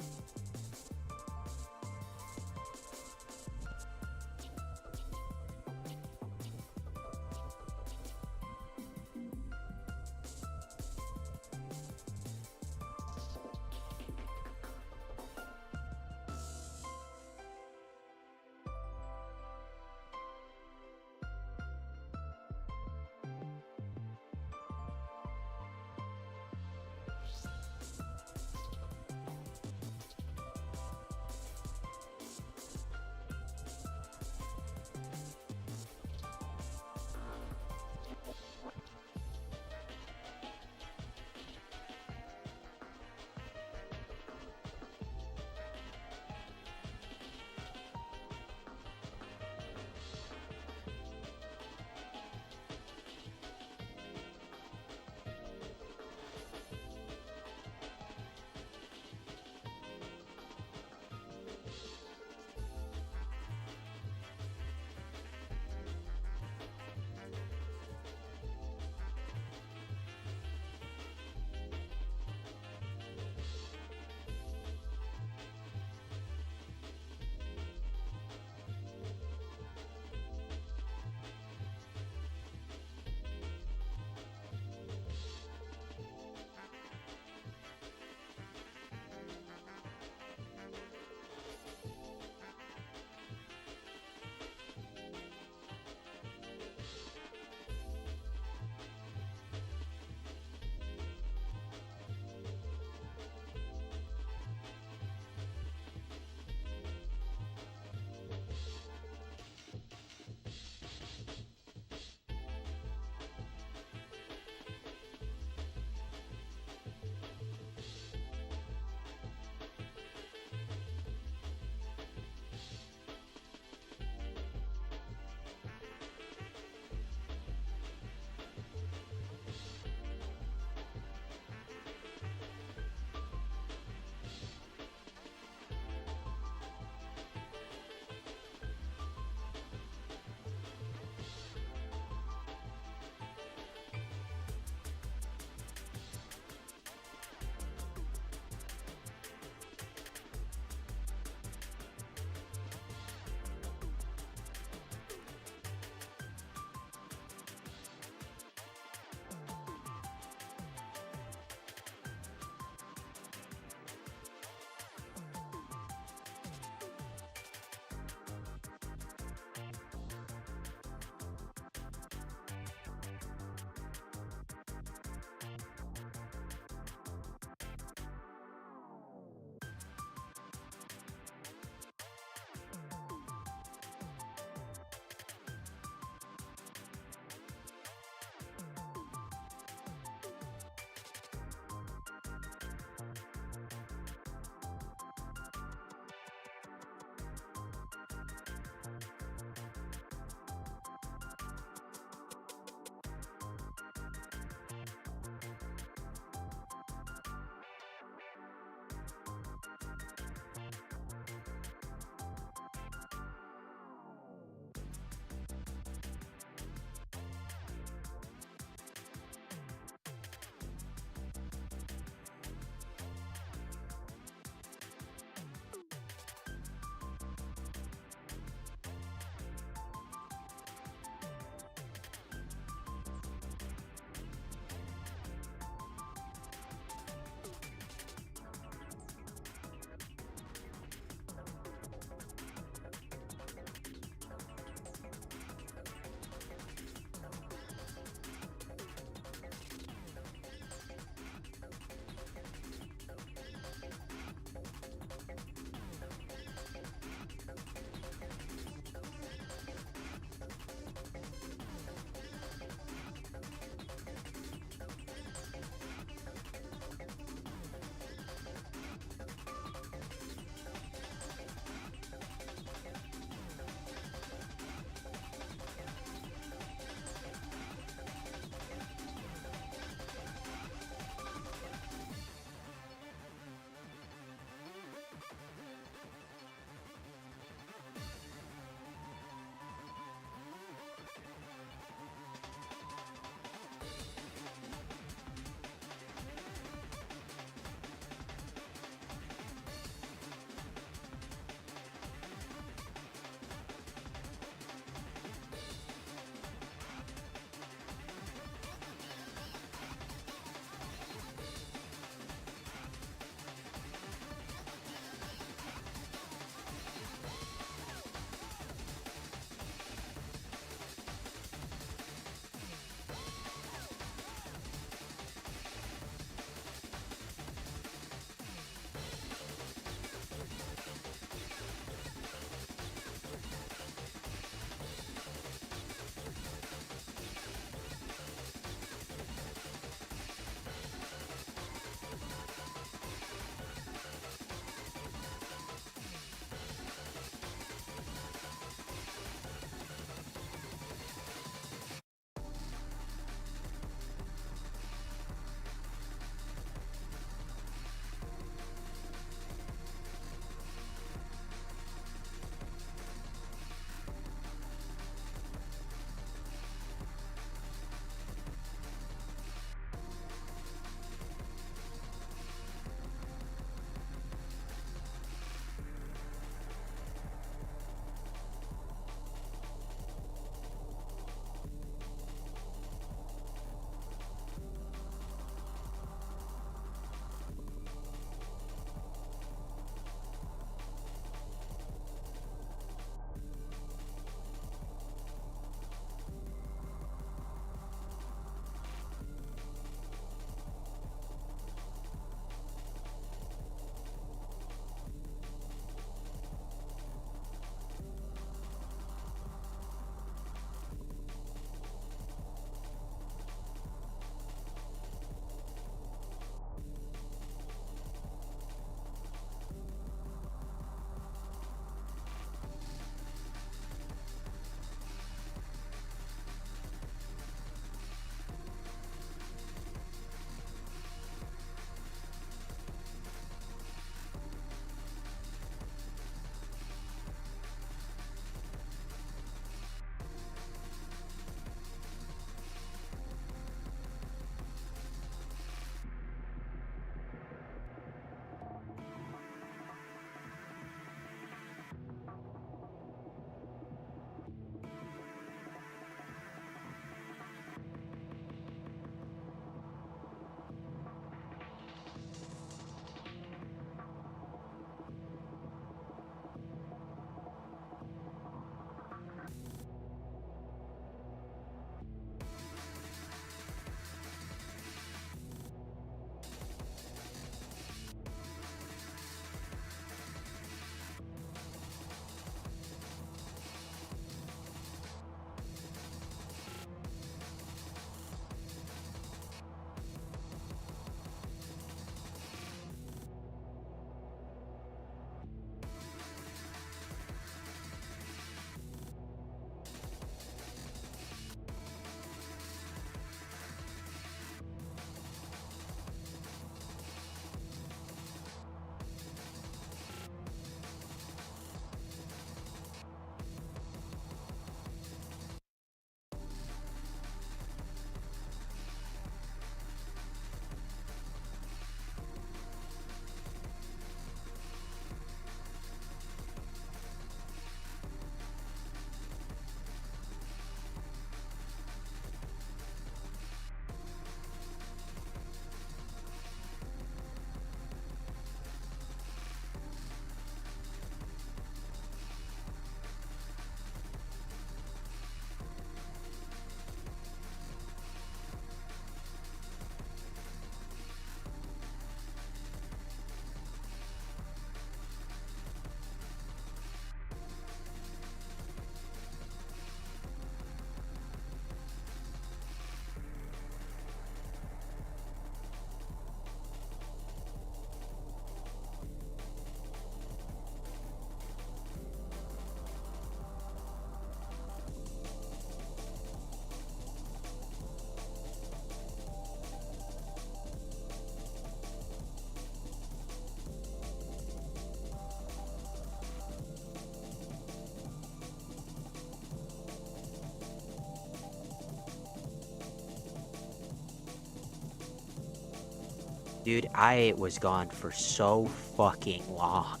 Dude, I was gone for so fucking long.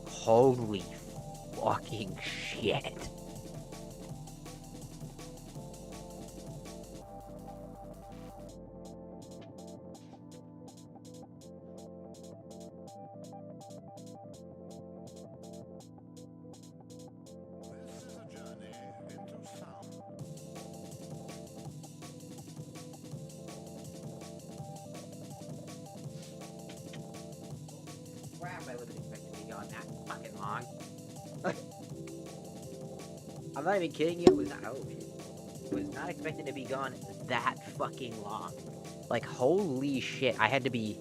Holy fucking shit. Crap, I wasn't expecting to be gone that fucking long. I'm not even kidding you. It was not expected to be gone that fucking long. Like, holy shit. I had to be...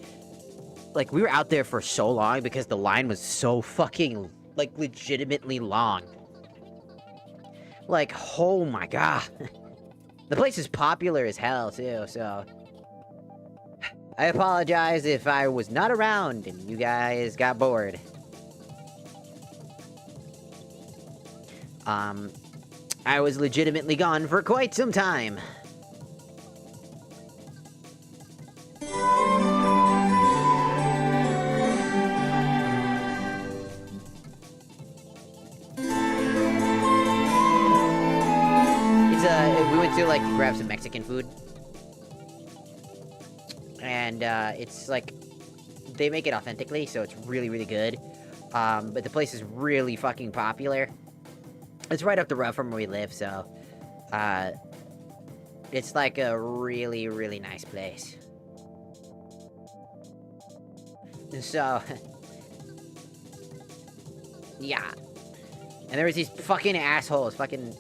Like, we were out there for so long because the line was so fucking, like, legitimately long. Like, oh my god. The place is popular as hell, too, so... I apologize if I was not around and you guys got bored. I was legitimately gone for quite some time. We went to, like, grab some Mexican food. And, it's, like, they make it authentically, so it's really, really good. But the place is really fucking popular. It's right up the road from where we live, so, it's, like, a really, really nice place. So, yeah. And there was these fucking assholes, fucking...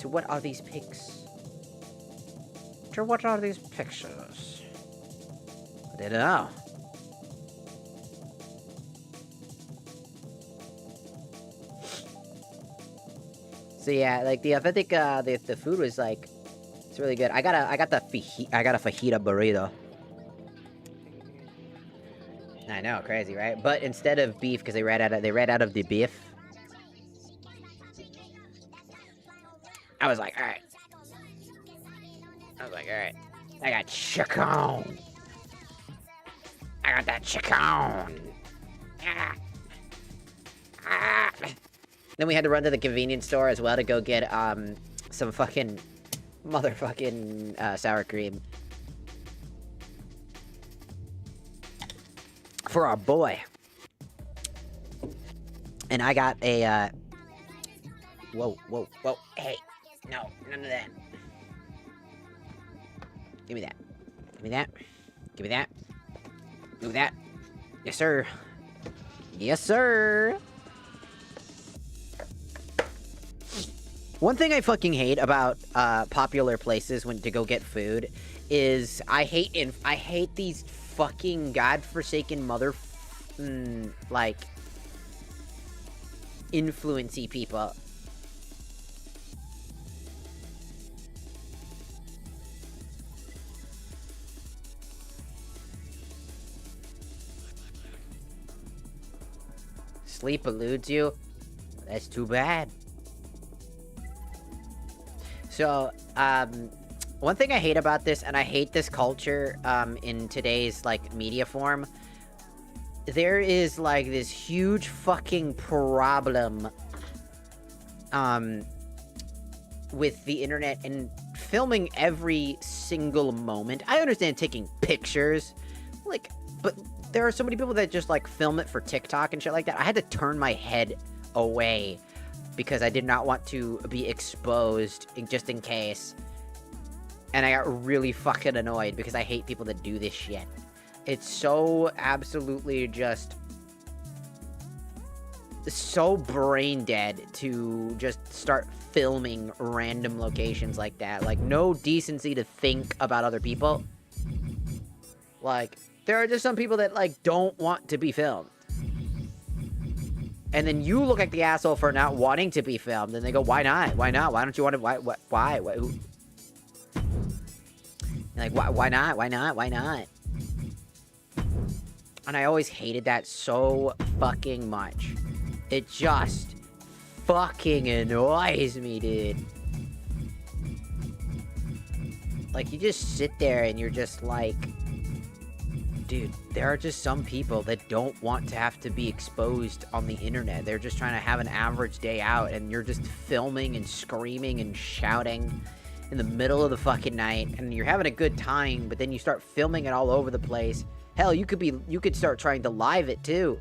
To what are these pics? To what are these pictures? I don't know. So yeah, like the authentic, the food was like, it's really good. I got a fajita burrito. I know, crazy, right? But instead of beef, because they ran out of the beef. I was like, alright. I got chicken. I got that chicken. Then we had to run to the convenience store as well to go get, some fucking motherfucking, sour cream. For our boy. And I got a, Whoa, hey. No, none of that. Give me that. Give me that. Give me that. Do that. Yes, sir. Yes, sir. One thing I fucking hate about popular places when to go get food is I hate these fucking godforsaken like influency people. Sleep eludes you? That's too bad. So, one thing I hate about this, and I hate this culture, in today's, like, media form, there is, like, this huge fucking problem, with the internet and filming every single moment. I understand taking pictures, like, but there are so many people that just, like, film it for TikTok and shit like that. I had to turn my head away because I did not want to be exposed just in case. And I got really fucking annoyed because I hate people that do this shit. It's so absolutely just so brain dead to just start filming random locations like that. Like, no decency to think about other people. Like, there are just some people that, like, don't want to be filmed. And then you look like the asshole for not wanting to be filmed. And they go, why not? Why not? Why don't you want to? Why? Who? Like, why not? Why not? Why not? And I always hated that so fucking much. It just fucking annoys me, dude. Like, you just sit there and you're just like, dude, there are just some people that don't want to have to be exposed on the internet. They're just trying to have an average day out, and you're just filming and screaming and shouting in the middle of the fucking night, and you're having a good time, but then you start filming it all over the place. Hell, you could start trying to live it too.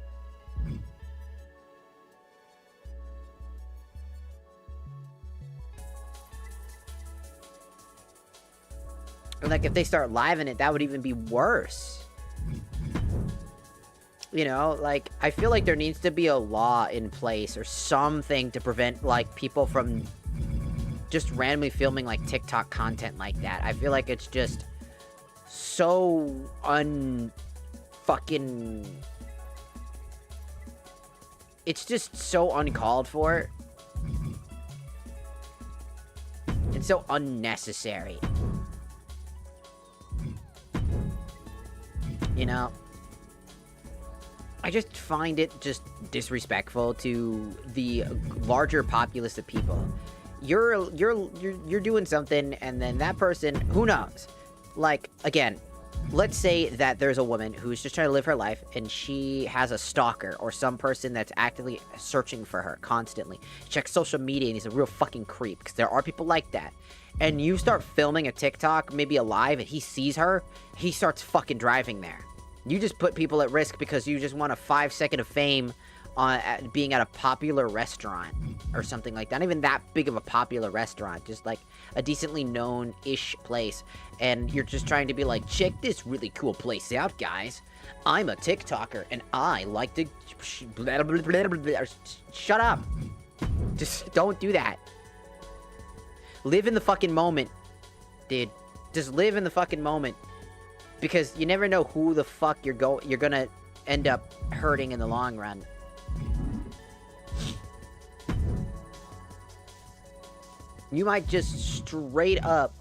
And like, if they start living it, that would even be worse. You know, like, I feel like there needs to be a law in place or something to prevent, like, people from just randomly filming, like, TikTok content like that. I feel like it's just so fucking... It's just so uncalled for. It's so unnecessary. You know? I just find it just disrespectful to the larger populace of people. You're doing something, and then that person, who knows? Like, again, let's say that there's a woman who's just trying to live her life, and she has a stalker or some person that's actively searching for her constantly. Checks social media, and he's a real fucking creep, because there are people like that. And you start filming a TikTok, maybe a live, and he sees her, he starts fucking driving there. You just put people at risk because you just want a 5-second of fame on being at a popular restaurant or something like that. Not even that big of a popular restaurant, just like a decently known-ish place. And you're just trying to be like, check this really cool place out, guys. I'm a TikToker and I like to blah, blah, blah, blah, blah. Shut up. Just don't do that. Live in the fucking moment, dude. Just live in the fucking moment. Because you never know who the fuck you're gonna end up hurting in the long run. You might just straight up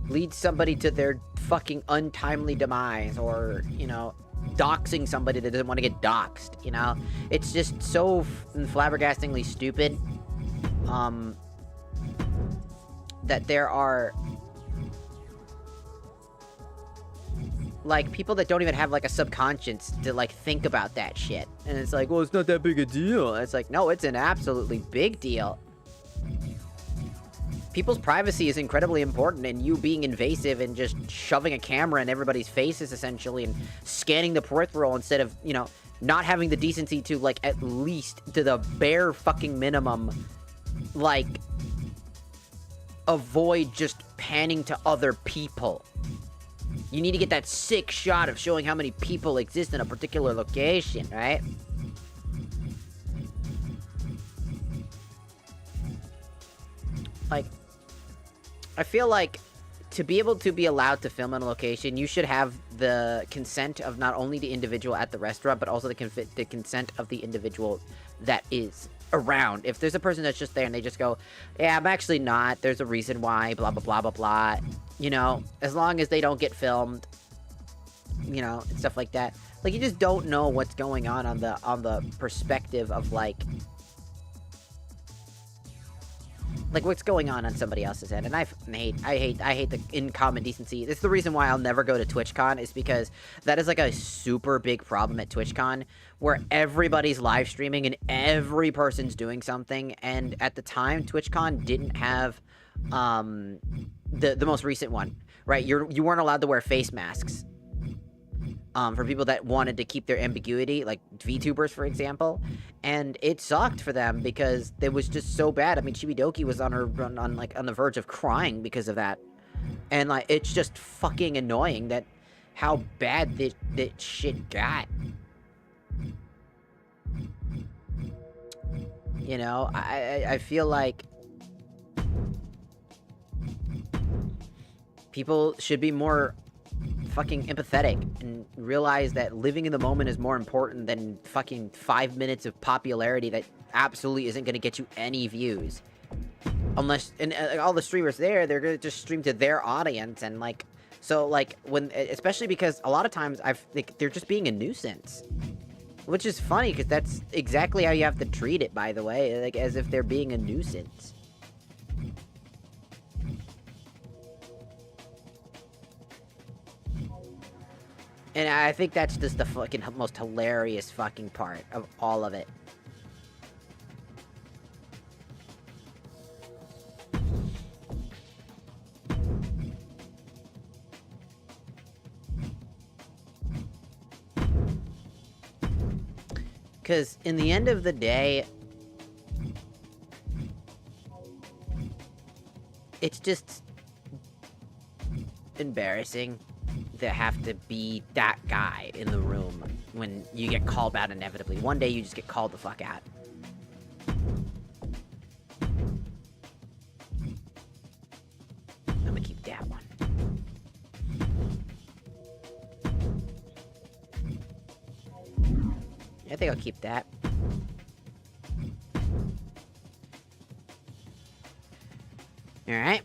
lead somebody to their fucking untimely demise, or, you know, doxing somebody that doesn't want to get doxed, you know? It's just so flabbergastingly stupid, that there are, like, people that don't even have, like, a subconscious to, like, think about that shit. And it's like, well, it's not that big a deal. And it's like, no, it's an absolutely big deal. People's privacy is incredibly important, and you being invasive and just shoving a camera in everybody's faces, essentially, and scanning the peripheral instead of, you know, not having the decency to, like, at least, to the bare fucking minimum, like, avoid just panning to other people. You need to get that sick shot of showing how many people exist in a particular location, right? Like, I feel like to be able to be allowed to film on a location, you should have the consent of not only the individual at the restaurant, but also the consent of the individual that is around. If there's a person that's just there and they just go, yeah, I'm actually not, there's a reason why, blah, blah, blah, blah, blah, you know, as long as they don't get filmed, you know, and stuff like that. Like, you just don't know what's going on the perspective of, like what's going on somebody else's end. And I hate the in-common decency. It's the reason why I'll never go to TwitchCon, is because that is like a super big problem at TwitchCon, where everybody's live streaming and every person's doing something. And at the time, TwitchCon didn't have the most recent one, right? You weren't allowed to wear face masks. For people that wanted to keep their ambiguity, like VTubers, for example, and it sucked for them because it was just so bad. I mean, Chibidoki was on the verge of crying because of that, and like, it's just fucking annoying that how bad that shit got. You know, I feel like people should be more fucking empathetic and realize that living in the moment is more important than fucking 5 minutes of popularity that absolutely isn't going to get you any views. Unless, and all the streamers there, they're going to just stream to their audience, and like, so like, when, especially because a lot of times they're just being a nuisance. Which is funny, because that's exactly how you have to treat it, by the way, like, as if they're being a nuisance. And I think that's just the fucking most hilarious fucking part of all of it. Because in the end of the day, it's just embarrassing to have to be that guy in the room when you get called out inevitably. One day you just get called the fuck out. I'm gonna keep that one. I think I'll keep that. Alright.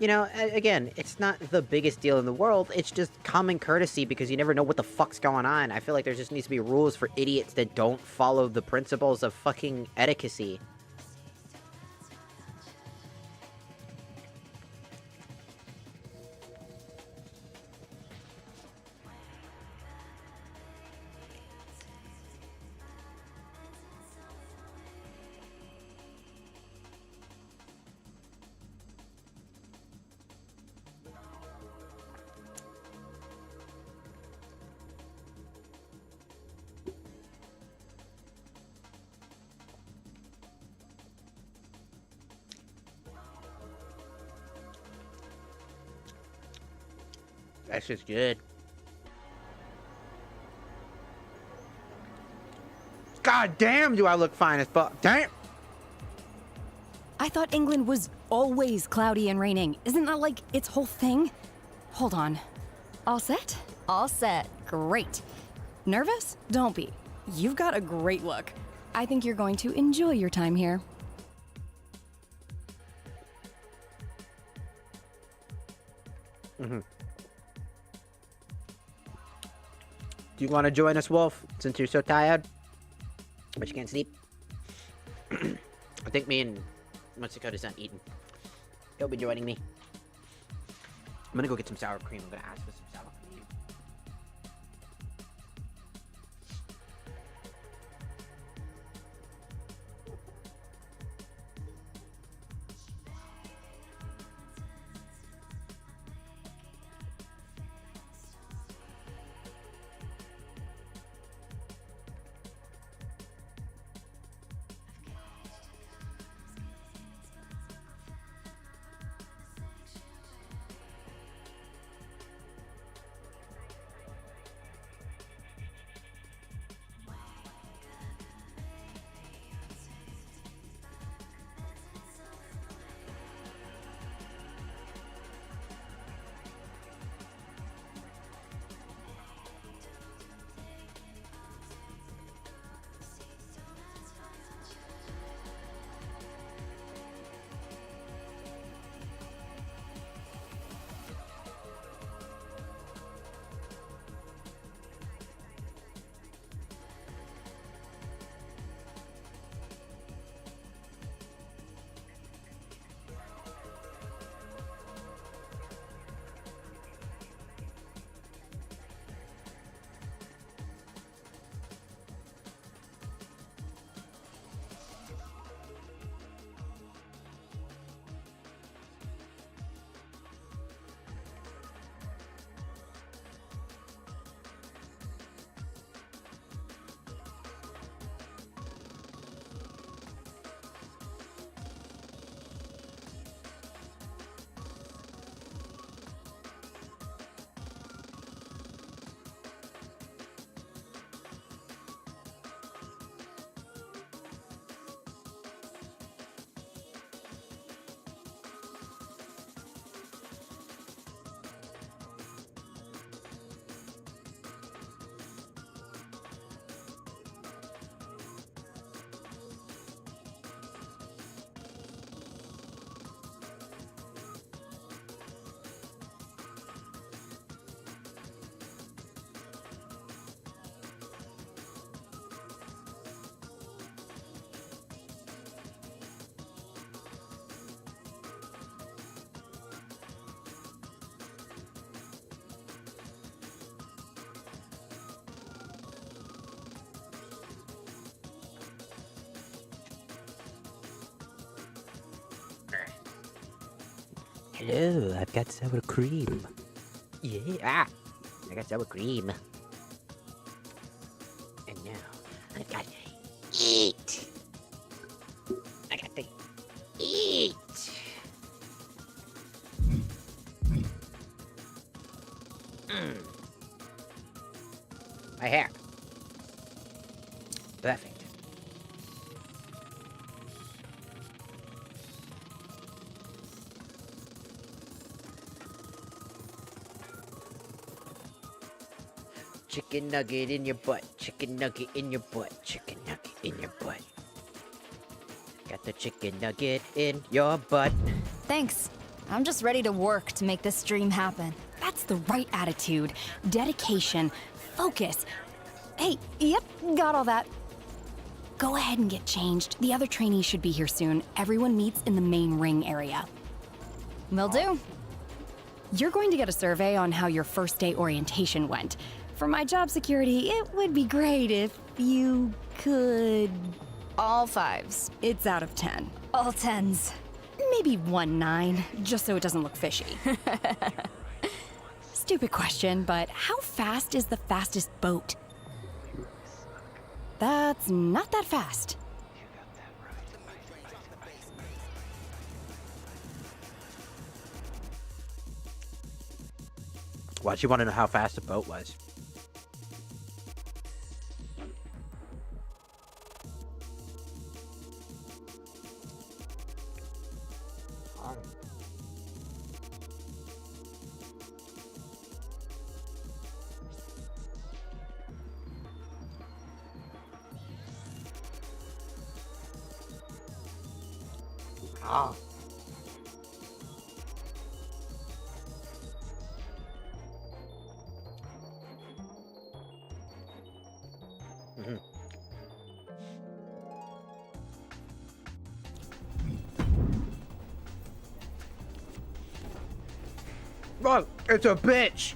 You know, again, it's not the biggest deal in the world. It's just common courtesy because you never know what the fuck's going on. I feel like there just needs to be rules for idiots that don't follow the principles of fucking etiquette. That's just good. God damn, do I look fine as fuck. Damn! I thought England was always cloudy and raining. Isn't that like its whole thing? Hold on. All set? All set. Great. Nervous? Don't be. You've got a great look. I think you're going to enjoy your time here. Mm-hmm. Do you want to join us, Wolf, since you're so tired? But you can't sleep? I think me and Matsukota's not eating. He'll be joining me. I'm gonna go get some sour cream. I'm gonna ask for some sour cream. Hello, I've got sour cream. Yeah, I got sour cream. And now, I've got to eat. I got to eat. My hair. Perfect. Chicken nugget in your butt, chicken nugget in your butt, chicken nugget in your butt. Got the chicken nugget in your butt. Thanks. I'm just ready to work to make this dream happen. That's the right attitude, dedication, focus. Hey, yep, got all that. Go ahead and get changed. The other trainees should be here soon. Everyone meets in the main ring area. Will do. You're going to get a survey on how your first day orientation went. For my job security, it would be great if you could... All 5s. It's out of 10. All 10s. Maybe 1 9, just so it doesn't look fishy. Stupid question, but how fast is the fastest boat? That's not that fast. Why'd you want to know how fast the boat was? Oh. Look, it's a bitch.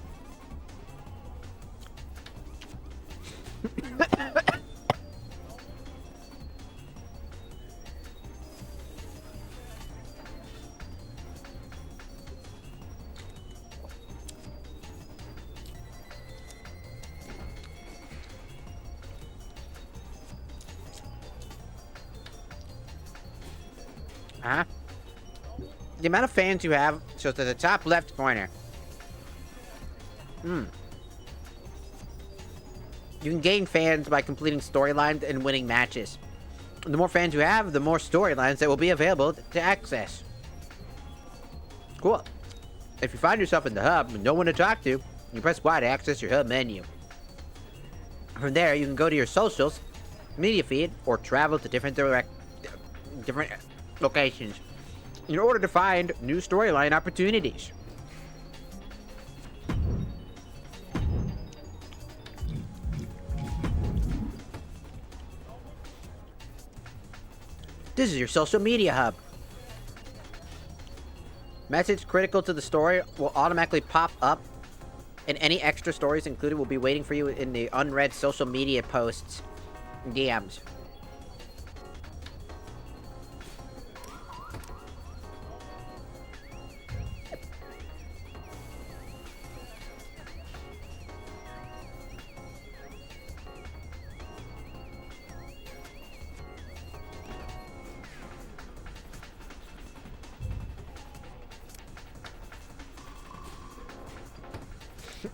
Huh? The amount of fans you have shows to the top left corner. You can gain fans by completing storylines and winning matches. The more fans you have, the more storylines that will be available to access. Cool. If you find yourself in the hub with no one to talk to, you press Y to access your hub menu. From there, you can go to your socials, media feed, or travel to different locations in order to find new storyline opportunities. This is your social media hub. Message critical to the story will automatically pop up, and any extra stories included will be waiting for you in the unread social media posts and DMs.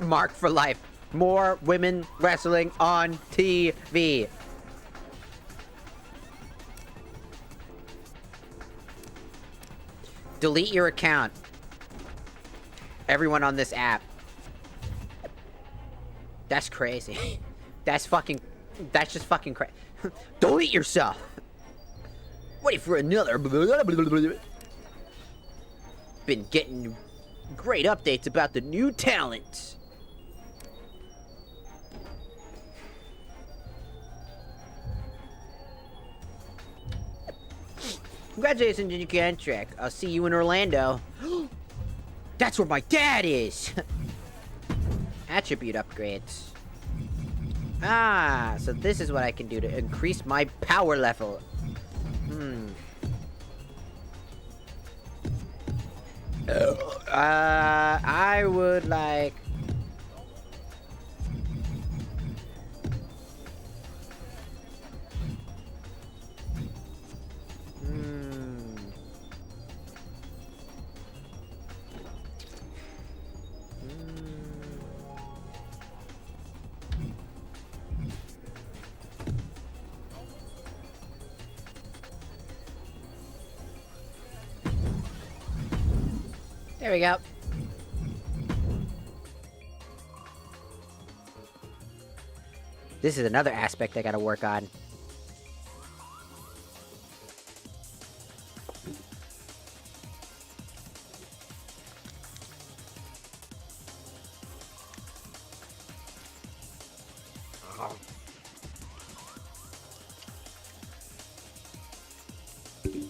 Mark for life. More women wrestling on TV. Delete your account. Everyone on this app. That's crazy. That's just fucking crazy. Delete yourself. Wait for another. Been getting great updates about the new talents. Congratulations on your contract. I'll see you in Orlando. That's where my dad is. Attribute upgrades. Ah, so this is what I can do to increase my power level. I would like. There we go. This is another aspect I gotta work on.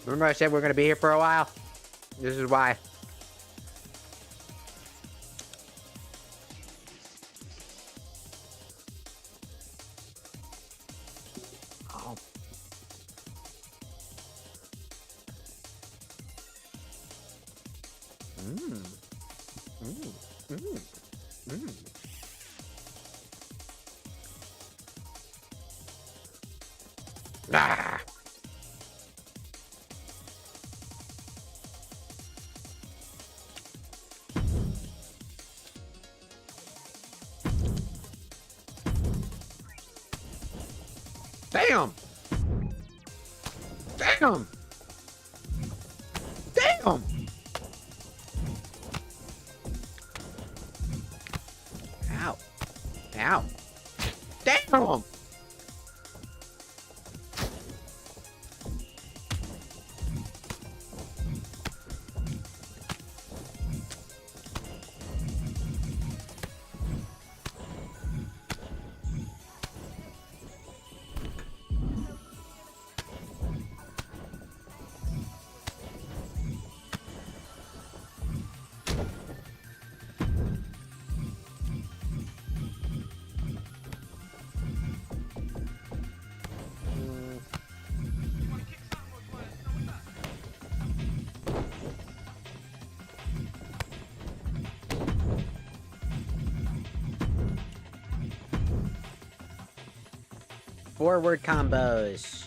Remember I said we're gonna be here for a while? This is why. Oh. Ah. Damn! Damn! Damn! Ow. Ow. Damn! Forward combos.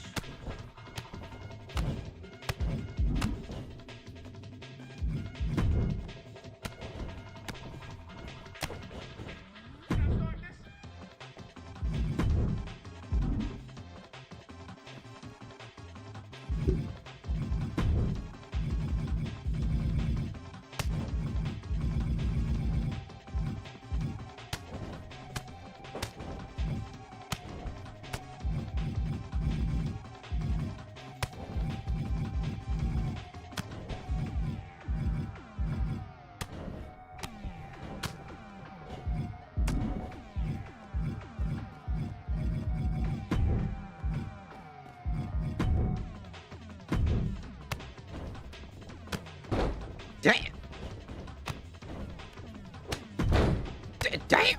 Damn! Damn!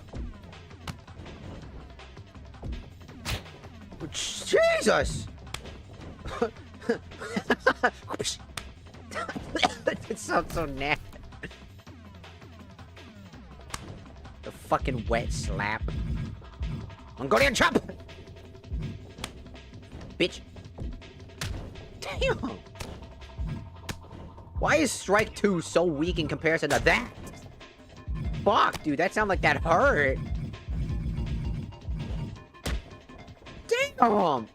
Jesus! It sounds so nasty. The fucking wet slap. Mongolian chop! Bitch. Damn! Why is Strike 2 so weak in comparison to that? Fuck, dude, that sounded like that hurt. Damn!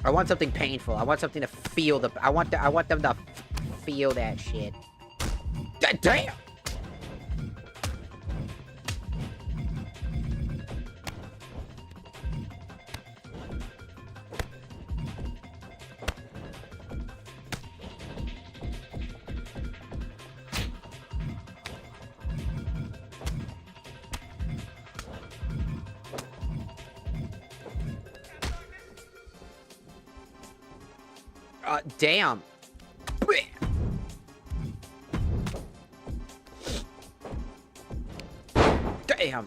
I want something painful. I want something to feel the. I want them to feel that shit. Damn! Damn. Damn.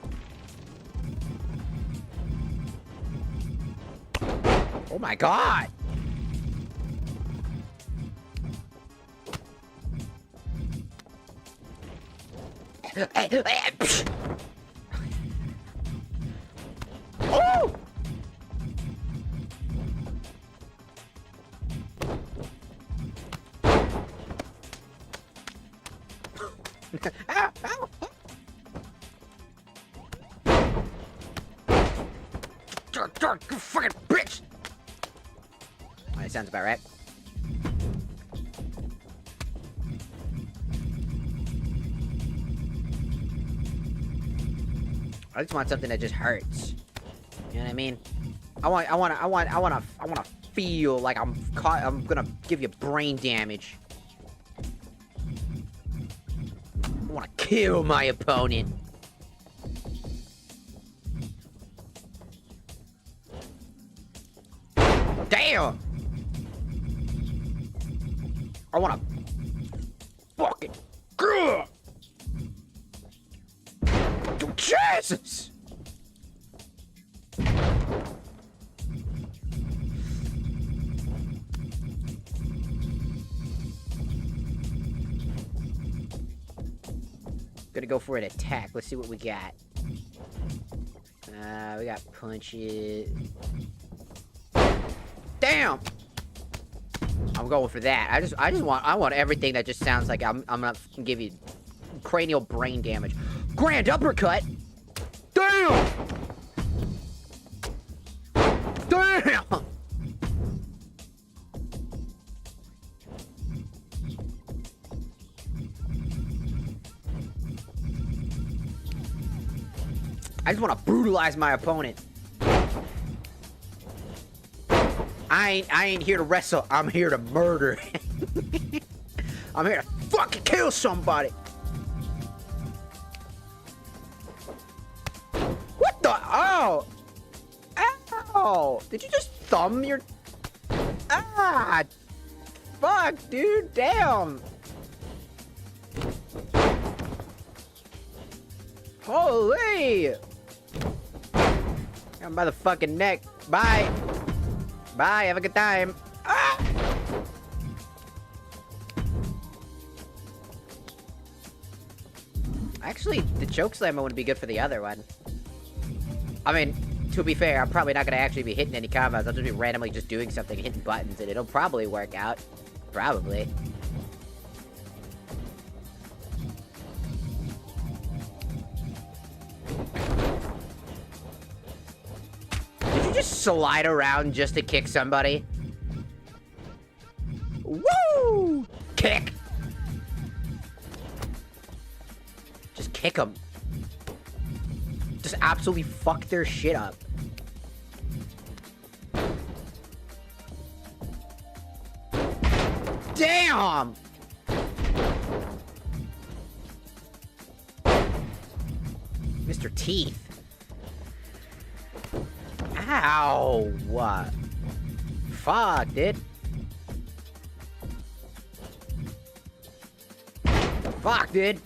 Oh my god! Oh! Ow, ow. You fucking bitch! That sounds about right. I just want something that just hurts. You know what I mean? I wanna feel like I'm gonna give you brain damage. I wanna kill my opponent. Damn! I wanna fucking grr! Jesus! Gonna go for an attack. Let's see what we got. We got punches. Damn! I'm going for that. I want everything that just sounds like I'm gonna give you cranial brain damage. Grand uppercut! Damn! Damn! I just want to brutalize my opponent. I ain't here to wrestle. I'm here to murder. I'm here to fucking kill somebody. What the? Oh! Ow! Did you just thumb your... Ah! Fuck, dude. Damn. Holy! I'm by the fucking neck. Bye. Bye. Have a good time. Ah! Actually, the choke slammer would be good for the other one. I mean, to be fair, I'm probably not gonna actually be hitting any combos. I'll just be randomly just doing something, hitting buttons, and it'll probably work out. Probably. Did you just slide around just to kick somebody? Woo! Kick! Just kick them. Just absolutely fuck their shit up. Damn! Mr. Teeth. Ow! What? Fuck, dude. Fuck, dude.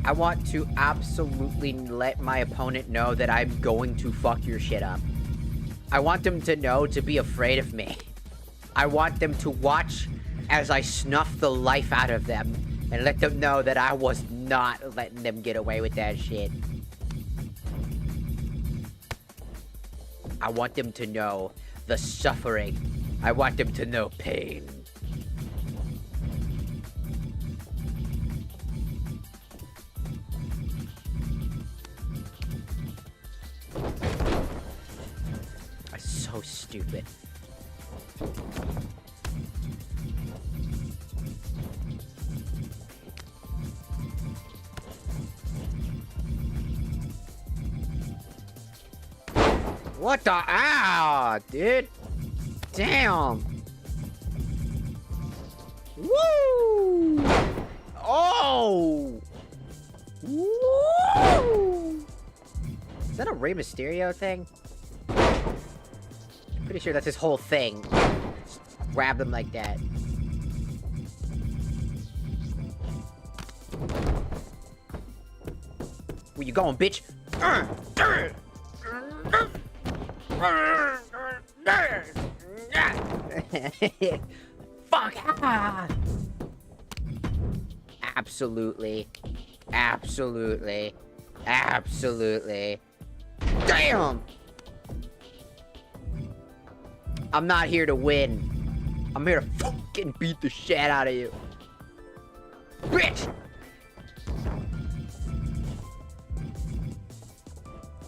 I want to absolutely let my opponent know that I'm going to fuck your shit up. I want them to know to be afraid of me. I want them to watch as I snuff the life out of them and let them know that I was not letting them get away with that shit. I want them to know the suffering. I want them to know pain. That's so stupid. What the? Ow, dude. Damn. Woo! Oh! Woo! Is that a Rey Mysterio thing? Pretty sure that's his whole thing. Just grab them like that. Where you going, bitch? Fuck. Ah. Absolutely. Absolutely. Absolutely. Damn! I'm not here to win. I'm here to fucking beat the shit out of you. Bitch!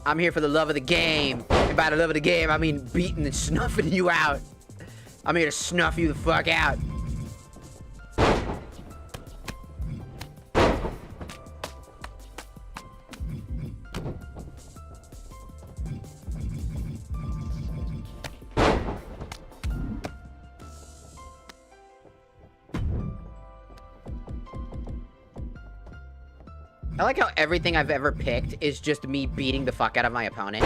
I'm here for the love of the game. And by the love of the game, I mean beating and snuffing you out. I'm here to snuff you the fuck out. I like how everything I've ever picked is just me beating the fuck out of my opponent.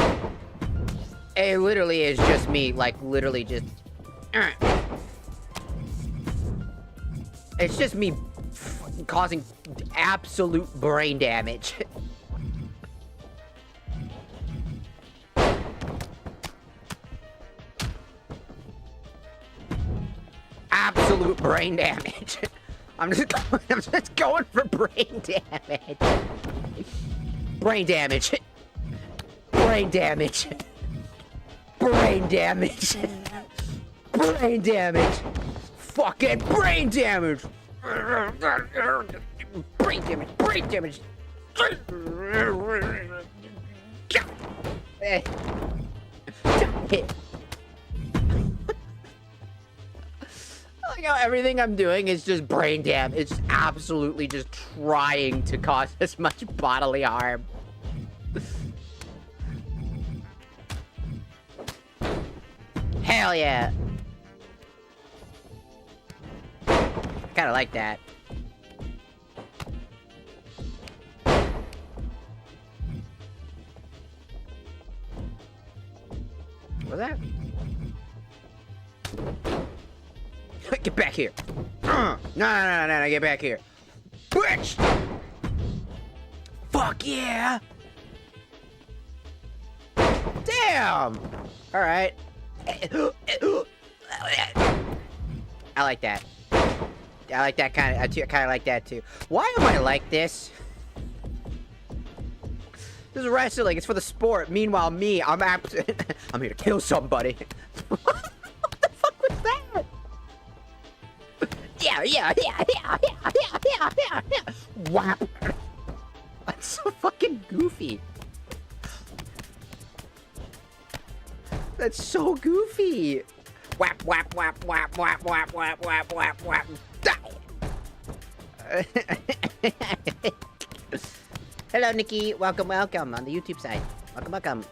It literally is just me, like, literally just... It's just me causing absolute brain damage. Absolute brain damage. I'm just going for brain damage. Brain damage. Brain damage. Brain damage. Brain damage. Fucking brain damage. Brain damage. Brain damage. I like how everything I'm doing is just brain damage. It's absolutely just trying to cause as much bodily harm. Hell yeah. Kinda like that. What's that? Get back here. No, get back here. Bitch! Fuck yeah! Damn! Alright. I like that. I like that kind of. I kind of like that too. Why am I like this? This is wrestling. It's for the sport. Meanwhile, me, I'm I'm here to kill somebody. What the fuck was that? Yeah. Wow. That's so fucking goofy. That's so goofy. Whap. Hello, Nikki. Welcome on the YouTube side. Welcome.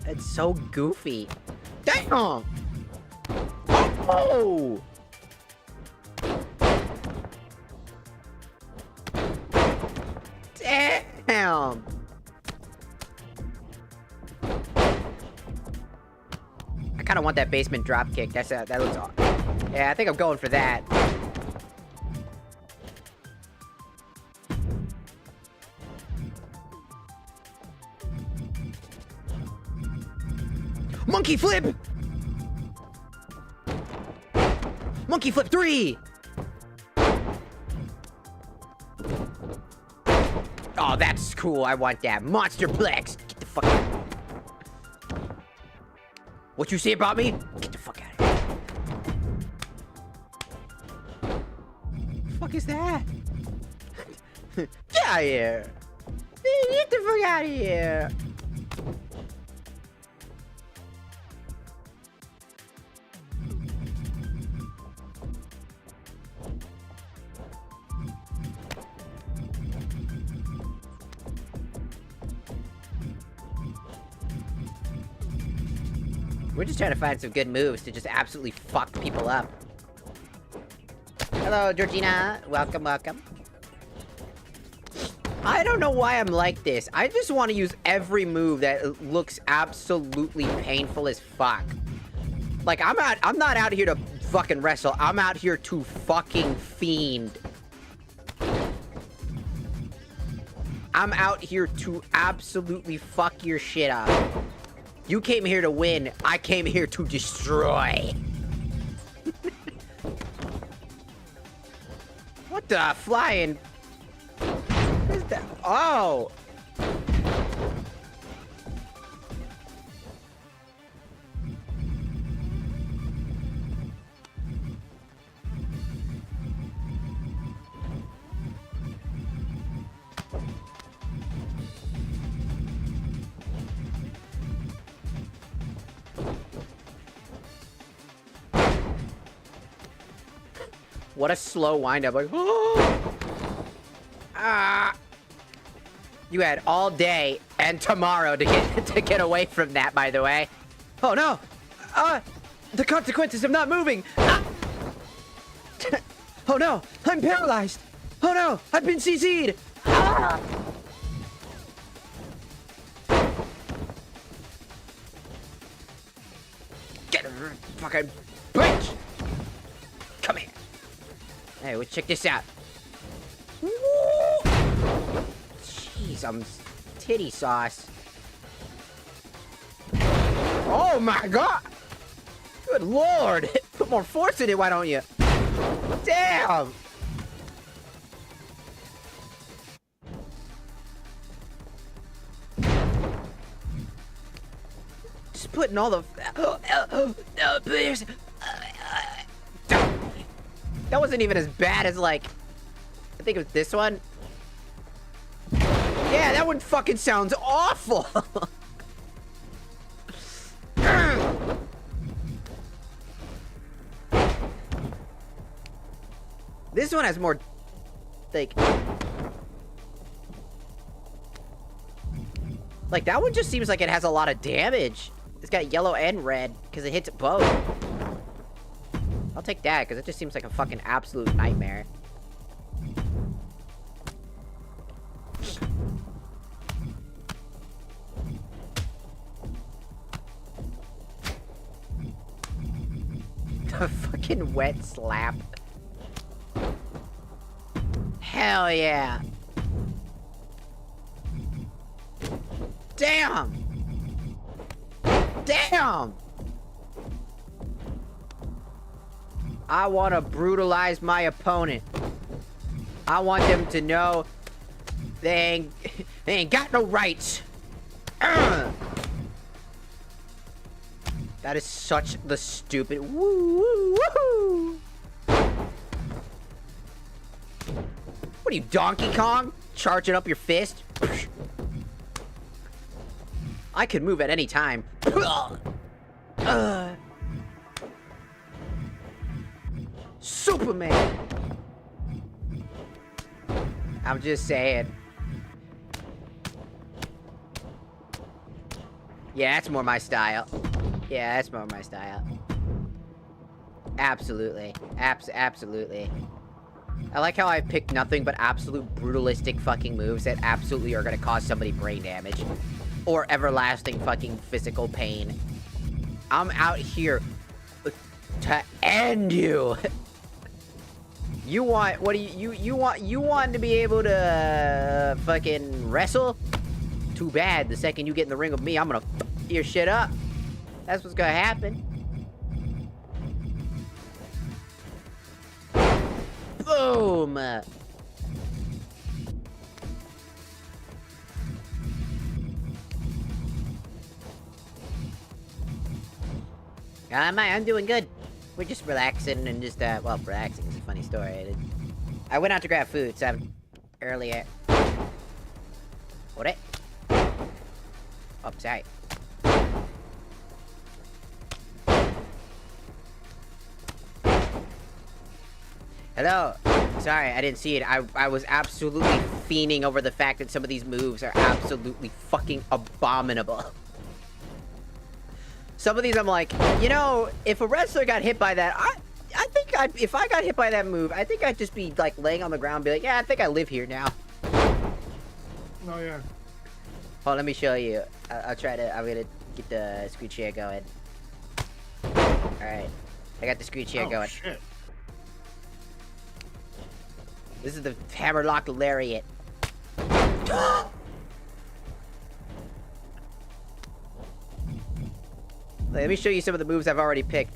It's so goofy. Damn! Oh! Damn! I kind of want that basement drop kick. That looks awesome. Yeah, I think I'm going for that. Monkey flip! Monkey flip 3! Oh, that's cool. I want that. Monsterplex! Get the fuck out. What you say about me? Get the fuck out of here. What the fuck is that? Get out of here! Get the fuck out of here! We're just trying to find some good moves to just absolutely fuck people up. Hello, Georgina. Welcome. I don't know why I'm like this. I just want to use every move that looks absolutely painful as fuck. Like, I'm not out here to fucking wrestle. I'm out here to fucking fiend. I'm out here to absolutely fuck your shit up. You came here to win. I came here to destroy. What the flying? What is that? Oh. What a slow wind up. Like, ah. You had all day and tomorrow to get away from that, by the way. Oh no. The consequences of not moving. Ah. Oh no, I'm paralyzed. Oh no, I've been CC'd. Ah. Get her, fucking bitch. Come here. Hey, well, check this out. Woo! Jeez, I'm titty sauce. Oh my god! Good lord! Put more force in it, why don't you? Damn! Just putting all the... That wasn't even as bad as, like... I think it was this one. Yeah, that one fucking sounds awful! This one has more... Like, that one just seems like it has a lot of damage. It's got yellow and red, because it hits both. I'll take that, because it just seems like a fucking absolute nightmare. The fucking wet slap. Hell yeah. Damn! Damn! I want to brutalize my opponent. I want them to know they ain't got no rights. That is such the stupid woo woo woo. What are you, Donkey Kong? Charging up your fist? I could move at any time. Superman! I'm just saying. Yeah, that's more my style. Yeah, that's more my style. Absolutely. Absolutely. I like how I picked nothing but absolute brutalistic fucking moves that absolutely are gonna cause somebody brain damage. Or everlasting fucking physical pain. I'm out here to end you. You want, what do you want to be able to fucking wrestle? Too bad. The second you get in the ring with me, I'm gonna fuck your shit up. That's what's gonna happen. Boom! I'm doing good. We're just relaxing and just, well, relaxing is a funny story. I went out to grab food, so earlier. What? Oh, sorry. Hello. Sorry, I didn't see it. I was absolutely fiending over the fact that some of these moves are absolutely fucking abominable. Some of these I'm like, you know, if a wrestler got hit by that, I think if I got hit by that move, I think I'd just be like laying on the ground and be like, yeah, I think I live here now. Oh, yeah. Hold on, let me show you. I'm gonna get the screw chair going. Alright. I got the screw chair going. Shit. This is the hammerlock lariat. Let me show you some of the moves I've already picked.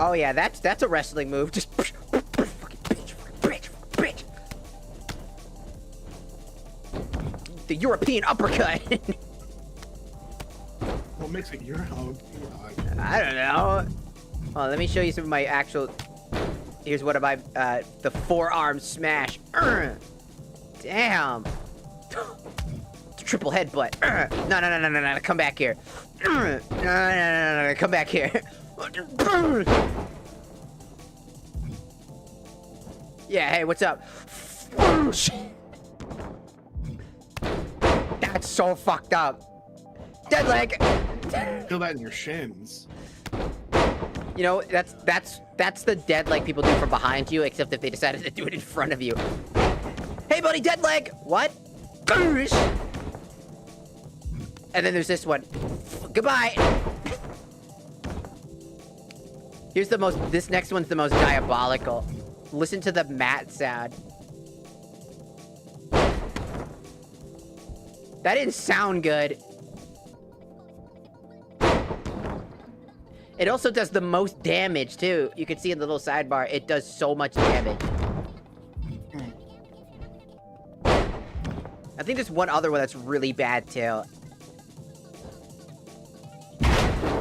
Oh yeah, that's a wrestling move. Just fucking bitch. The European uppercut. What makes it your hug? I don't know. Oh, let me show you some of my actual. Here's one of my the forearm smash. Damn. Triple headbutt. No. Come back here. No. Come back here. Yeah, hey, what's up? That's so fucked up. Dead leg. Feel that in your shins. You know, that's the dead leg people do from behind you, except if they decided to do it in front of you. Hey, buddy, dead leg. What? And then there's this one. Goodbye. Here's the most. This next one's the most diabolical. Listen to the mat sound. That didn't sound good. It also does the most damage, too. You can see in the little sidebar, it does so much damage. I think there's one other one that's really bad, too.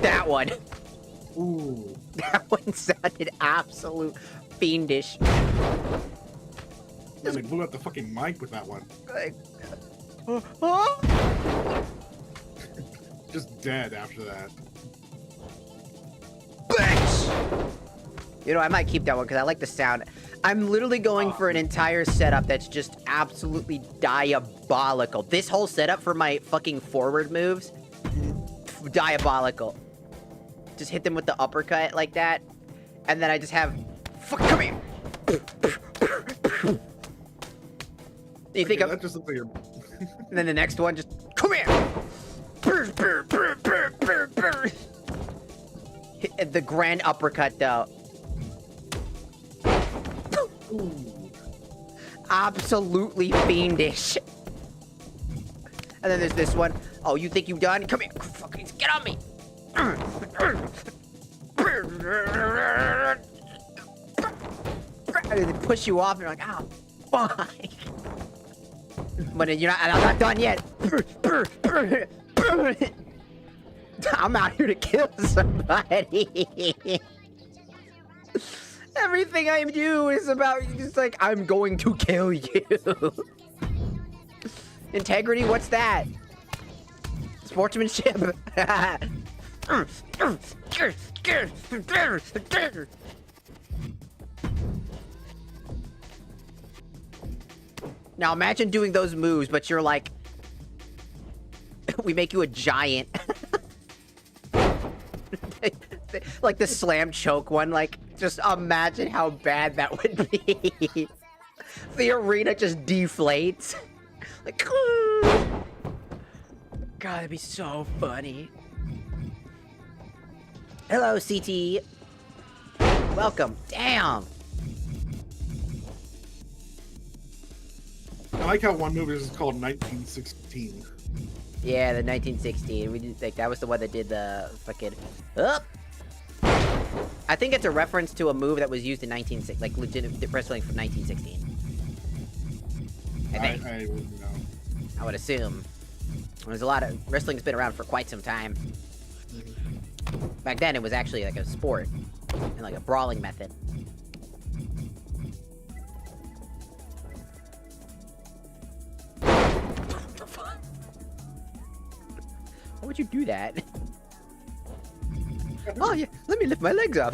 That one. Ooh. That one sounded absolute fiendish. They blew out the fucking mic with that one. Like, Just dead after that. bitch! You know, I might keep that one because I like the sound. I'm literally going for an entire setup that's just absolutely diabolical. This whole setup for my fucking forward moves, diabolical. Just hit them with the uppercut like that, and then I just have, fuck, come here. You think that I'm, just looks like you're... and then the next one just, come here. Hit the grand uppercut though. Ooh. Absolutely fiendish. And then there's this one. Oh, you think you done? Come here. Fucking get on me. And they push you off and you're like, oh, fuck. But I'm not done yet. I'm out here to kill somebody. Everything I do is about just like, I'm going to kill you. Integrity, what's that? Sportsmanship. Now imagine doing those moves, but you're like, we make you a giant. Like the slam choke one, like, just imagine how bad that would be. The arena just deflates. Like, God, that'd be so funny. Hello, CT. Welcome. Damn. I like how one movie is called 1916. Yeah, the 1916. We did think that was the one that did the fucking up. I think it's a reference to a move that was used in 1960, like legitimate wrestling from 1916. I think. I wouldn't know. I would assume. There's a lot of wrestling's been around for quite some time. Back then, it was actually like a sport and like a brawling method. Why would you do that? Oh yeah, let me lift my legs up,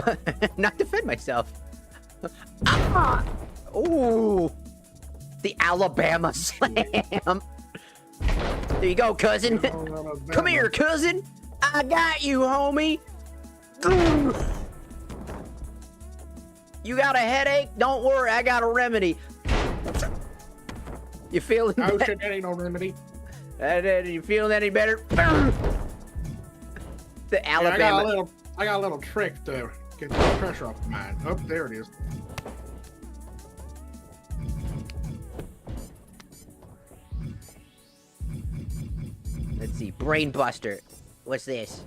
not defend myself. Ah! Ooh, the Alabama slam. There you go, cousin. Come here, cousin. I got you, homie. You got a headache? Don't worry, I got a remedy. You feeling? Oh shit, that ain't no remedy. You feeling any better? The Yeah, Alabama. I got a little trick to get the pressure off the mind. Oh, there it is. Let's see. Brain Buster. What's this?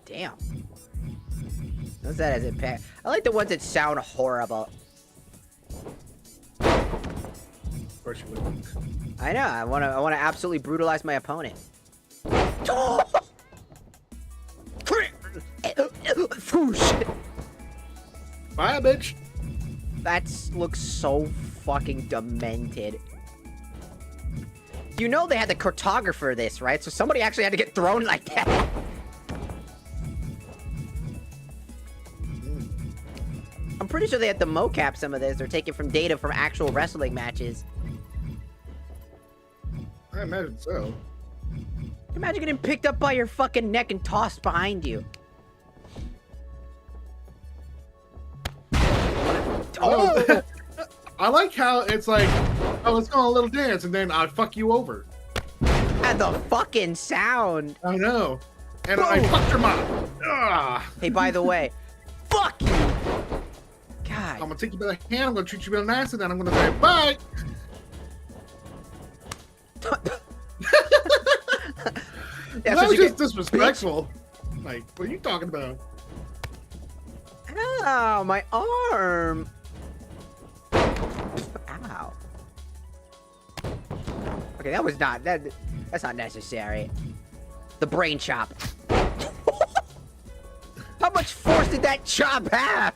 Damn. What's that as it pack? I like the ones that sound horrible. Of course you would. I know. I wanna absolutely brutalize my opponent. Bye, bitch. That looks so fucking demented. You know they had the cartographer for this, right? So somebody actually had to get thrown like that. I'm pretty sure they had to mocap some of this or take it from data from actual wrestling matches. I imagine so. Imagine getting picked up by your fucking neck and tossed behind you. Oh! I like how it's like, oh, let's go on a little dance, and then I fuck you over. And the fucking sound. I know. And I Whoa. fucked your mom. Ah. Hey, by the way, fuck you. God. I'm gonna take you by the hand, I'm gonna treat you real nice, and then I'm gonna say bye. That's That what was you just disrespectful. Like, what are you talking about? get. Ow, my arm. Ow. Okay, that was not that's not necessary. The brain chop. How much force did that chop have?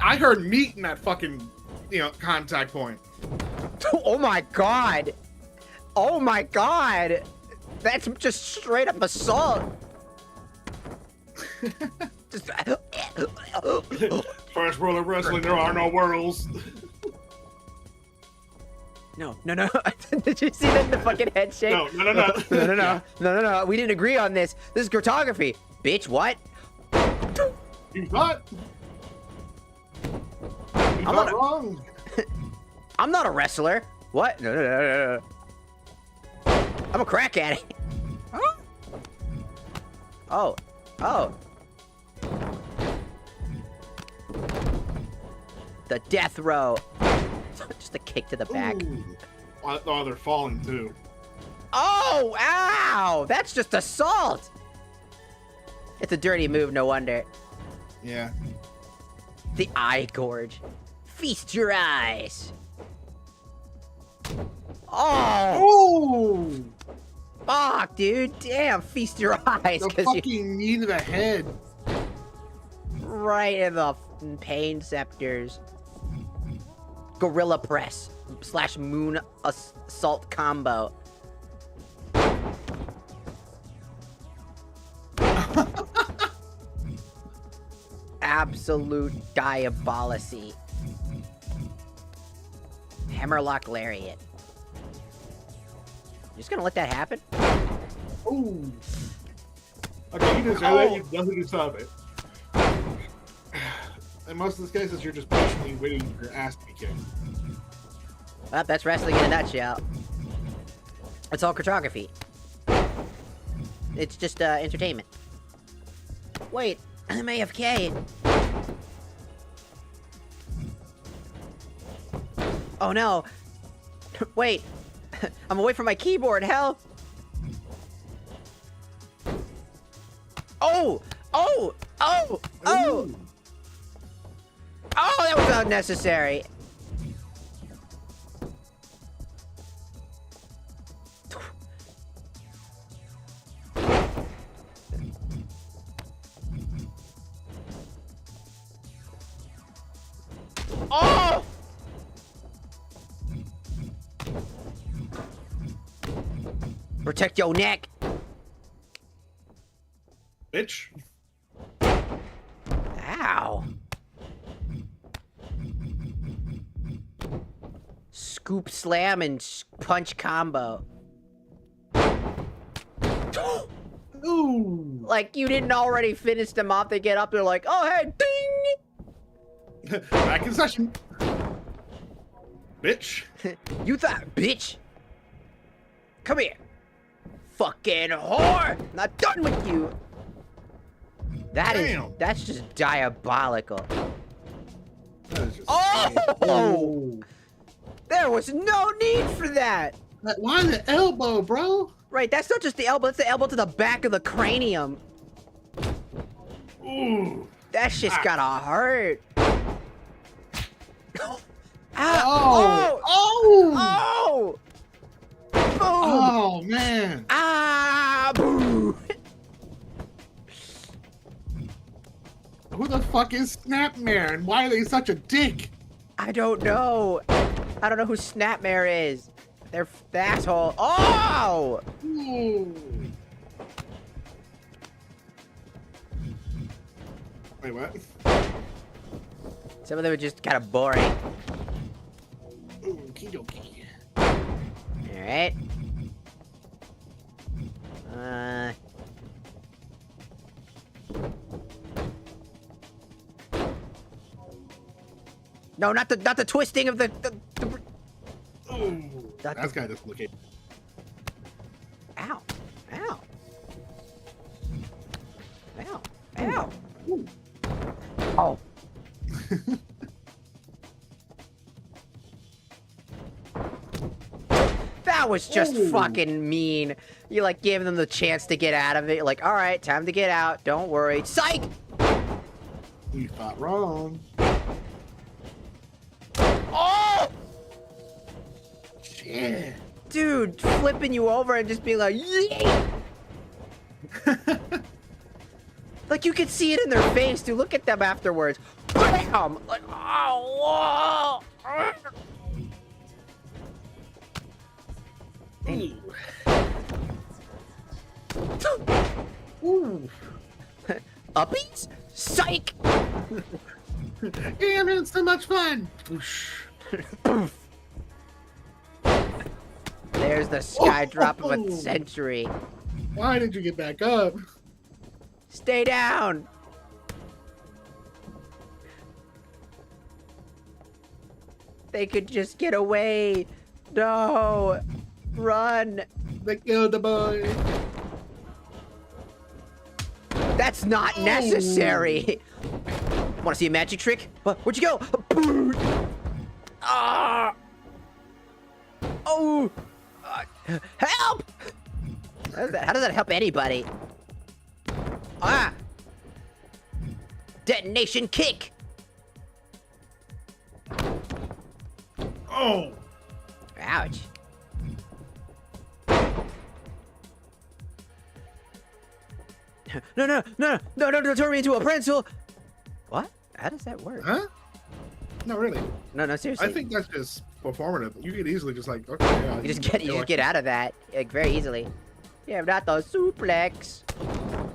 I heard meat in that fucking, contact point. Oh my god. Oh my god. That's just straight up assault. Just First rule of wrestling, there are no worlds. No. Did you see that in the fucking head shake? No. No. We didn't agree on this. This is cartography. Bitch, what? You thought? You I'm thought not- wrong. I'm not a wrestler. What? No. I'm a crack addict. Huh? Oh. The death row. Just a kick to the back. Ooh. Oh, they're falling too. Oh, ow! That's just assault! It's a dirty move, no wonder. Yeah. The eye gorge. Feast your eyes. Oh! Oh! Fuck, dude. Damn, feast your eyes. The 'Cause you fucking knee to the head. right in the pain scepters. Gorilla press / moon assault combo. Absolute diabolicy. Hammerlock lariat. You just gonna let that happen? Ooh. Okay, you deserve that. You definitely deserve it. In most of the cases, you're just patiently waiting for your ass to be kicked. Well, that's wrestling in a nutshell. It's all cartography. It's just entertainment. Wait, I'm AFK. Oh no. Wait. I'm away from my keyboard. Help. Oh! Oh! Oh! Oh! Ooh. Oh, that was unnecessary. Oh! Protect your neck. Bitch. Ow. Scoop slam and punch combo. Ooh. Like you didn't already finish them off. They get up. They're like, oh hey, ding. Back in session. Bitch. You thought, bitch. Come here. Fucking whore. Not done with you. Damn. That's just diabolical. That is just Oh! Oh. There was no need for that. Why the elbow, bro? Right, that's not just the elbow, that's the elbow to the back of the cranium. Ooh. That shit's gotta hurt. Oh. Oh! Oh. Oh! Boom! Oh, man. Ah! Boo! Who the fuck is Snapmare and why are they such a dick? I don't know. I don't know who Snapmare is. They're the asshole. Oh! Ooh. Wait, what? Some of them are just kind of boring. Ooh, okie Alright. No, not the twisting of the Ooh. That's gotta dislocate. Ow. Ow. Ow. Ow. Ooh. Oh. That was just Ooh. fucking mean. You like gave them the chance to get out of it. You're like, all right, time to get out. Don't worry. Psych! You thought wrong. Oh! Shit. Dude, flipping you over and just being like, yay! Like you could see it in their face, dude. Look at them afterwards. Bam! Like, oh, whoa! Ooh. Ooh. Uppies? Psych! Hey, I'm having so much fun. There's the sky drop of a Oh. century. Why did you get back up? Stay down! They could just get away. No! Run! They killed the boy. That's not necessary! Wanna see a magic trick? Where'd you go? Boot! Ah! Oh! Help! How does that help anybody? Ah! Detonation kick! Oh. Ouch. No, don't turn me into a pretzel! What? How does that work? Huh? No, really. No, seriously. I think that's just performative. You could easily just like, okay, yeah. You just get out of that like very easily. Yeah, not the suplex.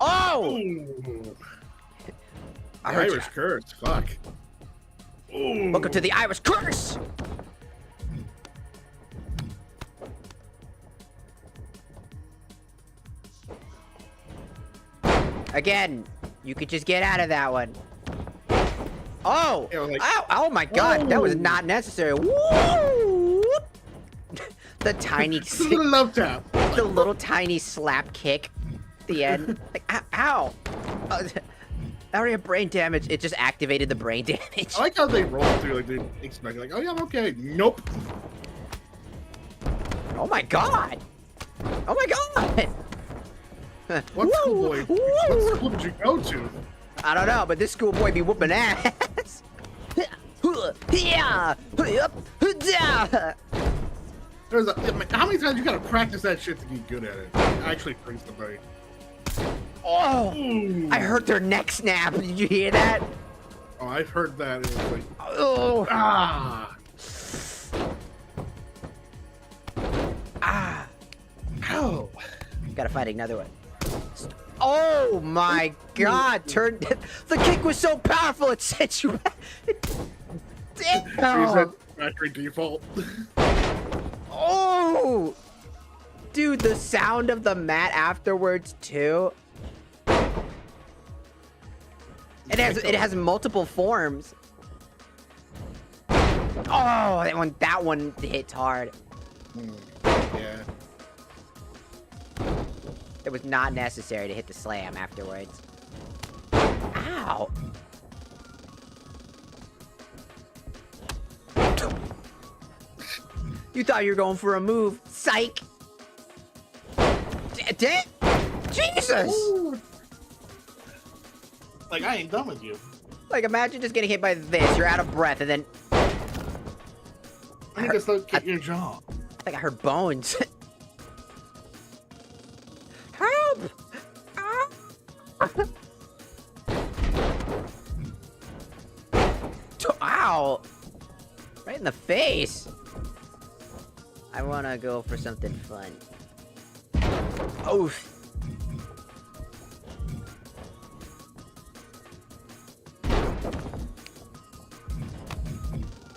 Oh! Ooh. I heard Irish curse. Fuck. Ooh. Welcome to the Irish curse. Again, you could just get out of that one. Oh! Yeah, like- Ow! Oh my god, that was not necessary. Woo! The tiny, This is a love tap. the little tiny slap kick at the end. Like, ow! I already have brain damage. It just activated the brain damage. I like how they roll through like they expect, like, oh yeah, I'm okay. Nope. Oh my god! Oh my god! What Woo! schoolboy? Woo! What school did you go to? I don't know, but this schoolboy be whooping ass. There's a, how many times you gotta practice that shit to get good at it? Actually freeze somebody. Oh! Ooh. I heard their neck snap. Did you hear that? Oh, I've heard that. It was like, Oh! ah, Ah! ow. Gotta find another one. Oh my god! Turn. The kick was so powerful it sent you. Damn! Reset factory default. Oh! Dude, the sound of the mat afterwards too. It has multiple forms. Oh, that one hits hard. Yeah. It was not necessary to hit the slam afterwards. Ow! You thought you were going for a move. Psych! Jesus! Ooh. Like, I ain't done with you. Like, imagine just getting hit by this. You're out of breath, and then... I need to start get your jaw. I think I heard bones. Help! Ow! Right in the face. I want to go for something fun. Oof.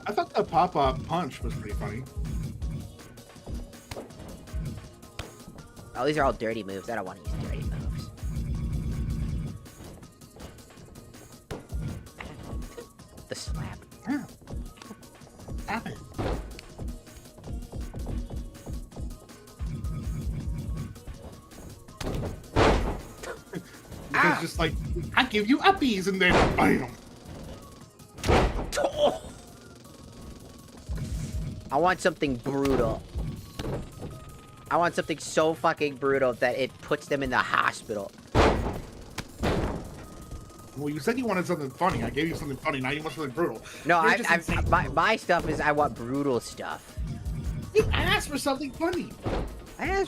I thought the pop-up punch was pretty funny. Oh, these are all dirty moves. I don't want to use dirty moves. The slap. Yeah. Stop it. It's just like, I give you uppies and then bam. I want something brutal. I want something so fucking brutal that it puts them in the hospital. Well, you said you wanted something funny. I gave you something funny. Now you want something brutal. No, You're just insane. my stuff is I want brutal stuff. You asked for something funny. I'm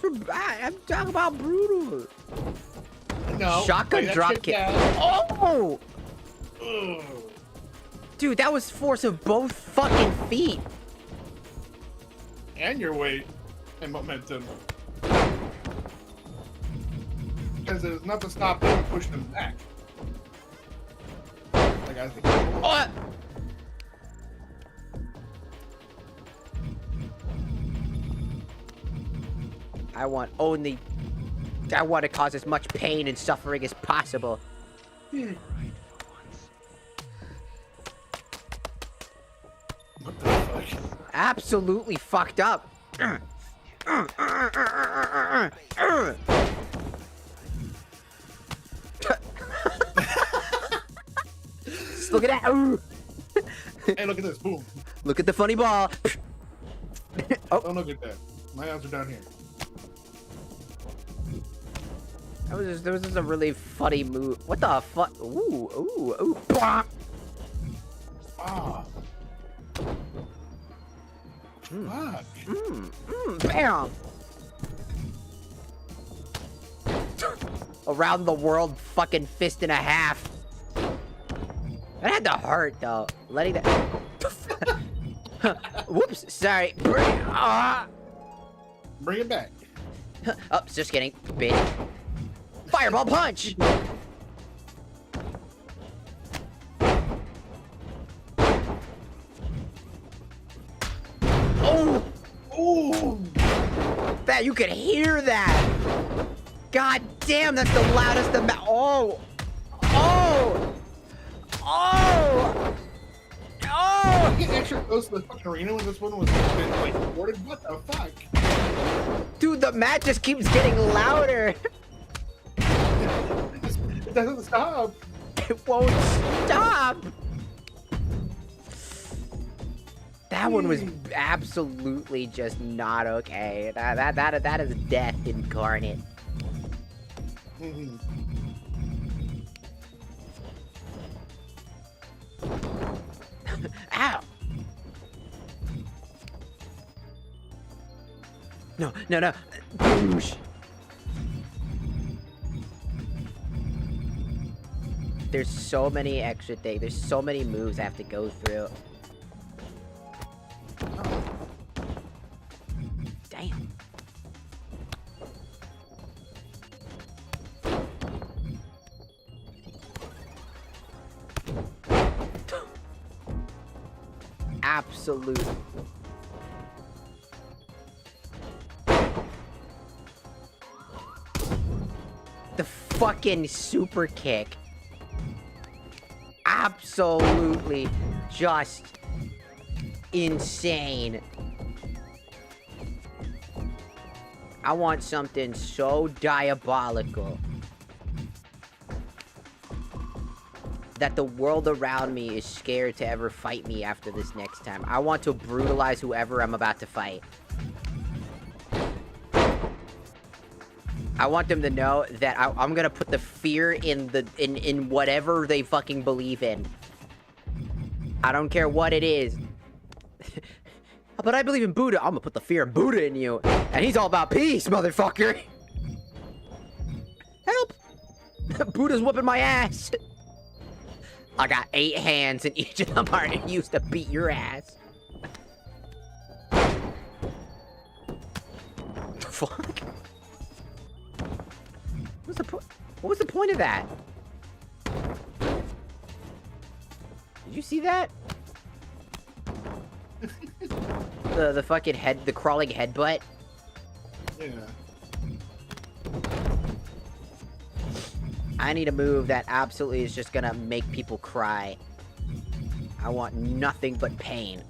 talking about brutal. No. Shotgun lay that drop shit kick. down. Oh! Ugh. Dude, that was force of both fucking feet. And your weight and momentum. Because there's nothing stopping them pushing them back. Like I think. Oh! I want to cause as much pain and suffering as possible. What the fuck? Absolutely fucked up. Just look at that. Hey, look at this. Boom. Look at the funny ball. Oh, Don't look at that. My arms are down here. that was just a really funny move. What the fuck? Ooh, ooh, ooh. Blah. Ah. Fuck. Bam. Around the world, fucking fist and a half. That had to hurt though. Letting that. Whoops. Sorry. Bring it back. Oh, just kidding. Bitch. Fireball punch. Oh. Ooh. That you could hear that. God damn, that's the loudest oh. Oh. Oh. Oh. You get extra close to the fucking arena when this one was like recorded. What the fuck? Dude, the match just keeps getting louder. It doesn't stop. It won't stop. That one was absolutely just not okay. That is death incarnate. Mhm. Ow. No, no, no. Boosh. There's so many extra things. There's so many moves I have to go through. Damn. Absolute. The fucking super kick. Absolutely just insane. I want something so diabolical. that the world around me is scared to ever fight me after this next time. I want to brutalize whoever I'm about to fight. I want them to know that I'm gonna put the fear in whatever they fucking believe in. I don't care what it is. But I believe in Buddha. I'm gonna put the fear of Buddha in you. And he's all about peace, motherfucker. Help! Buddha's whooping my ass. I got 8 hands and each of them are used to beat your ass. The fuck? What was the point of that? Did you see that? the fucking the crawling headbutt. Yeah. I need a move that absolutely is just gonna make people cry. I want nothing but pain.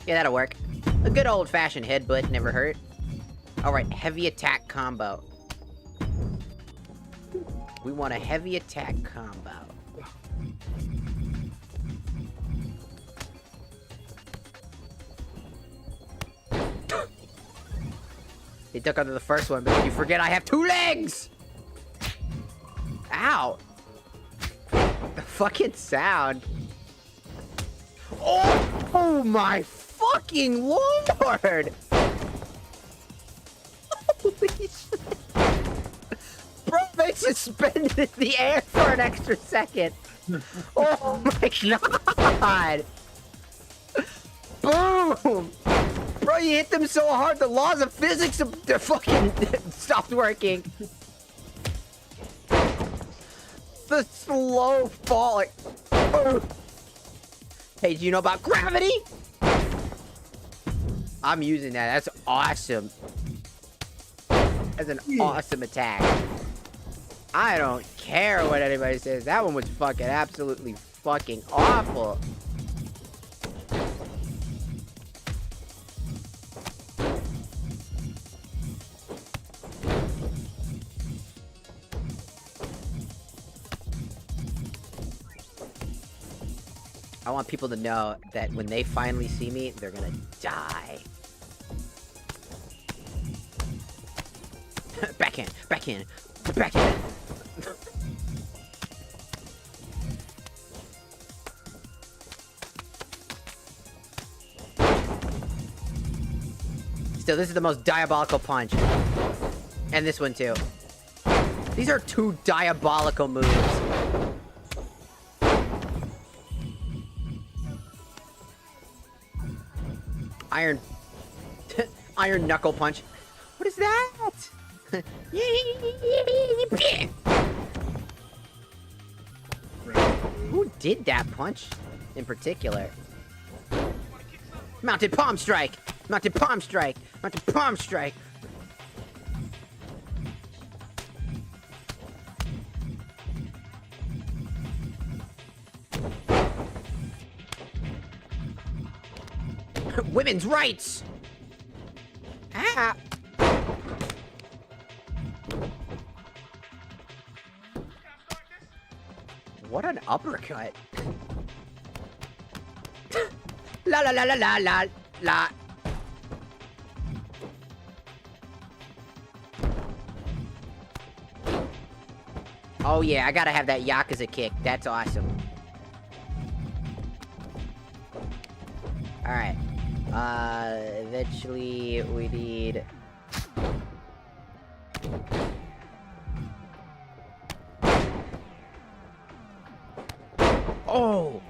Yeah, that'll work. A good old-fashioned headbutt never hurt. Alright, heavy attack combo. We want a heavy attack combo. He duck under the first one, but you forget I have 2 legs! Ow! The fucking sound. Oh my fucking lord! Holy shit. Bro, they suspended in the air for an extra second. Oh my god! Boom! Bro, you hit them so hard, the laws of physics they're fucking stopped working. The slow fall, like, oh. Hey, do you know about gravity? I'm using that. That's awesome. That's an awesome attack. I don't care what anybody says. That one was fucking absolutely fucking awful. I want people to know that when they finally see me, they're gonna die. Backhand, backhand, backhand. Still, this is the most diabolical punch. And this one too. These are 2 diabolical moves. Iron... Iron knuckle punch. What is that? Who did that punch in particular? Mounted palm strike! Mounted palm strike! Mounted palm strike! Women's rights! Ah! What an uppercut! La la la la la la la. Oh yeah, I gotta have that Yakuza kick. That's awesome. Alright. Eventually we need... Oh!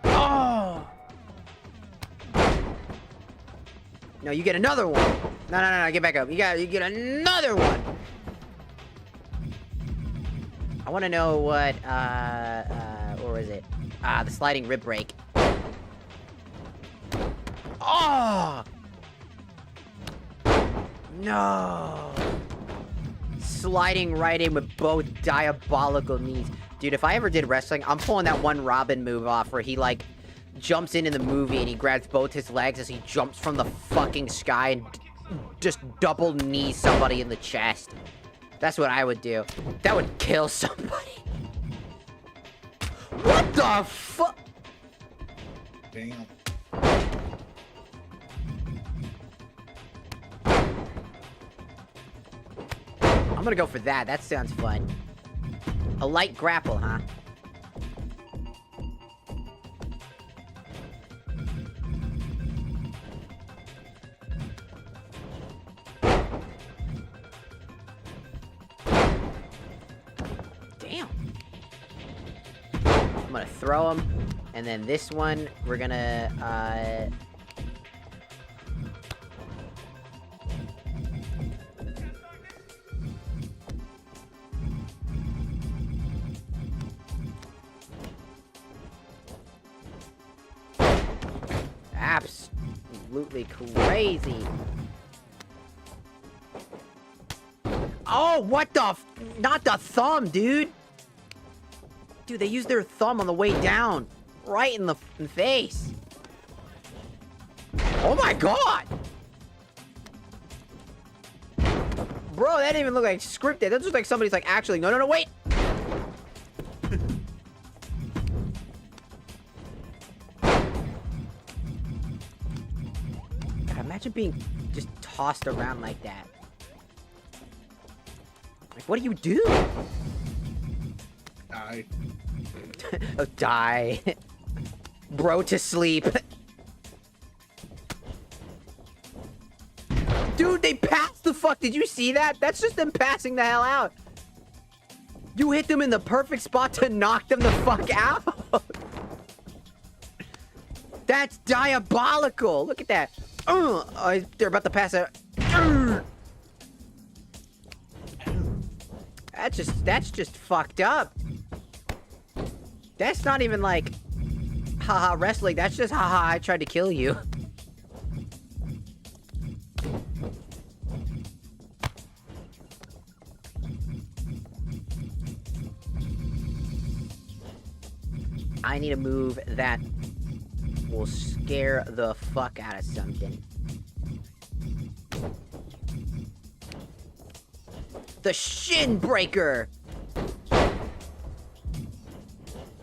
Oh! No, you get another one. No, get back up. You get another one. I want to know what, where was it? The sliding rib break. Oh! No! Sliding right in with both diabolical knees. Dude, if I ever did wrestling, I'm pulling that one Robin move off where he, like, jumps in the movie and he grabs both his legs as he jumps from the fucking sky and just double knees somebody in the chest. That's what I would do. That would kill somebody. What the fuck? Damn. I'm gonna go for that. That sounds fun. A light grapple, huh? Damn. I'm gonna throw him. And then this one, we're gonna, absolutely crazy. Oh, what the not the thumb, dude. Dude, they used their thumb on the way down. Right in the face. Oh my god! Bro, that didn't even look like scripted. That looks like somebody's like, actually, no, wait! God, imagine being just tossed around like that. Like, what do you do? Die. Oh, die. Bro to sleep. Dude, they passed the fuck. Did you see that? That's just them passing the hell out. You hit them in the perfect spot to knock them the fuck out. That's diabolical. Look at that. Oh, they're about to pass out. That's just fucked up. That's not even like, haha, wrestling. That's just, haha, I tried to kill you. I need a move that will scare the fuck out of something. The Shin Breaker!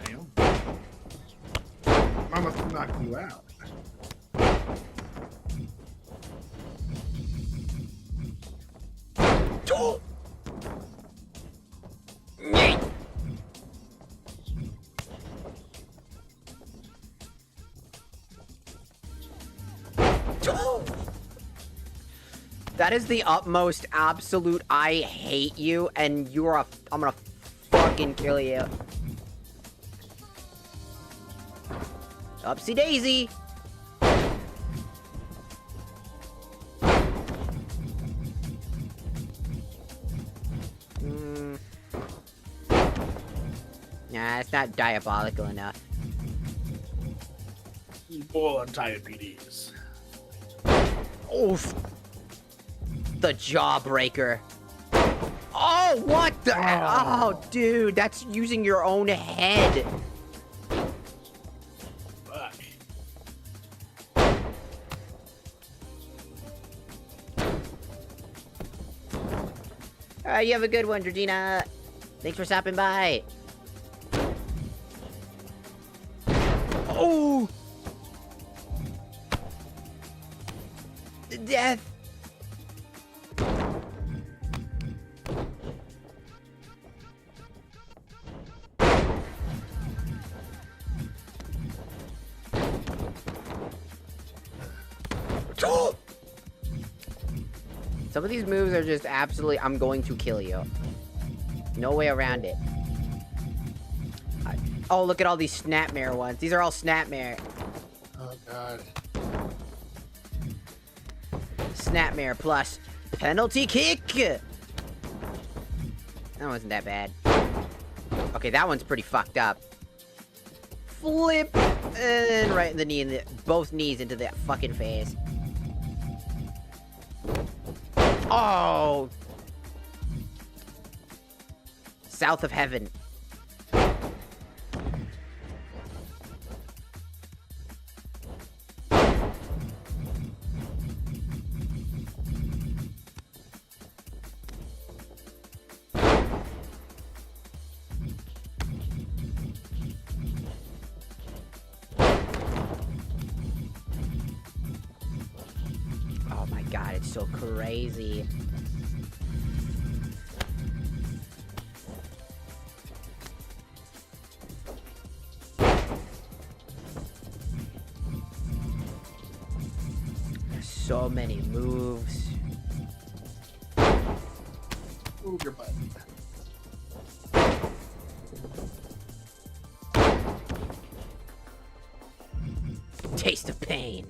Damn. I must knock you out. Oh! Yeet! Oh! That is the utmost absolute I hate you and you're a I'm gonna fucking kill you. Upsy daisy. Nah, it's not diabolical enough. Bull on diabetes. Oof. The Jawbreaker. Oh, what the? Oh, dude, that's using your own head. Fuck. All right, you have a good one, Georgina. Thanks for stopping by. Oh! Death. Some of these moves are just absolutely, I'm going to kill you. No way around it. Oh, look at all these Snapmare ones. These are all Snapmare. Oh, God. Snapmare plus penalty kick. That wasn't that bad. Okay, that one's pretty fucked up. Flip. And right in the knee, both knees into that fucking face. Oh! South of heaven. God, it's so crazy. There's so many moves. Move your butt. Taste of pain.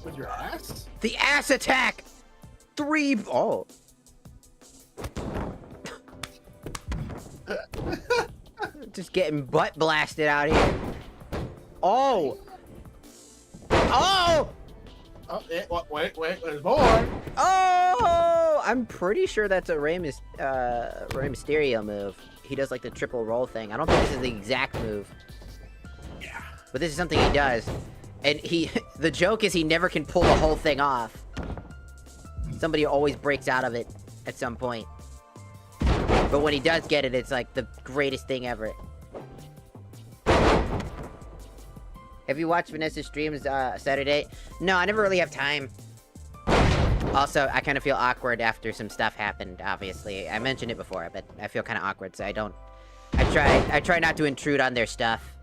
With your ass? The ass attack! Oh. Just getting butt blasted out here. Oh! Oh! Oh, wait, there's more. Oh! I'm pretty sure that's a Rey Mysterio move. He does like the triple roll thing. I don't think this is the exact move. Yeah. But this is something he does. And the joke is he never can pull the whole thing off. Somebody always breaks out of it at some point. But when he does get it, it's like the greatest thing ever. Have you watched Vanessa's streams Saturday? No, I never really have time. Also, I kind of feel awkward after some stuff happened, obviously. I mentioned it before, but I feel kind of awkward, so I try not to intrude on their stuff.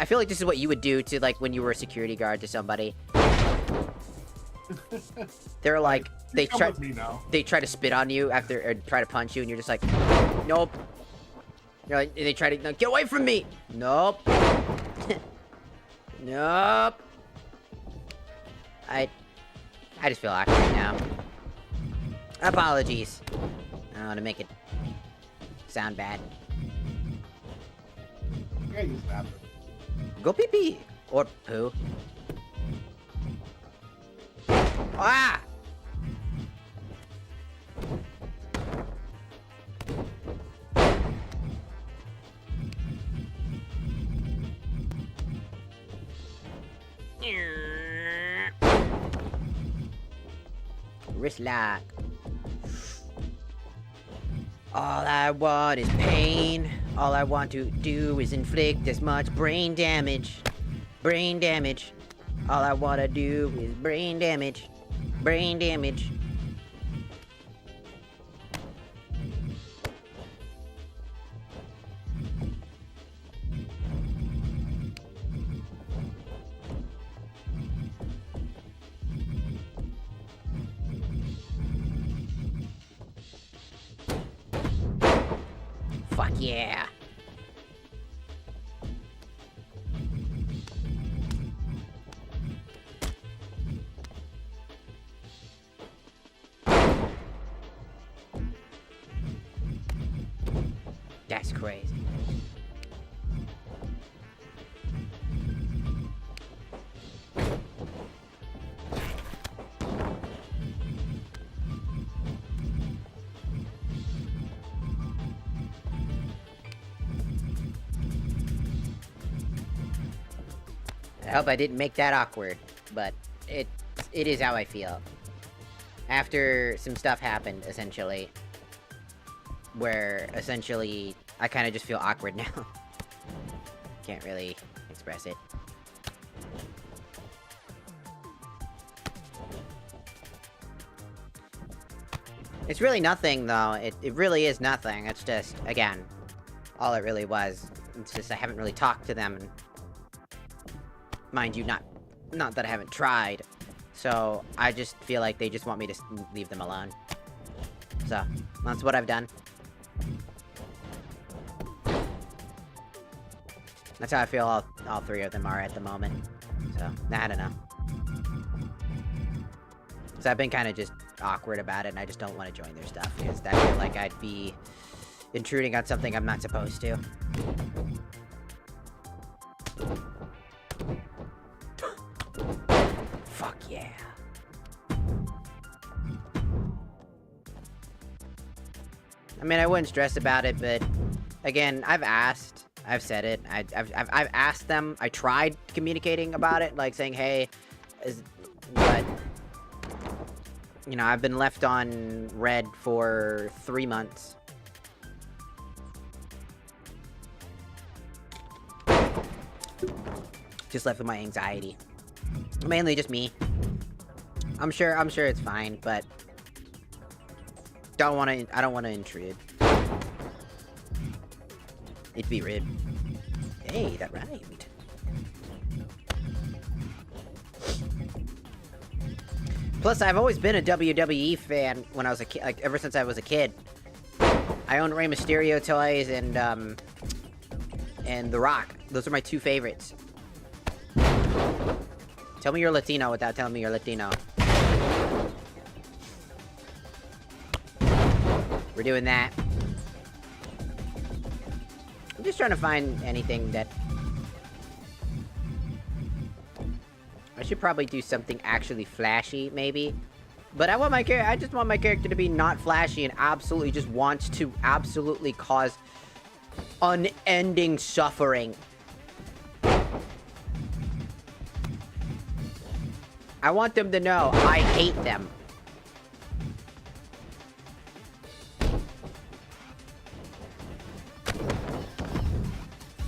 I feel like this is what you would do to, like, when you were a security guard to somebody. They're like, they Come try with me now. they try to spit on you after, or try to punch you, and you're just like, nope. You're like, they try to, no, get away from me! Nope. Nope. I just feel awkward now. Apologies. I don't want to make it sound bad. Yeah, use that. Go pee pee or poo. Ah! Wrist lock. All I want is pain. All I want to do is inflict as much brain damage. Brain damage. All I want to do is brain damage. Brain damage. Fuck yeah. That's crazy. I hope I didn't make that awkward, but it is how I feel. After some stuff happened, essentially, where essentially I kind of just feel awkward now. Can't really express it. It's really nothing, though. It really is nothing. It's just, again, all it really was. It's just I haven't really talked to them. And mind you, not that I haven't tried. So, I just feel like they just want me to leave them alone. So, that's what I've done. That's how I feel all three of them are at the moment. So, I don't know. So I've been kind of just awkward about it, and I just don't want to join their stuff, because I feel like I'd be intruding on something I'm not supposed to. Fuck yeah. I mean, I wouldn't stress about it, but Again, I've asked. I've said it. I've asked them. I tried communicating about it, like saying, "Hey," but you know, I've been left on red for 3 months. Just left with my anxiety. Mainly just me. I'm sure it's fine, but I don't want to intrude. It'd be rude. Hey, that rhymed. Plus, I've always been a WWE fan when I was a kid, like ever since I was a kid. I own Rey Mysterio toys and The Rock. Those are my 2 favorites. Tell me you're Latino without telling me you're Latino. We're doing that. I'm just trying to find anything that... I should probably do something actually flashy, maybe. But I just want my character to be not flashy and absolutely just wants to absolutely cause unending suffering. I want them to know I hate them.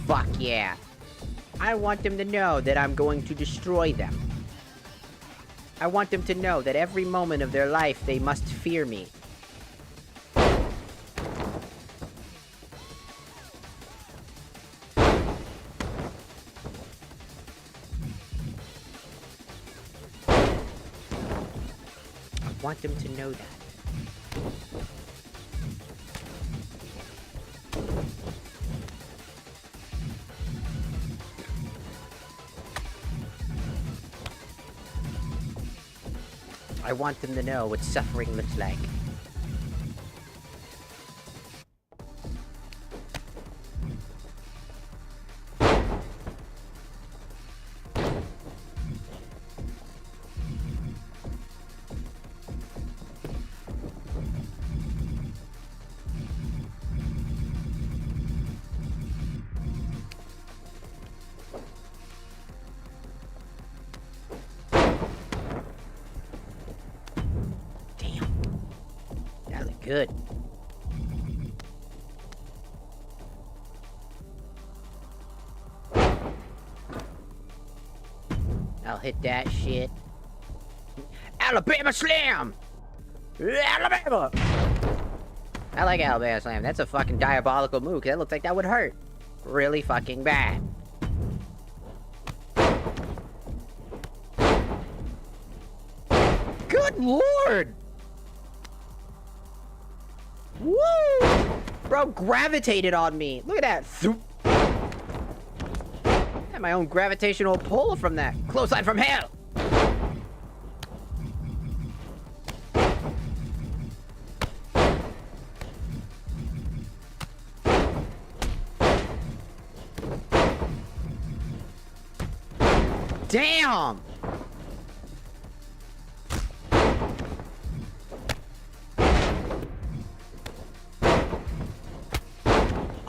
Fuck yeah. I want them to know that I'm going to destroy them. I want them to know that every moment of their life they must fear me. I want them to know that. I want them to know what suffering looks like. Good. I'll hit that shit. Alabama Slam! Alabama! I like Alabama Slam. That's a fucking diabolical move, because that looks like that would hurt. Really fucking bad. Good lord! Woo! Bro gravitated on me. Look at that. Zoop. I had my own gravitational pull from that. Clothesline from hell. Damn!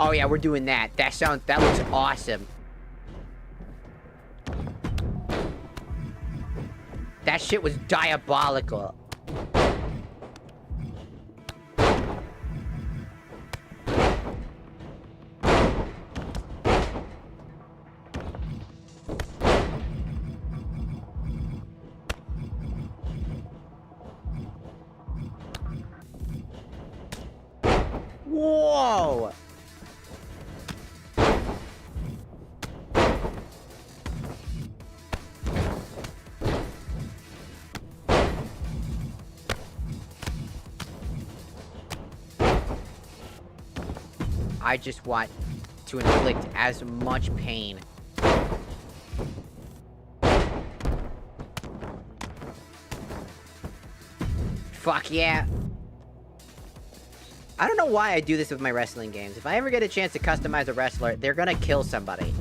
Oh yeah, we're doing that. That looks awesome. That shit was diabolical. Whoa! I just want to inflict as much pain. Fuck yeah. I don't know why I do this with my wrestling games. If I ever get a chance to customize a wrestler, they're gonna kill somebody.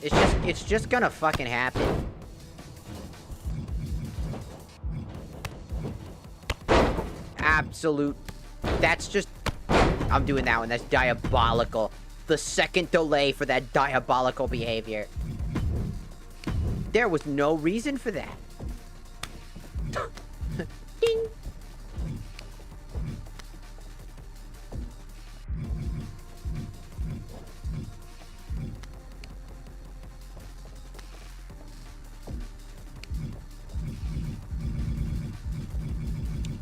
It's just gonna fucking happen. Absolute. That's just... I'm doing that one. That's diabolical. The second delay for that diabolical behavior. There was no reason for that. Ding.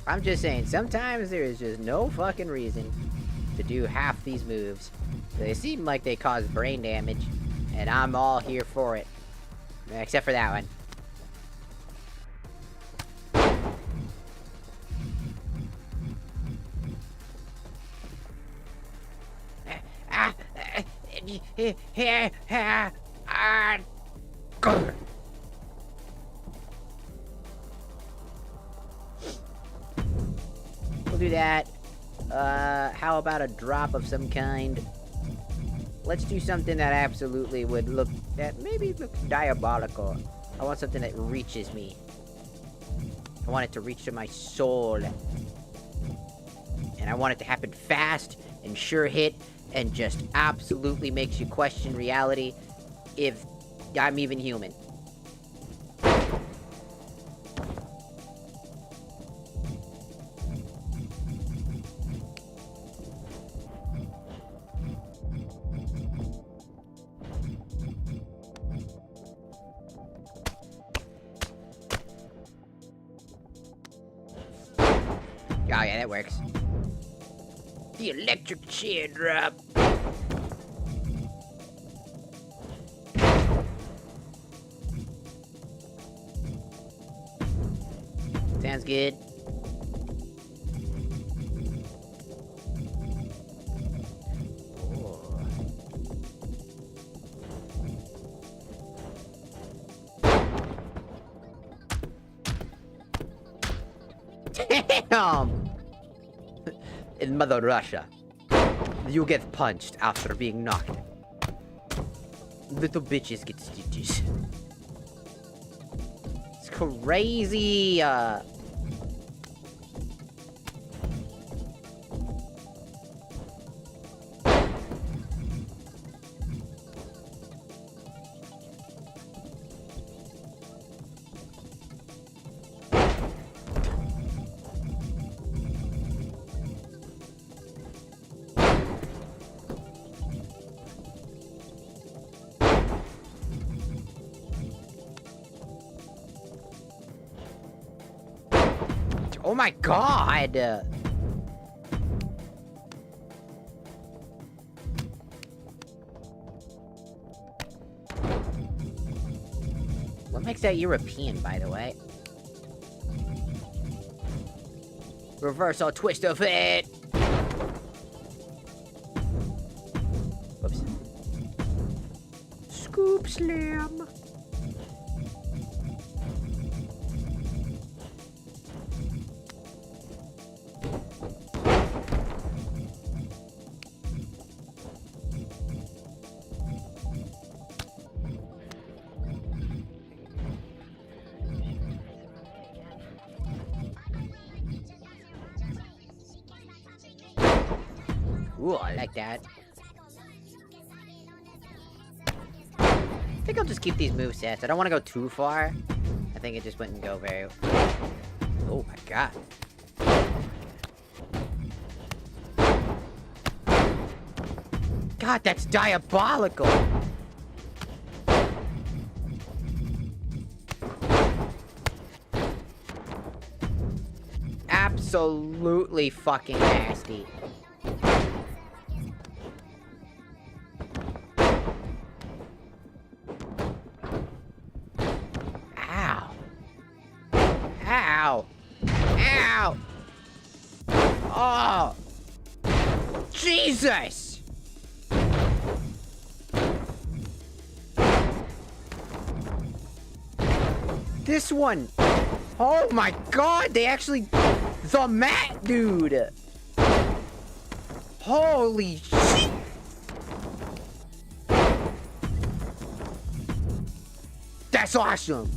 I'm just saying, sometimes there is just no fucking reason to do half these moves. They seem like they cause brain damage, and I'm all here for it. Except for that one. We'll do that. How about a drop of some kind? Let's do something that absolutely would look, that maybe looks diabolical. I want something that reaches me. I want it to reach to my soul. And I want it to happen fast and sure hit and just absolutely makes you question reality if I'm even human. Oh yeah, that works. The electric chair drop. Sounds good. Oh. Damn! In Mother Russia, you get punched after being knocked. Little bitches get stitches. It's crazy. Oh my god! What makes that European, by the way? Reversal twist of it! Whoops. Scoop slam! Ooh, I like that. I think I'll just keep these movesets. I don't want to go too far. I think it just wouldn't go very... Oh my god. God, that's diabolical! Absolutely fucking nasty. Ow! Ow! Oh! Jesus! This one! Oh my god, they actually... The mat, dude! Holy shit! That's awesome!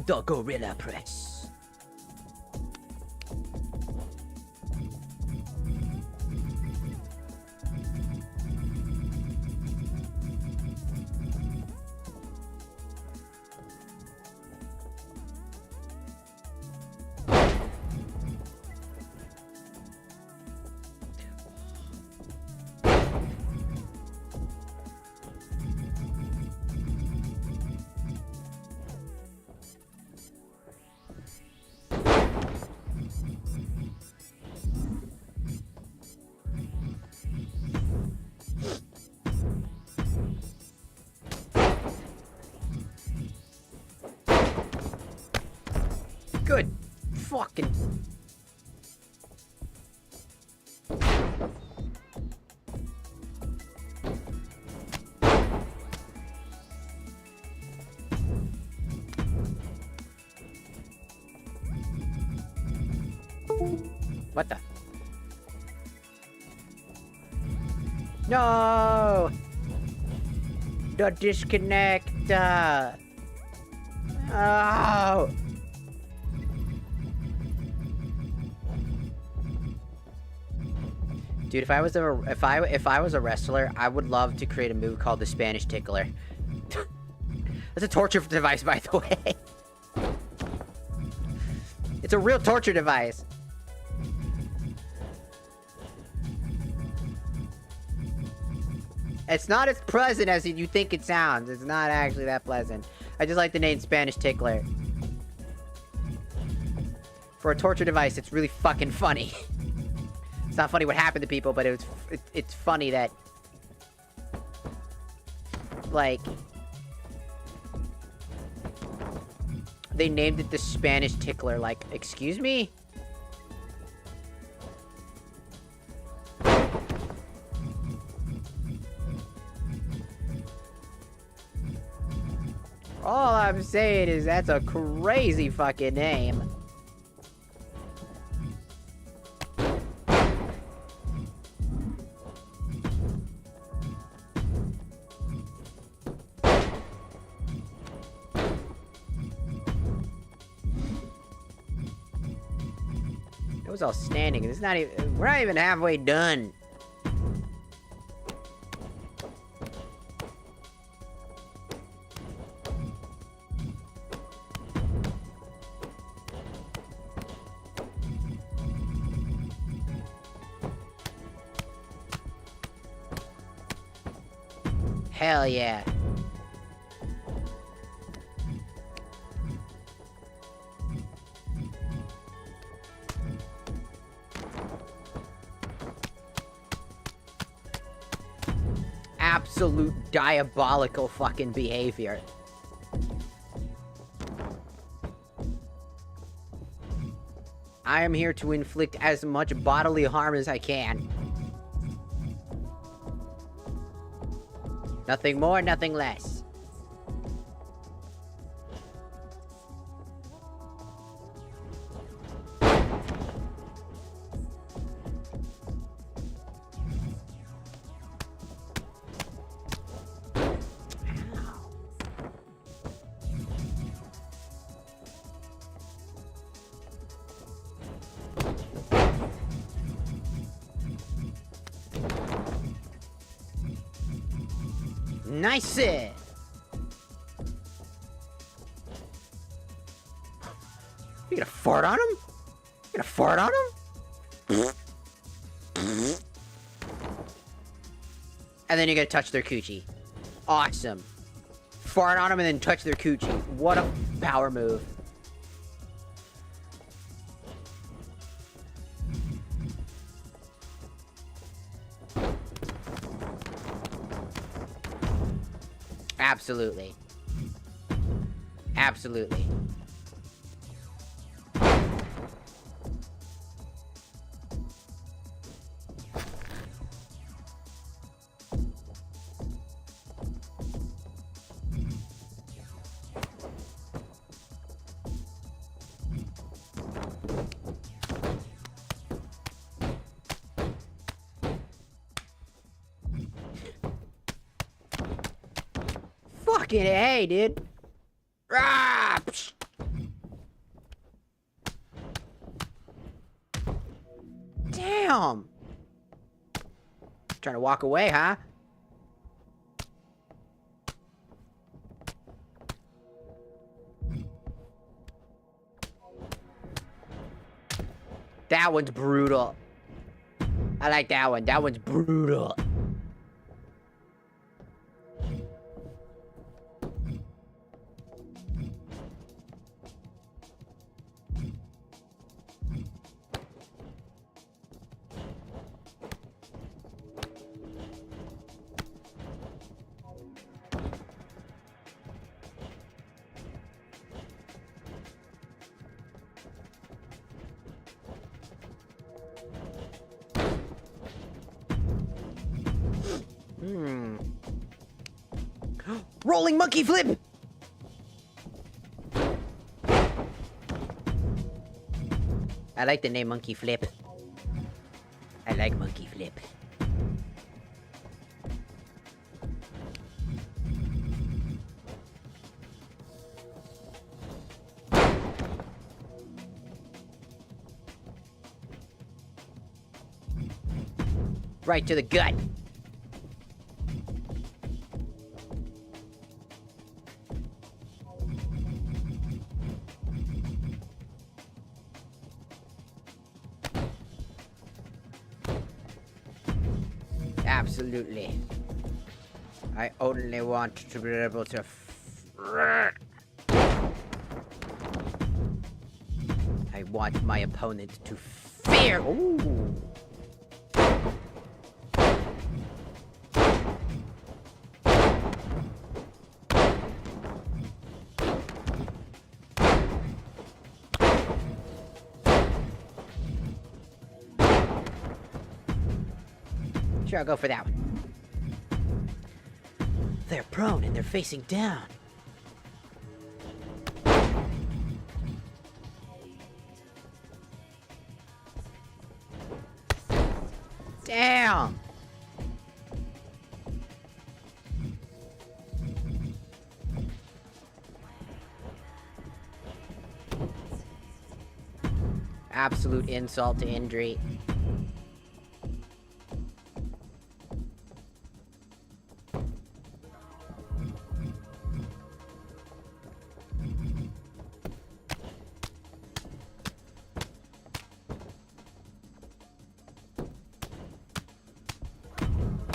the Gorilla Press. Good fucking. What the? No! The disconnect. Oh! Dude, if I was a wrestler, I would love to create a move called the Spanish Tickler. That's a torture device, by the way. It's a real torture device. It's not as pleasant as you think it sounds. It's not actually that pleasant. I just like the name Spanish Tickler. For a torture device, it's really fucking funny. It's not funny what happened to people, but it's funny that, like, they named it the Spanish Tickler. Like, excuse me? All I'm saying is that's a crazy fucking name. It was all standing. It's not even. We're not even halfway done. Hell yeah. Absolute diabolical fucking behavior. I am here to inflict as much bodily harm as I can. Nothing more, nothing less. Nice it. You gonna fart on him? You gonna fart on him? And then you're gonna touch their coochie. Awesome. Fart on them and then touch their coochie. What a power move. Absolutely. Absolutely. Fucking hey, dude. Ah, psh. Damn! Trying to walk away, huh? That one's brutal. I like that one. That one's brutal. Rolling monkey flip! I like the name Monkey Flip. I like Monkey Flip. Right to the gut. Absolutely. I only want to be able to. I want my opponent to fear. Ooh. Sure, I'll go for that one. They're prone and they're facing down. Damn! Absolute insult to injury.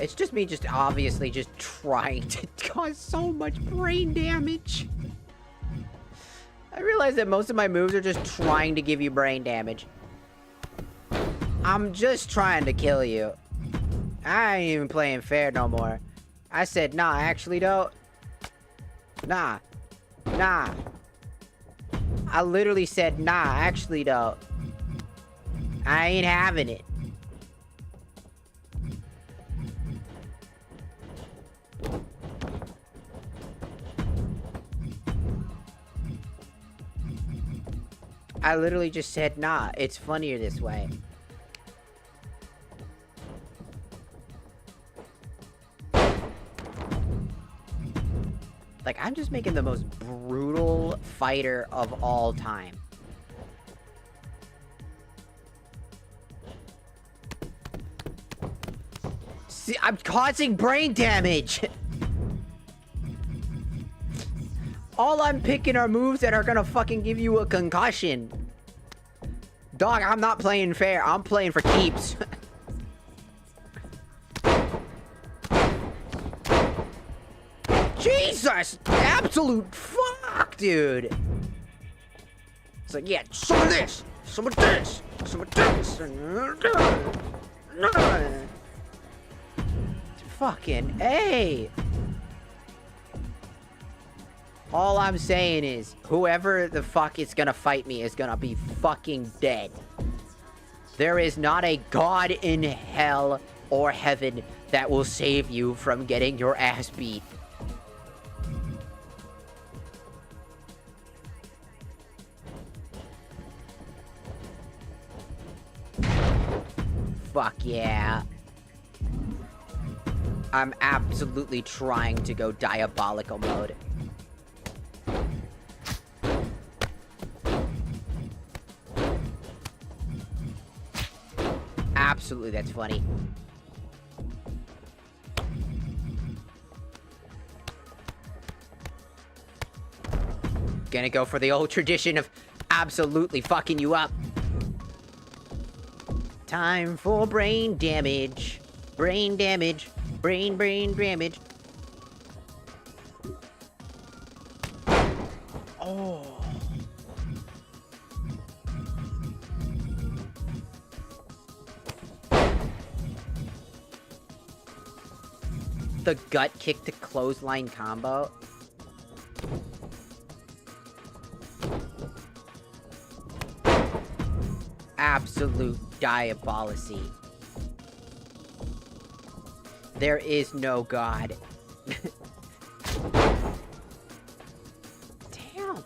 It's just me just obviously just trying to cause so much brain damage. I realize that most of my moves are just trying to give you brain damage. I'm just trying to kill you. I ain't even playing fair no more. I said, nah, actually don't. Nah. Nah. I literally said, nah, actually don't. I ain't having it. I literally just said, nah, it's funnier this way. Like, I'm just making the most brutal fighter of all time. See, I'm causing brain damage! All I'm picking are moves that are gonna fucking give you a concussion. Dog, I'm not playing fair. I'm playing for keeps. Jesus! Absolute fuck, dude! It's like, yeah, some of this, some of this, some of this. Fucking A! All I'm saying is, whoever the fuck is gonna fight me is gonna be fucking dead. There is not a god in hell or heaven that will save you from getting your ass beat. Fuck yeah. I'm absolutely trying to go diabolical mode. Absolutely, that's funny. Gonna go for the old tradition of absolutely fucking you up. Time for brain damage. Brain damage. Brain damage. Oh. The gut kick to clothesline combo. Absolute diabolicy. There is no God. Damn.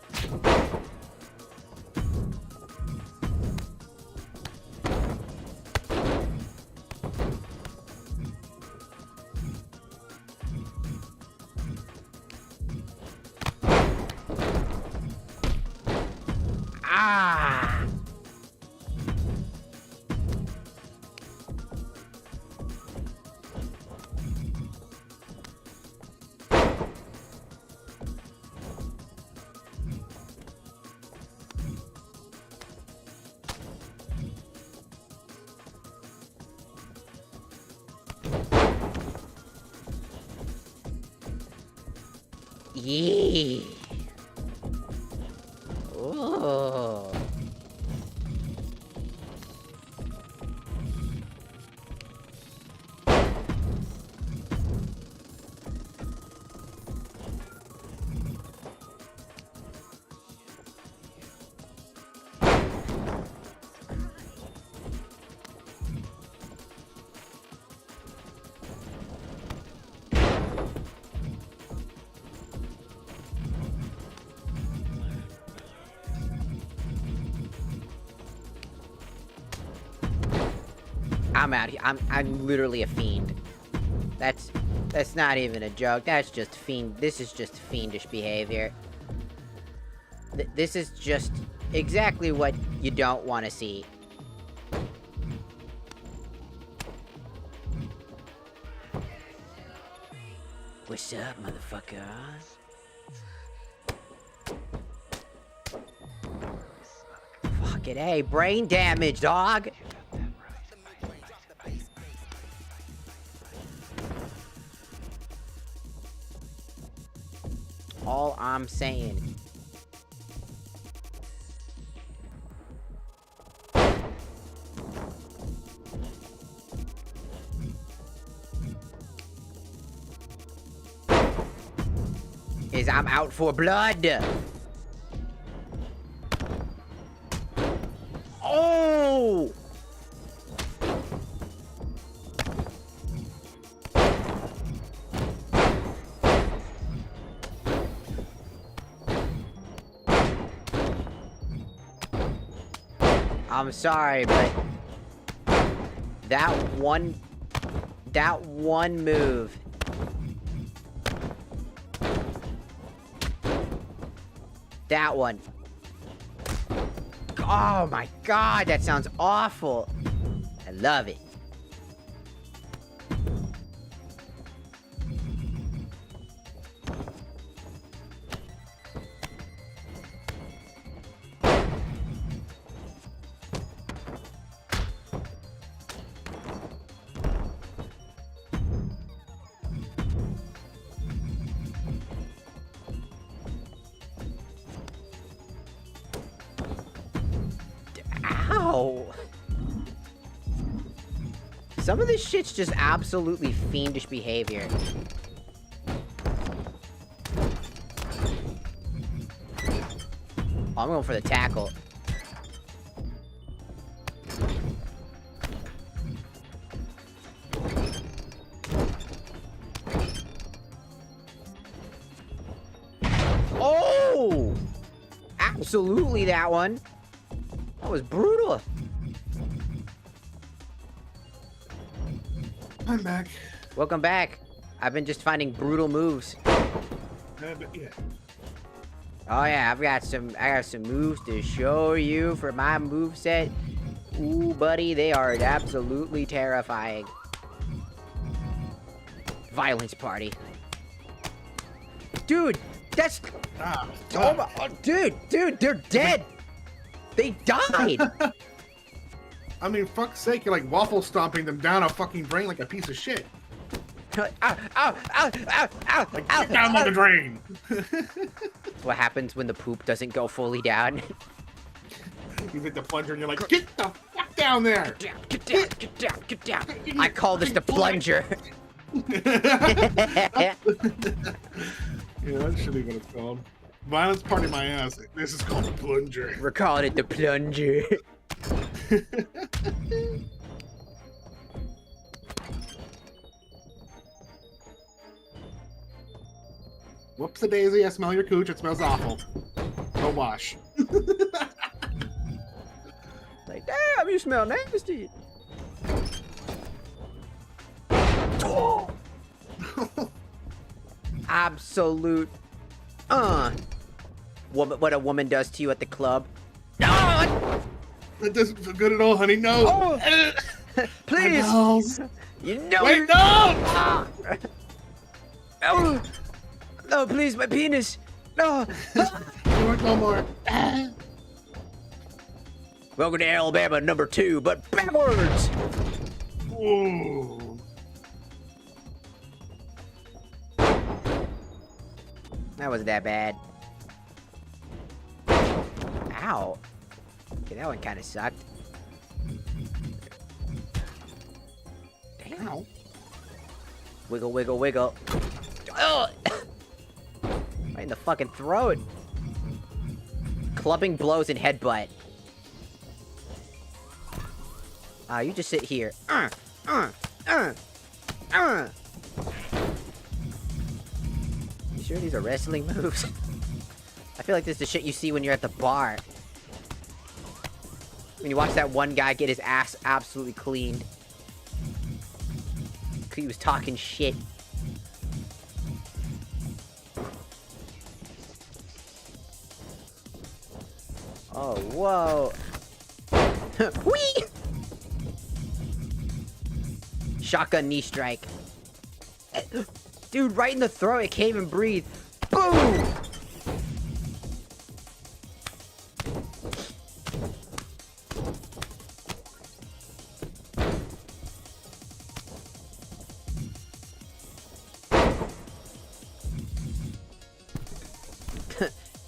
Ah. Yee. Oh. I'm out here. I'm literally a fiend. That's not even a joke. That's just fiend. This is just fiendish behavior. This is just exactly what you don't want to see. What's up, motherfuckers? Fuck it, hey, brain damage, dog. All I'm saying. Is I'm out for blood. Oh! I'm sorry, but that one move. That one. Oh my god, that sounds awful. I love it. Ow! Some of this shit's just absolutely fiendish behavior. Oh, I'm going for the tackle. Oh! Absolutely that one. That was brutal. I'm back. Welcome back. I've been just finding brutal moves. Yeah. Oh yeah, I got some moves to show you for my moveset. Ooh, buddy, they are absolutely terrifying. Violence party. Dude, that's... Ah, Oh my... oh, dude, they're dead! They died! I mean, fuck's sake, you're like waffle stomping them down a fucking drain like a piece of shit. Ow, ow, ow, ow, ow, Like, ow, get down on the drain. What happens when the poop doesn't go fully down? You hit the plunger and you're like, get the fuck down there. Get down, get down, get down. I call this the plunger. Yeah, that should be what it's called. Violence party my ass. This is called a plunger. We're calling it the plunger. Whoops-a-daisy, I smell your cooch. It smells awful. Go wash. Like, damn, you smell nasty. Absolute. What a woman does to you at the club. No! That doesn't feel good at all, honey. No. Please! No. You know Wait, you're... no! Ah! Oh! No, please, my penis! No! No more. Welcome to Alabama #2, but backwards! Ooh. That wasn't that bad. Ow. Okay, that one kind of sucked. Damn. Ow. Wiggle, wiggle, wiggle. Ugh. Right in the fucking throat. Clubbing blows and headbutt. You just sit here. You sure these are wrestling moves? I feel like this is the shit you see when you're at the bar. When you watch that one guy get his ass absolutely cleaned. 'Cause he was talking shit. Oh, whoa. Whee! Shotgun knee strike. Dude, right in the throat, it can't even breathe. Boom!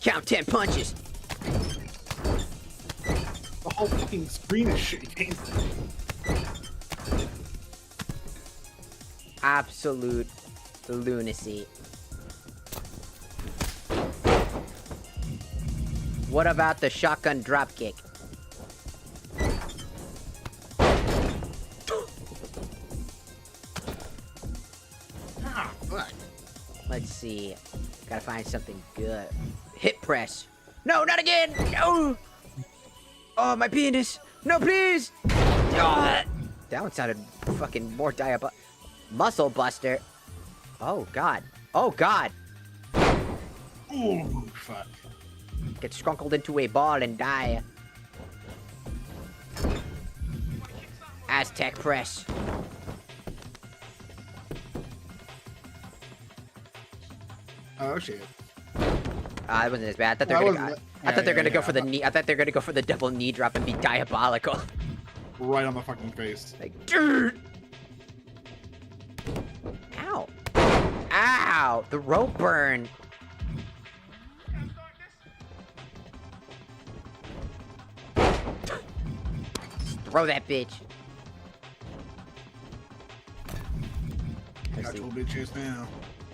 Count 10 punches. The whole fucking screen is shaking. Absolute lunacy. What about the shotgun dropkick? Ah, fuck. Let's see. Gotta find something good. Hip press. No, not again! No! Oh, my penis! No, please! Oh, that one sounded fucking more diabolical. Muscle buster. Oh, God. Oh, God. Ooh, fuck. Get scrunkled into a ball and die. Aztec press. Oh, shit. It wasn't as bad. I thought they That were gonna, wasn't- I thought they were yeah, gonna go yeah. for the knee. I thought they were gonna go for the double knee drop and be diabolical. Right on the fucking face. Like, dirt. Ow. Ow. The rope burn. Throw that bitch. Let's Got see. your bitch ass now.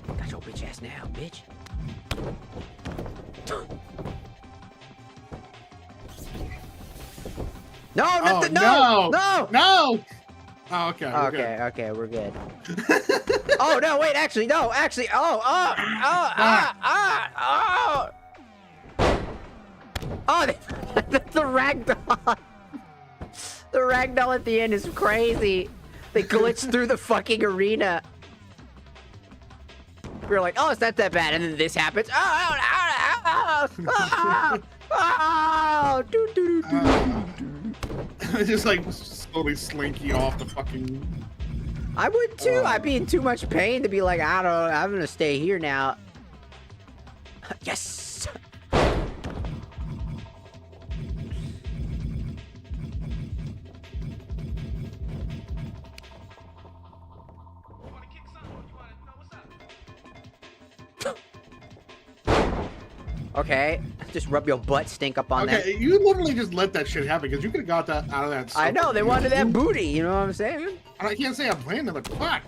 Got your bitch ass now, bitch. No, not Oh, the, no, no! no. No! Oh, okay. We're good. Okay, we're good. Oh no, wait, actually, no, actually, oh, the ragdoll. The ragdoll at the end is crazy. They glitch through the fucking arena. We're like, oh, it's not that bad, and then this happens. Oh, Just like slowly slinky off the fucking. I would too. I'd be in too much pain to be like, I'm gonna stay here now. Yes. Okay, just rub your butt stink up on Okay, that. you literally just let that shit happen because you could have got that out of that. I know, they wanted that booty, you know what I'm saying? And I can't say I'm playing it, but fuck.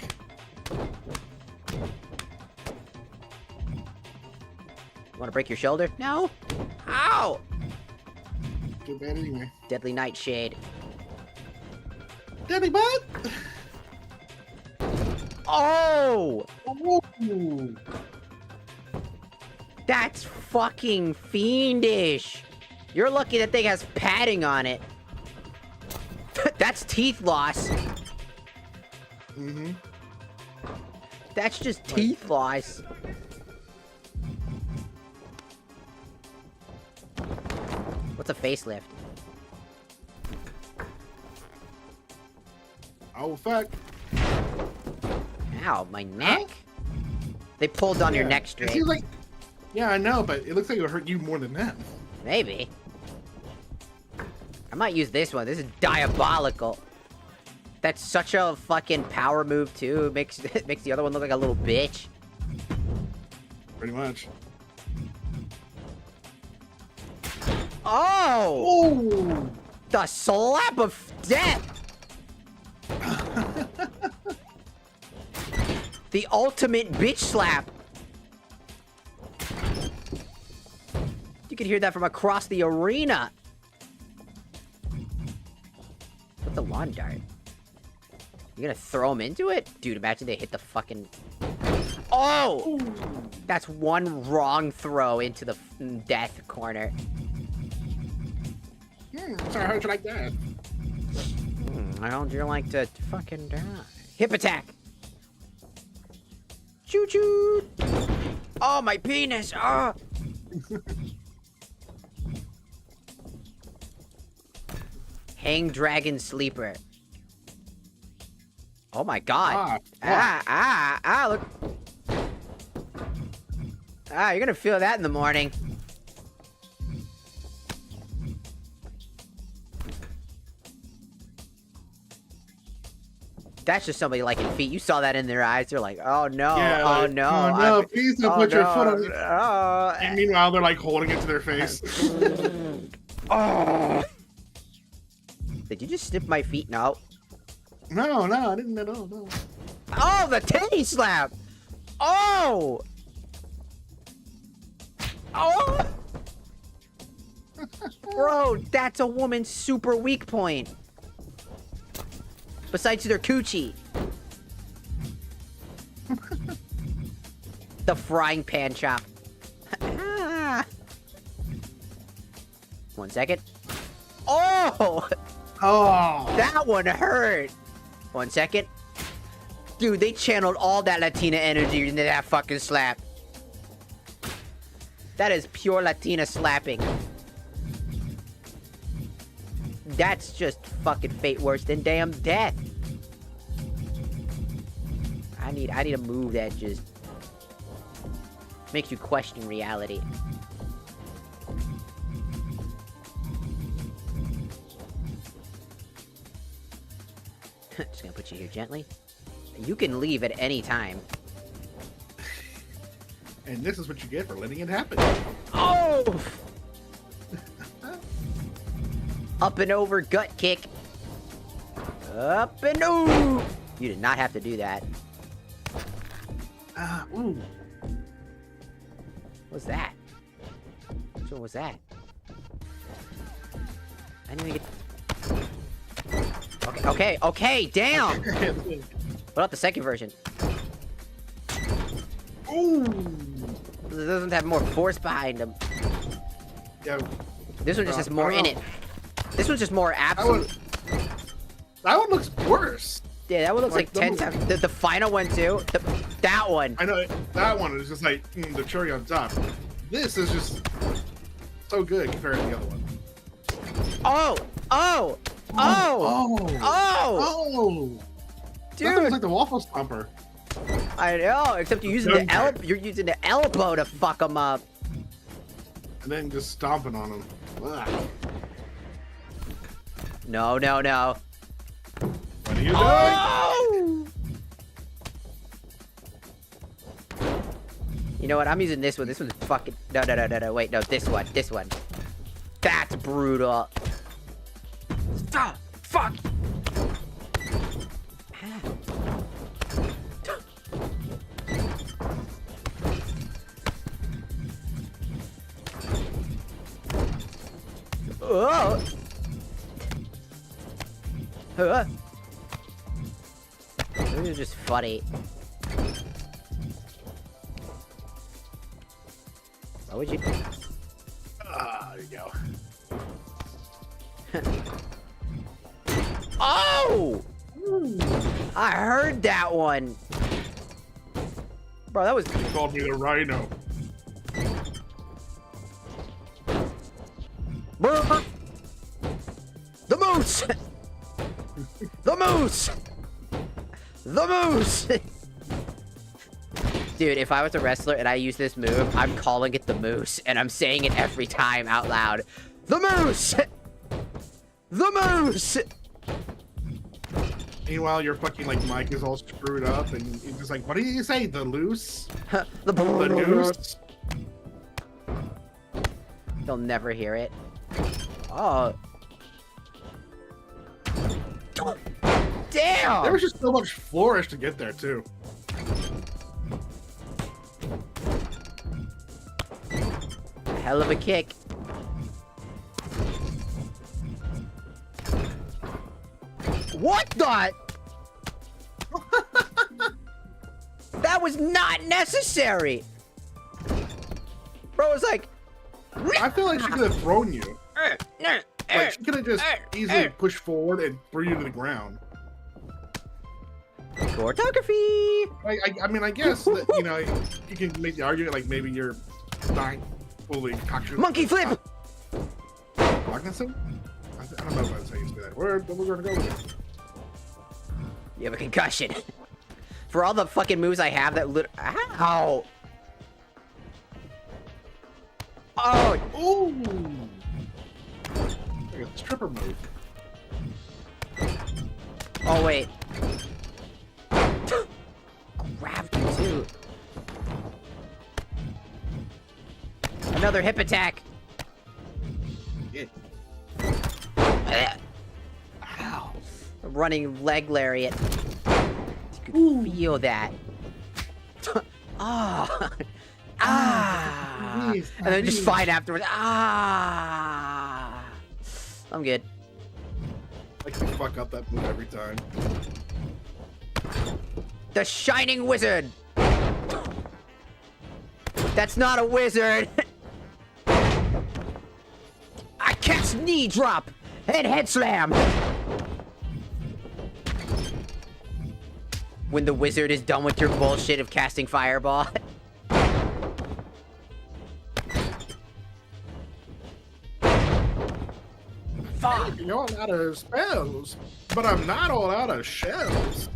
Want to break your shoulder? No. Ow! Too bad anyway. Deadly Nightshade. Daddy butt. Oh! Ooh. That's fucking fiendish. You're lucky that thing has padding on it. That's teeth loss. Mm-hmm. That's just teeth loss. What's a facelift? Oh fuck. Ow, my neck. They pulled on your neck It straight. seems like. Yeah, I know, but it looks like it would hurt you more than them. Maybe. I might use this one. This is diabolical. That's such a fucking power move too. It makes the other one look like a little bitch. Pretty much. Oh! Oh! The slap of death! The ultimate bitch slap! You could hear that from across the arena! What's the lawn dart? You gonna throw him into it? Dude, imagine they hit the fucking... Oh! That's one wrong throw into the death corner. Sorry, how'd you like that? How'd you like to fucking die? Hip attack! Choo choo! Oh, my penis! Oh! Hang Dragon Sleeper. Oh my god. Look. You're gonna feel that in the morning. That's just somebody liking feet. You saw that in their eyes. They're like, oh no, Yeah, oh like, no. oh, no, please don't put your foot on it. Oh. And meanwhile, they're like holding it to their face. Oh. Did you just snip my feet? No. No, I didn't at all. No. Oh, the titty slap! Oh! Oh! Bro, that's a woman's super weak point. Besides their coochie. The frying pan chop. 1 second. Oh! Oh! That one hurt. 1 second. Dude, they channeled all that Latina energy into that fucking slap. That is pure Latina slapping. That's just fucking fate worse than damn death. I need a move that just makes you question reality. Just gonna put you here gently. You can leave at any time. And this is what you get for letting it happen. Oh! Up and over gut kick. Up and over. You did not have to do that. Ooh. What was that? Which one was that? I didn't even get... Okay, damn! What about the second version? Ooh. It doesn't have more force behind him. Yeah. This one just has more in it. This one's just more absolute. That one looks worse. Yeah, that one looks like 10 times. The final one too. That one. I know that one is just like the cherry on top. This is just so good compared to the other one. Oh! Oh! Oh! Oh! Oh! That Dude! looks like the waffle stomper. I know, except you're using you're using the elbow to fuck them up. And then just stomping on them. Ugh. No, no, no. What are you doing? Oh! You know what? I'm using this one. This one's fucking. No, no, no, no, no. Wait, no. This one. This one. That's brutal. Stop! Fuck! Oh! This is just funny. What would you do? Ah, there you go. Oh! I heard that one. Bro, that was. You called me the rhino. The moose! The moose! The moose! Dude, if I was a wrestler and I use this move, I'm calling it the moose, and I'm saying it every time out loud. The moose! The moose! Meanwhile, your fucking like mic is all screwed up, and you're just like, what did you say? The loose? The The noose? They'll never hear it. Oh. Damn! There was just so much flourish to get there too. Hell of a kick. What the? That was not necessary. Bro was like. I feel like she could have thrown you. Like she could have just easily pushed forward and threw you to the ground. Cartography. I mean, I guess that, you know, you can make the argument like maybe you're not fully cognizant. Monkey flip. Cognizant? I don't know if that's how you say that word, but we're gonna go with it. You have a concussion. For all the fucking moves I have that Ow! Oh! Ooh! Like a stripper move. Oh, wait. Grabbed you, too. Another hip attack. Yeah. Ow. A running leg lariat. You can feel that. Ah. Ah. Please, And then just please. fight afterwards. Ah. I'm good. Like you fuck up that move every time. The Shining Wizard. That's not a wizard. I catch knee drop and head slam. When the wizard is done with your bullshit of casting fireball. Fuck. You're all out of spells, but I'm not all out of shells.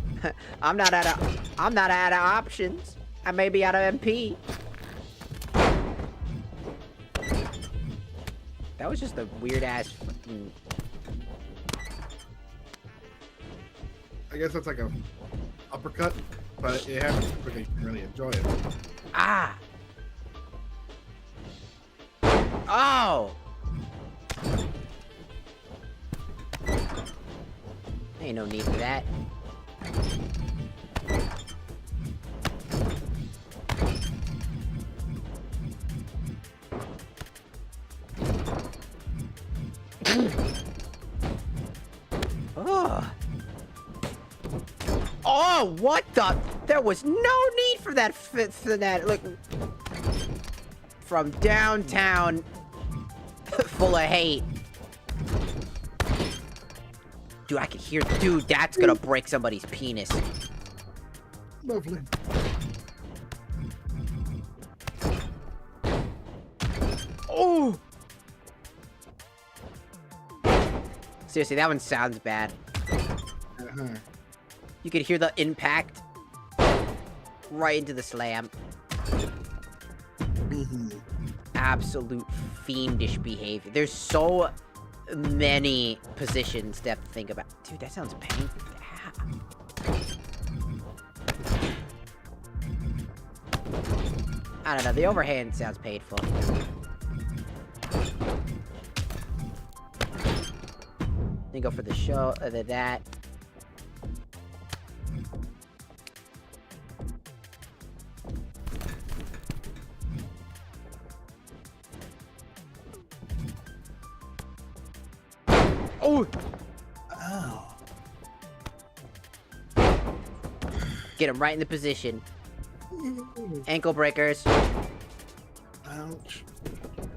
I'm not out of options. I may be out of MP. That was just a weird ass fucking... I guess that's like a uppercut, but it happens when you can really enjoy it. Ah! Oh! Ain't no need for that. Oh. Oh, what the? There was no need for that. For that. Look, from downtown, full of hate. Dude, I can hear. Dude, that's gonna break somebody's penis. Lovely. Oh. Seriously, that one sounds bad. Uh-huh. You could hear the impact right into the slam. Absolute fiendish behavior. There's so many positions to have to think about. Dude, that sounds painful. I don't know, the overhand sounds painful. Then go for the show, that. Oh! Oh. Get him right in the position. Ankle breakers. Ouch.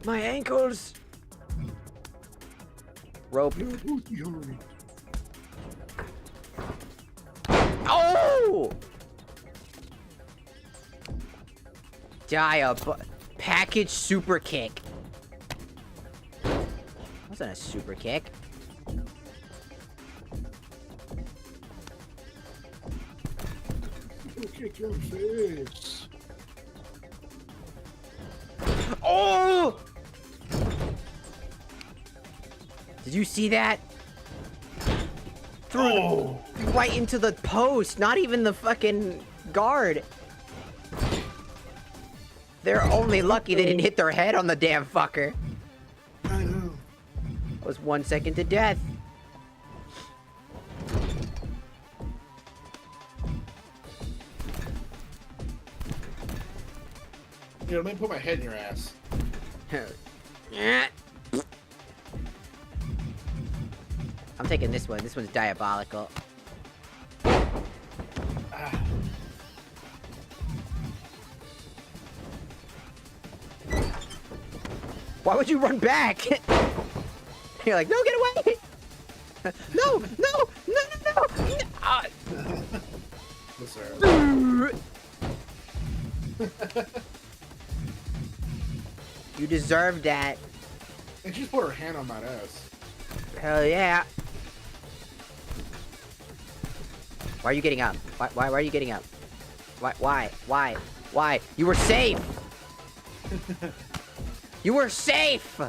My ankles! Rope. Oh! Package super kick. Wasn't a super kick. Kick your face. Oh! Did you see that? Threw it right into the post, not even the fucking guard. They're only lucky they didn't hit their head on the damn fucker. I know. That was 1 second to death. Here, let me put my head in your ass. I'm taking this one. This one's diabolical. Ah. Why would you run back? You're like, no, get away! No, no, no, no, no! Ah. Yes, sir. You deserve that. And she just put her hand on my ass. Hell yeah. Why are you getting up? Why are you getting up? Why? You were safe! You were safe!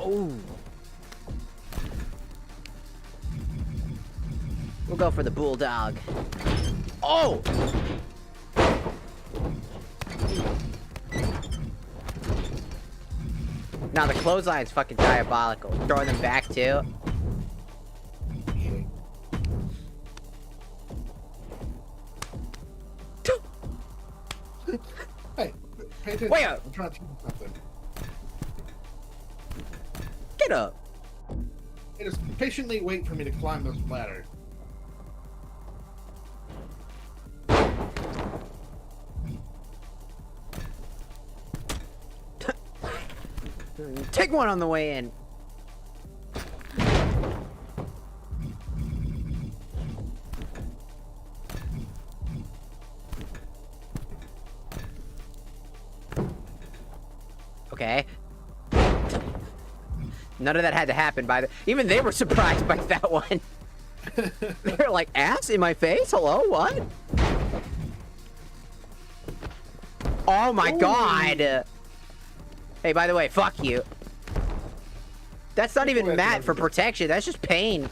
Oh. We'll go for the bulldog. Oh! Now the clothesline's fucking diabolical. Throwing them back too. Hey, pay attention. Wait up. I'm trying to teach you something. Get up. Hey, just patiently wait for me to climb this ladder. Take one on the way in. Okay. None of that had to happen by the... Even they were surprised by that one. They're like, ass in my face? Hello? What? Oh my god! Hey, by the way, fuck you. That's not even mat for protection. That's just pain.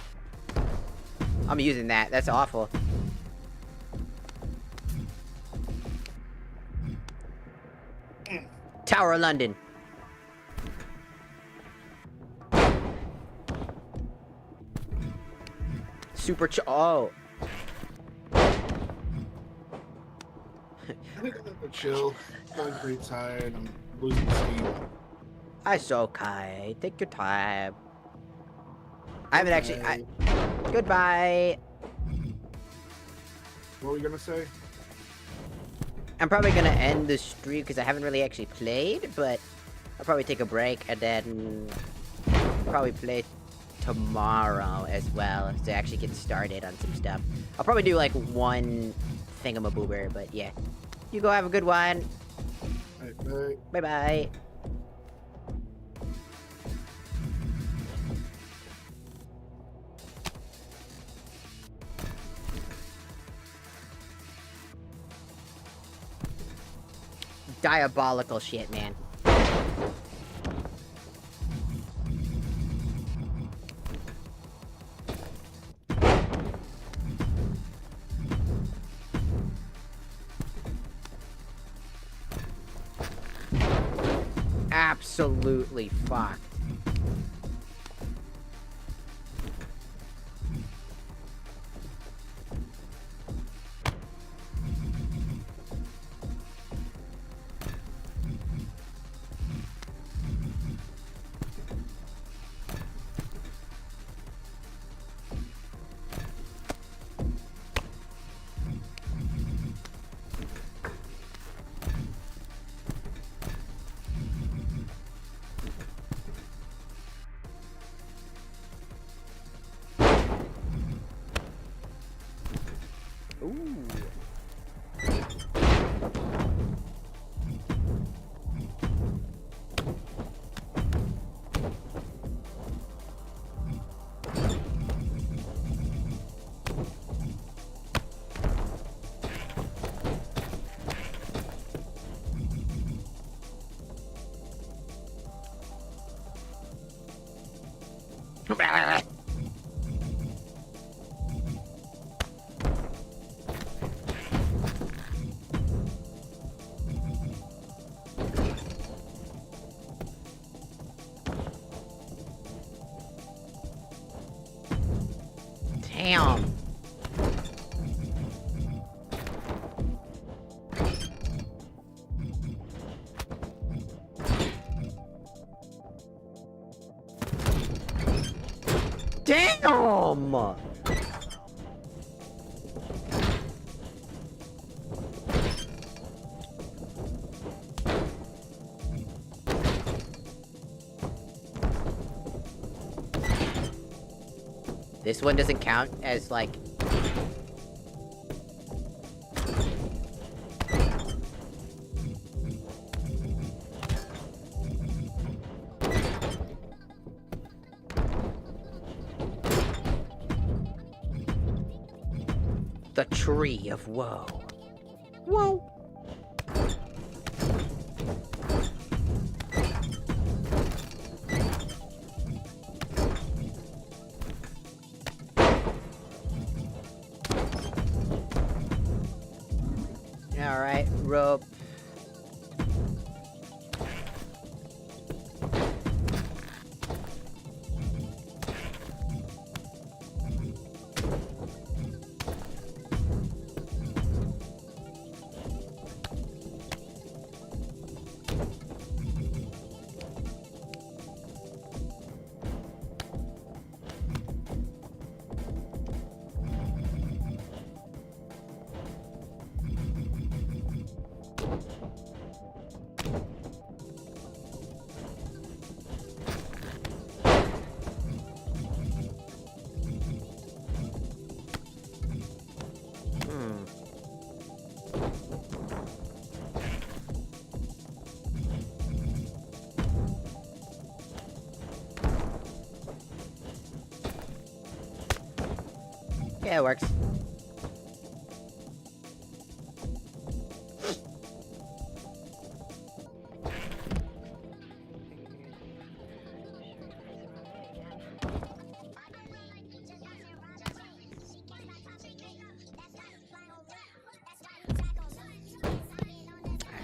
I'm using that. That's awful. Tower of London. Oh. I think I'm gonna chill. I'm pretty tired. I'm losing sleep. It's okay. Take your time. I haven't actually... Goodbye. What were we gonna say? I'm probably gonna end the stream because I haven't really actually played, but I'll probably take a break and then probably play tomorrow as well to actually get started on some stuff. I'll probably do like one thingamaboober, but yeah. You go have a good one. Bye. Bye-bye. Diabolical shit, man. Absolutely fucked. Ooh. Damn. Damn! This one doesn't count as, like... The Tree of Woe. Whoa. Alright, rope. Yeah, it works.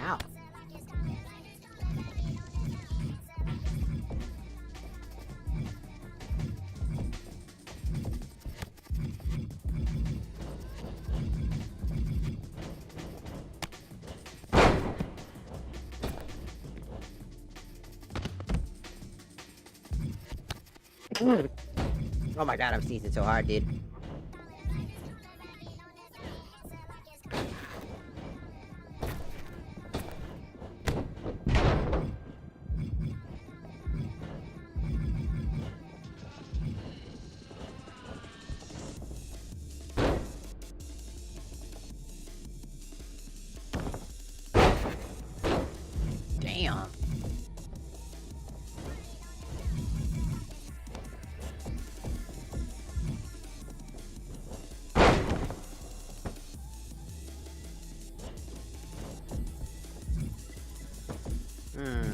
Ow. Oh my god, I'm sneezing so hard, dude. Damn. Hmm.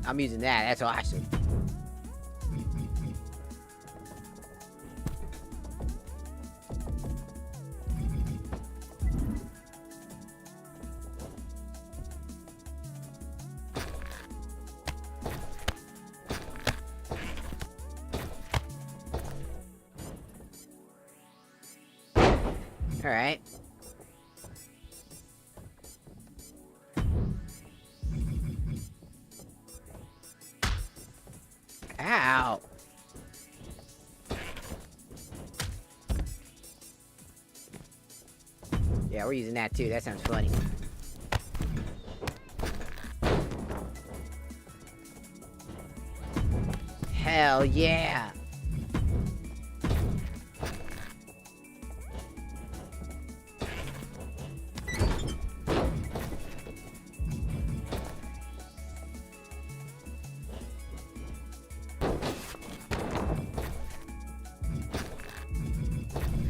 I'm using that. That's awesome. All right. Ow. Yeah, we're using that too. That sounds funny. Hell yeah.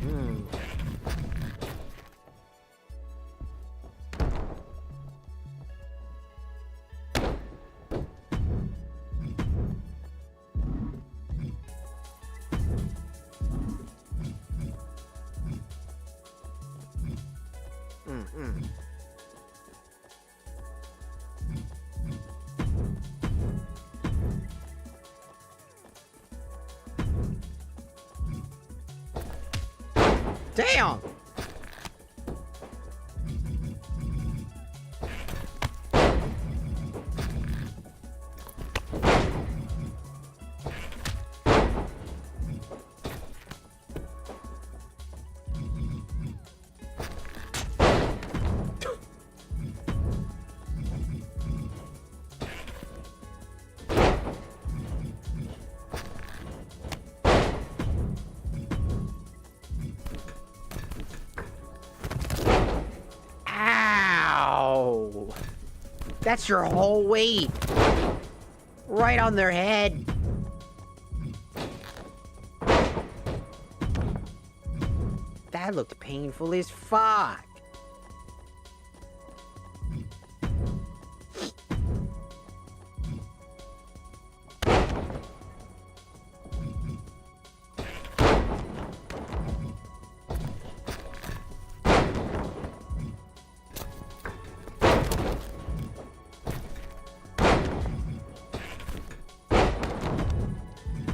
Hmm. Mm-mm. Damn! Ow! That's your whole weight! Right on their head! That looked painful as fuck!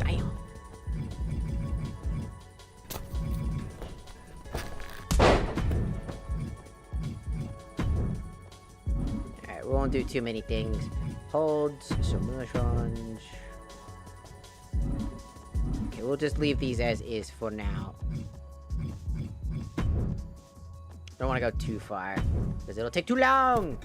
Damn. Alright, we won't do too many things. Holds, submersions. Okay, we'll just leave these as is for now. Don't want to go too far, because it'll take too long!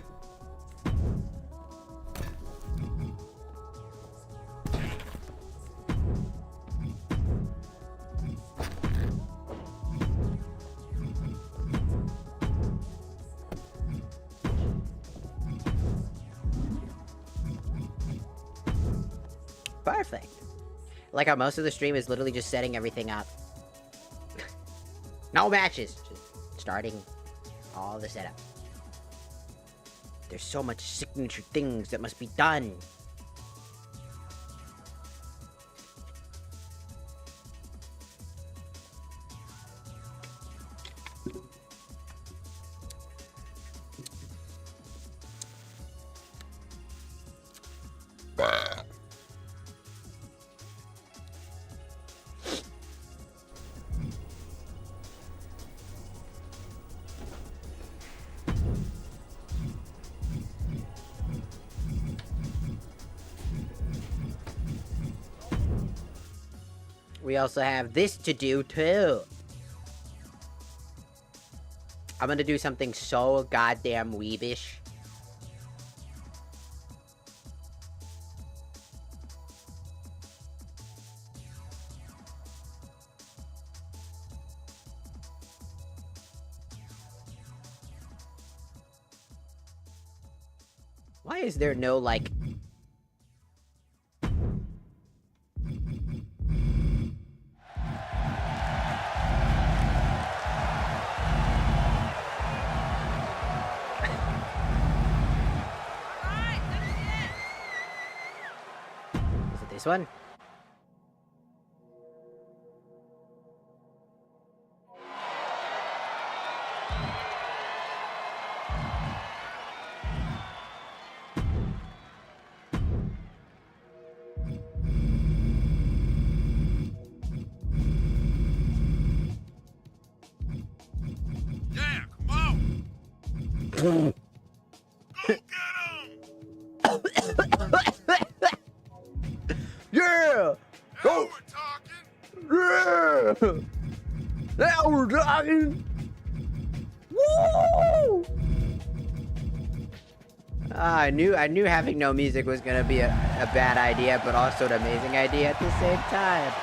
Perfect. Like how most of the stream is literally just setting everything up. No matches. Just starting all the setup. There's so much signature things that must be done. we also have this to do, too. I'm gonna do something so goddamn weebish. Why is there no, like... Is it this one? Yeah, come on. Go get him. Yeah! Now we're talking. Yeah! Now we're talking! Woo! I knew having no music was gonna be a bad idea, but also an amazing idea at the same time.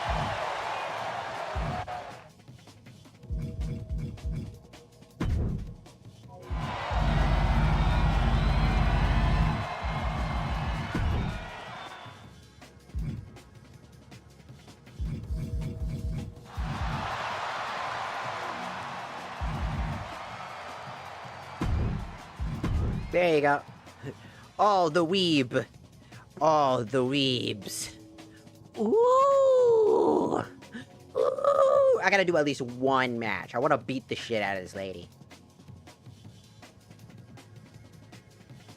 There you go. All the weeb. All the weebs. Ooh. Ooh. I gotta do at least one match. I wanna beat the shit out of this lady.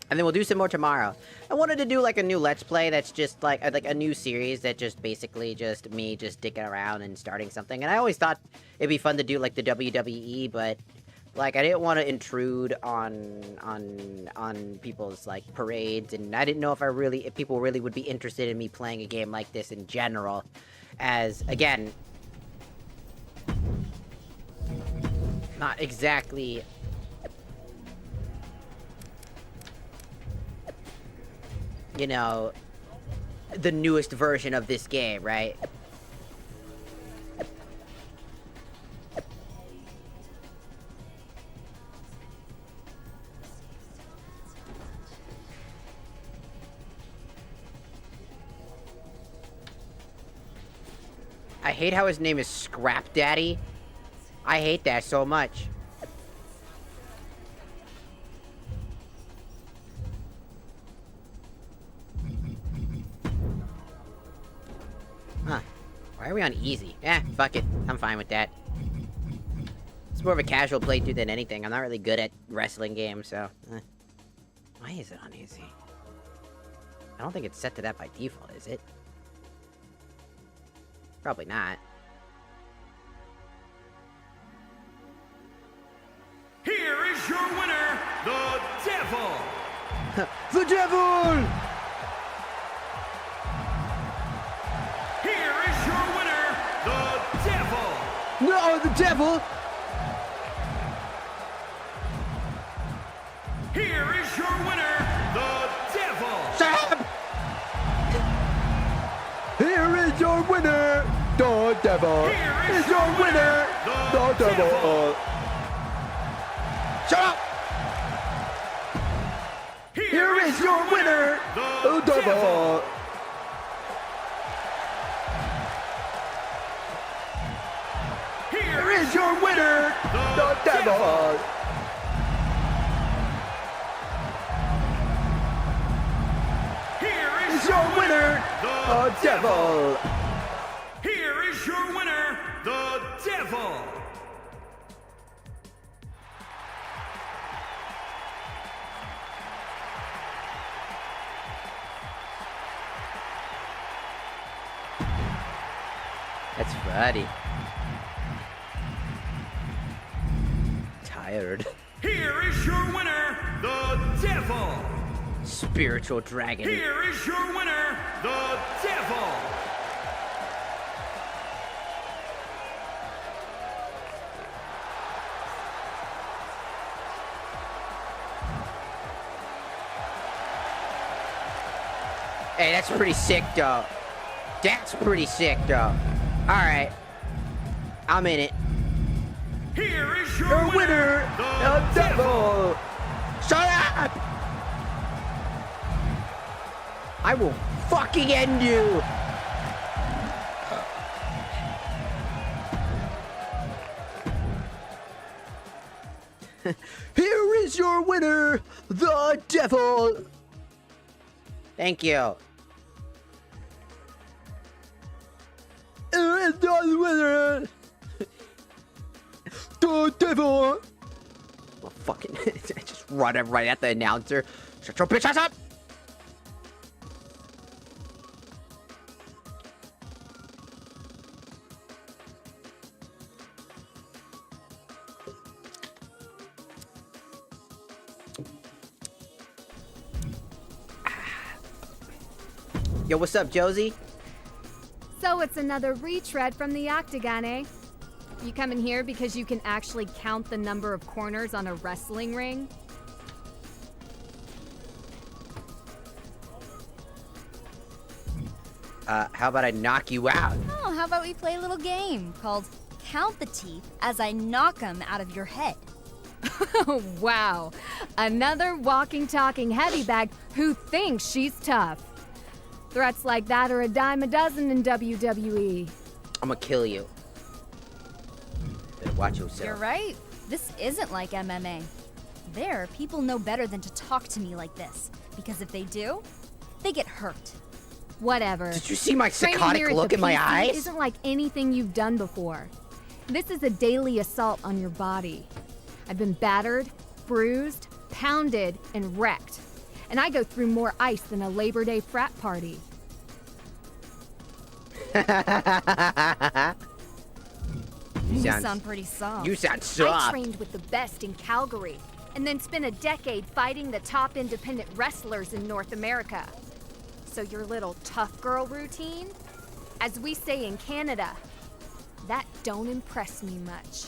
And then we'll do some more tomorrow. I wanted to do like a new Let's Play that's just like a new series that just basically just me just dicking around and starting something. And I always thought it'd be fun to do like the WWE, but like I didn't want to intrude on people's like parades, and I didn't know if people really would be interested in me playing a game like this in general, as again, not exactly you know, the newest version of this game, right? I hate how his name is Scrap Daddy. I hate that so much. Huh. Why are we on easy? Fuck it. I'm fine with that. It's more of a casual playthrough than anything. I'm not really good at wrestling games, so... Why is it on easy? I don't think it's set to that by default, is it? Probably not. Here is your winner, the Devil. The Devil! Here is your winner, the Devil. No, the Devil! Here is your winner, the Devil. Sam! Here is your winner, the Devil! Here is your winner, the Devil! Shut up! Here is your winner, the Devil! Here is your winner, the Devil! Here Is your winner, the Devil! Here is your winner, the Devil. That's funny. Tired. Here is your winner, the Devil. Spiritual dragon. Here is your winner, the Devil. Hey, that's pretty sick, though. That's pretty sick, though. Alright. I'm in it. Here is your Winner, the devil! Shut up! I will fucking end you! Here is your winner, the devil! Thank you. Here is the winner, the devil! Well, fucking, I just run him right at the announcer. Shut your bitch ass up! Yo, what's up, Josie? So it's another retread from the Octagon, eh? You come in here because you can actually count the number of corners on a wrestling ring? How about I knock you out? Oh, how about we play a little game called Count the Teeth as I knock them out of your head? Oh, wow. Another walking, talking heavy bag who thinks she's tough. Threats like that are a dime a dozen in WWE. I'm gonna kill you. Better watch yourself. You're right. This isn't like MMA. There, people know better than to talk to me like this. Because if they do, they get hurt. Whatever. Did you see my Training psychotic here at look the in my PC eyes? Isn't like anything you've done before. This is a daily assault on your body. I've been battered, bruised, pounded, and wrecked. And I go through more ice than a Labor Day frat party. You sound pretty soft. You sound I soft. trained with the best in Calgary, and then spent a decade fighting the top independent wrestlers in North America. So your little tough girl routine? As we say in Canada, that don't impress me much.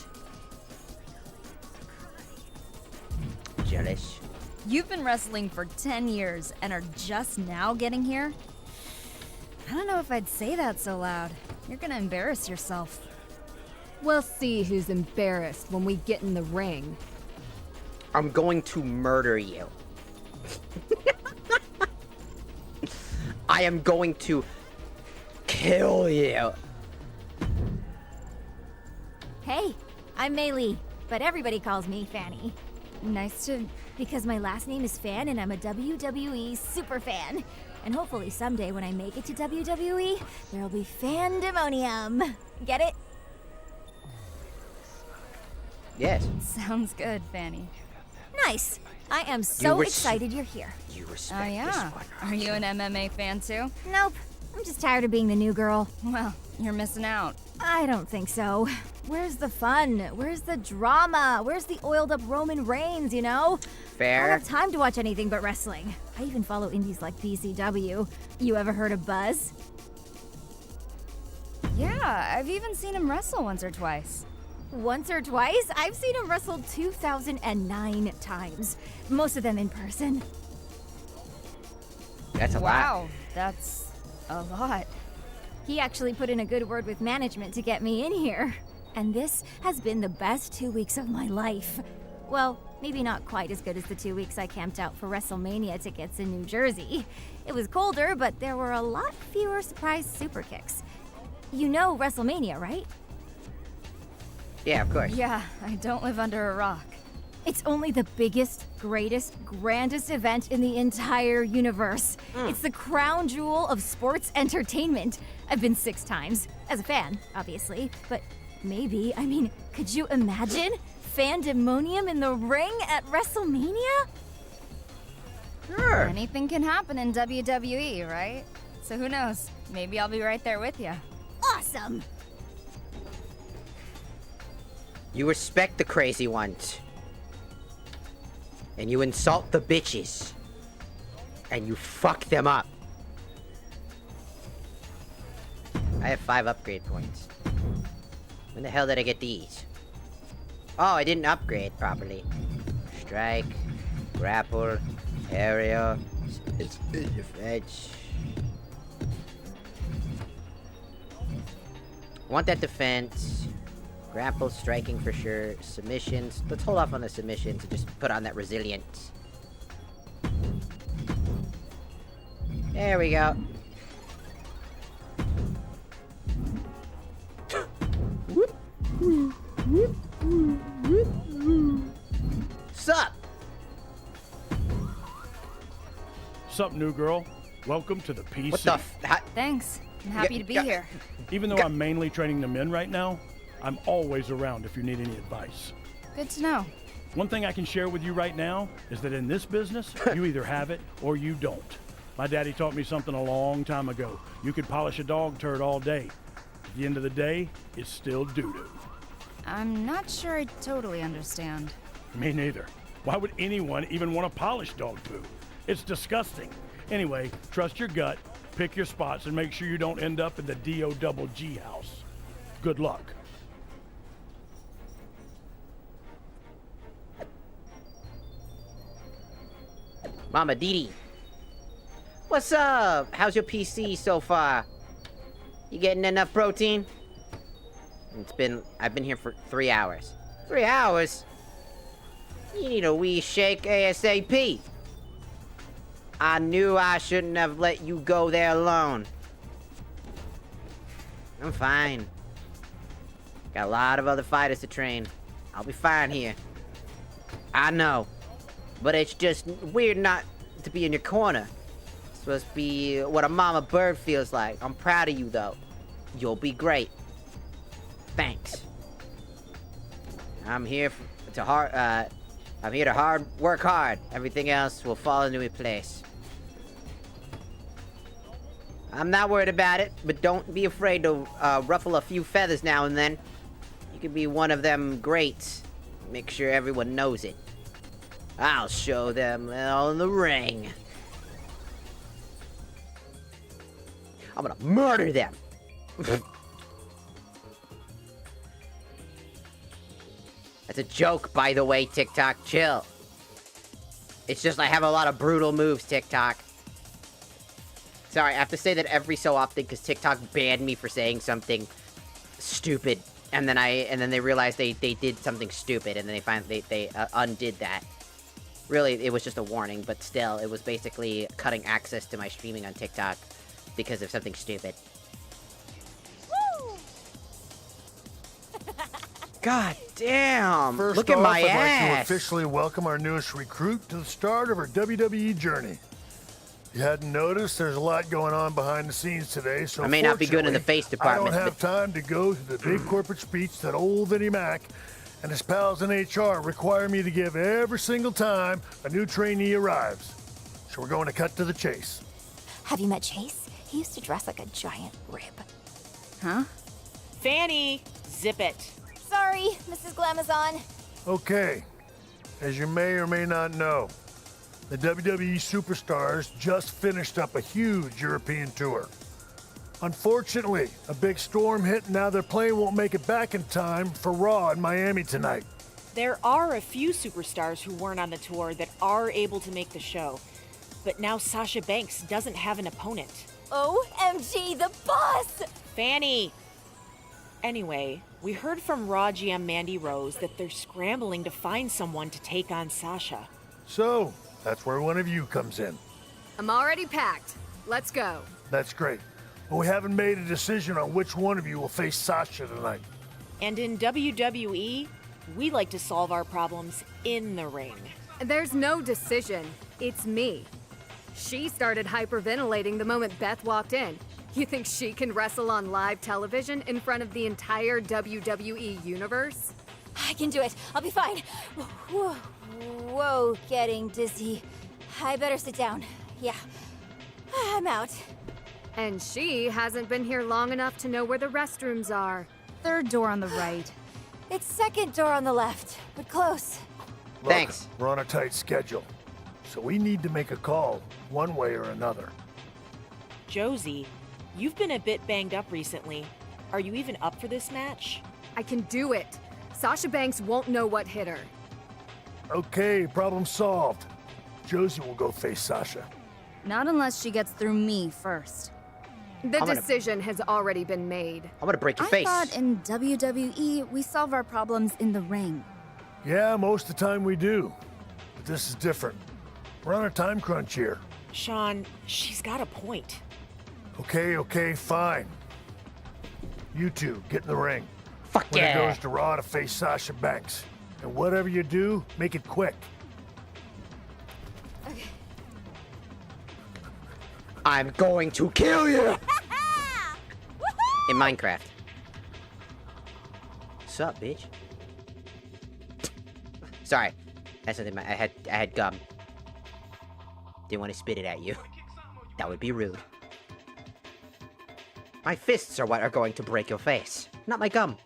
Jealous. You've been wrestling for 10 years and are just now getting here? I don't know if I'd say that so loud. You're gonna embarrass yourself. We'll see who's embarrassed when we get in the ring. I'm going to murder you. I am going to kill you. Hey, I'm Mei Lee, but everybody calls me Fanny. Nice to... Because my last name is Fan and I'm a WWE super fan. And hopefully someday when I make it to WWE, there'll be fandemonium. Get it? Yes. Sounds good, Fanny. Nice. I am so res- excited you're here. You respect Oh, yeah. this one. Are you an MMA fan, too? Nope. I'm just tired of being the new girl. Well, you're missing out. I don't think so. Where's the fun? Where's the drama? Where's the oiled up Roman Reigns, you know? I don't Fair. have time to watch anything but wrestling. I even follow indies like PCW. You ever heard of Buzz? Yeah, I've even seen him wrestle once or twice. Once or twice? I've seen him wrestle 2,009 times. Most of them in person. That's a lot. Wow, that's a lot. He actually put in a good word with management to get me in here. And this has been the best 2 weeks of my life. Well, maybe not quite as good as the 2 weeks I camped out for WrestleMania tickets in New Jersey. It was colder, but there were a lot fewer surprise super kicks. You know WrestleMania, right? Yeah, of course. Yeah, I don't live under a rock. It's only the biggest, greatest, grandest event in the entire universe. It's the crown jewel of sports entertainment. I've been 6 times, as a fan, obviously, but maybe, could you imagine? Fandemonium in the ring at WrestleMania? Sure. Anything can happen in WWE, right? So who knows? Maybe I'll be right there with you. Awesome! You respect the crazy ones. And you insult the bitches. And you fuck them up. I have 5 upgrade points. When the hell did I get these? Oh, I didn't upgrade properly. Strike, grapple, area, fetch. Want that defense. Grapple, striking for sure. Submissions. Let's hold off on the submissions and just put on that resilience. There we go. Sup? Sup, new girl? Welcome to the PC. What the Thanks. I'm happy to be here. Even though I'm mainly training the men right now, I'm always around if you need any advice. Good to know. One thing I can share with you right now is that in this business, you either have it or you don't. My daddy taught me something a long time ago. You could polish a dog turd all day. At the end of the day, it's still doo-doo. I'm not sure I totally understand. Me neither. Why would anyone even want to polish dog poo? It's disgusting. Anyway, trust your gut, pick your spots, and make sure you don't end up in the D-O-double-G house. Good luck. Mama Didi. What's up? How's your PC so far? You getting enough protein? I've been here for 3 hours. 3 hours? You need a wee shake ASAP. I knew I shouldn't have let you go there alone. I'm fine. Got a lot of other fighters to train. I'll be fine here. I know. But it's just weird not to be in your corner. It's supposed to be what a mama bird feels like. I'm proud of you, though. You'll be great. Thanks. I'm here to work hard. Everything else will fall into place. I'm not worried about it, but don't be afraid to ruffle a few feathers now and then. You could be one of them greats. Make sure everyone knows it. I'll show them all in the ring. I'm gonna murder them. That's a joke, by the way, TikTok. Chill. It's just I have a lot of brutal moves, TikTok. Sorry, I have to say that every so often because TikTok banned me for saying something stupid, and then they realized they did something stupid, and then they undid that. Really, it was just a warning, but still, it was basically cutting access to my streaming on TikTok because of something stupid. God damn! First Look at off, my I'd like to ass! officially welcome our newest recruit to the start of our WWE journey. If you hadn't noticed, there's a lot going on behind the scenes today, so I may not be good in the fortunately, face department, I don't have time to go through the big corporate speech that old Vinnie Mac and his pals in HR require me to give every single time a new trainee arrives. So we're going to cut to the chase. Have you met Chase? He used to dress like a giant rib. Huh? Fanny, zip it. Sorry, Mrs. Glamazon. Okay, as you may or may not know, the WWE Superstars just finished up a huge European tour. Unfortunately, a big storm hit and now their plane won't make it back in time for Raw in Miami tonight. There are a few superstars who weren't on the tour that are able to make the show. But now Sasha Banks doesn't have an opponent. OMG, the boss! Fanny! Anyway, we heard from Raw GM Mandy Rose that they're scrambling to find someone to take on Sasha. So, that's where one of you comes in. I'm already packed. Let's go. That's great. But we haven't made a decision on which one of you will face Sasha tonight. And in WWE, we like to solve our problems in the ring. There's no decision. It's me. She started hyperventilating the moment Beth walked in. You think she can wrestle on live television in front of the entire WWE universe? I can do it. I'll be fine. Whoa, getting dizzy. I better sit down. Yeah, I'm out. And she hasn't been here long enough to know where the restrooms are. Third door on the right. It's second door on the left, but close. Look, Thanks. We're on a tight schedule, so we need to make a call, one way or another. Josie, you've been a bit banged up recently. Are you even up for this match? I can do it. Sasha Banks won't know what hit her. Okay, problem solved. Josie will go face Sasha. Not unless she gets through me first. The I'm gonna- decision has already been made. I'm gonna break your I face. thought in WWE we solve our problems in the ring. Yeah, most of the time we do. But this is different. We're on a time crunch here. Sean, she's got a point. Okay, fine. You two, get in the ring. Fuck When it yeah. goes to Raw to face Sasha Banks. And whatever you do, make it quick. I'm going to kill you! In Minecraft. Sup, bitch? Sorry. That's something I had gum. Didn't want to spit it at you. That would be rude. My fists are what are going to break your face, not my gum.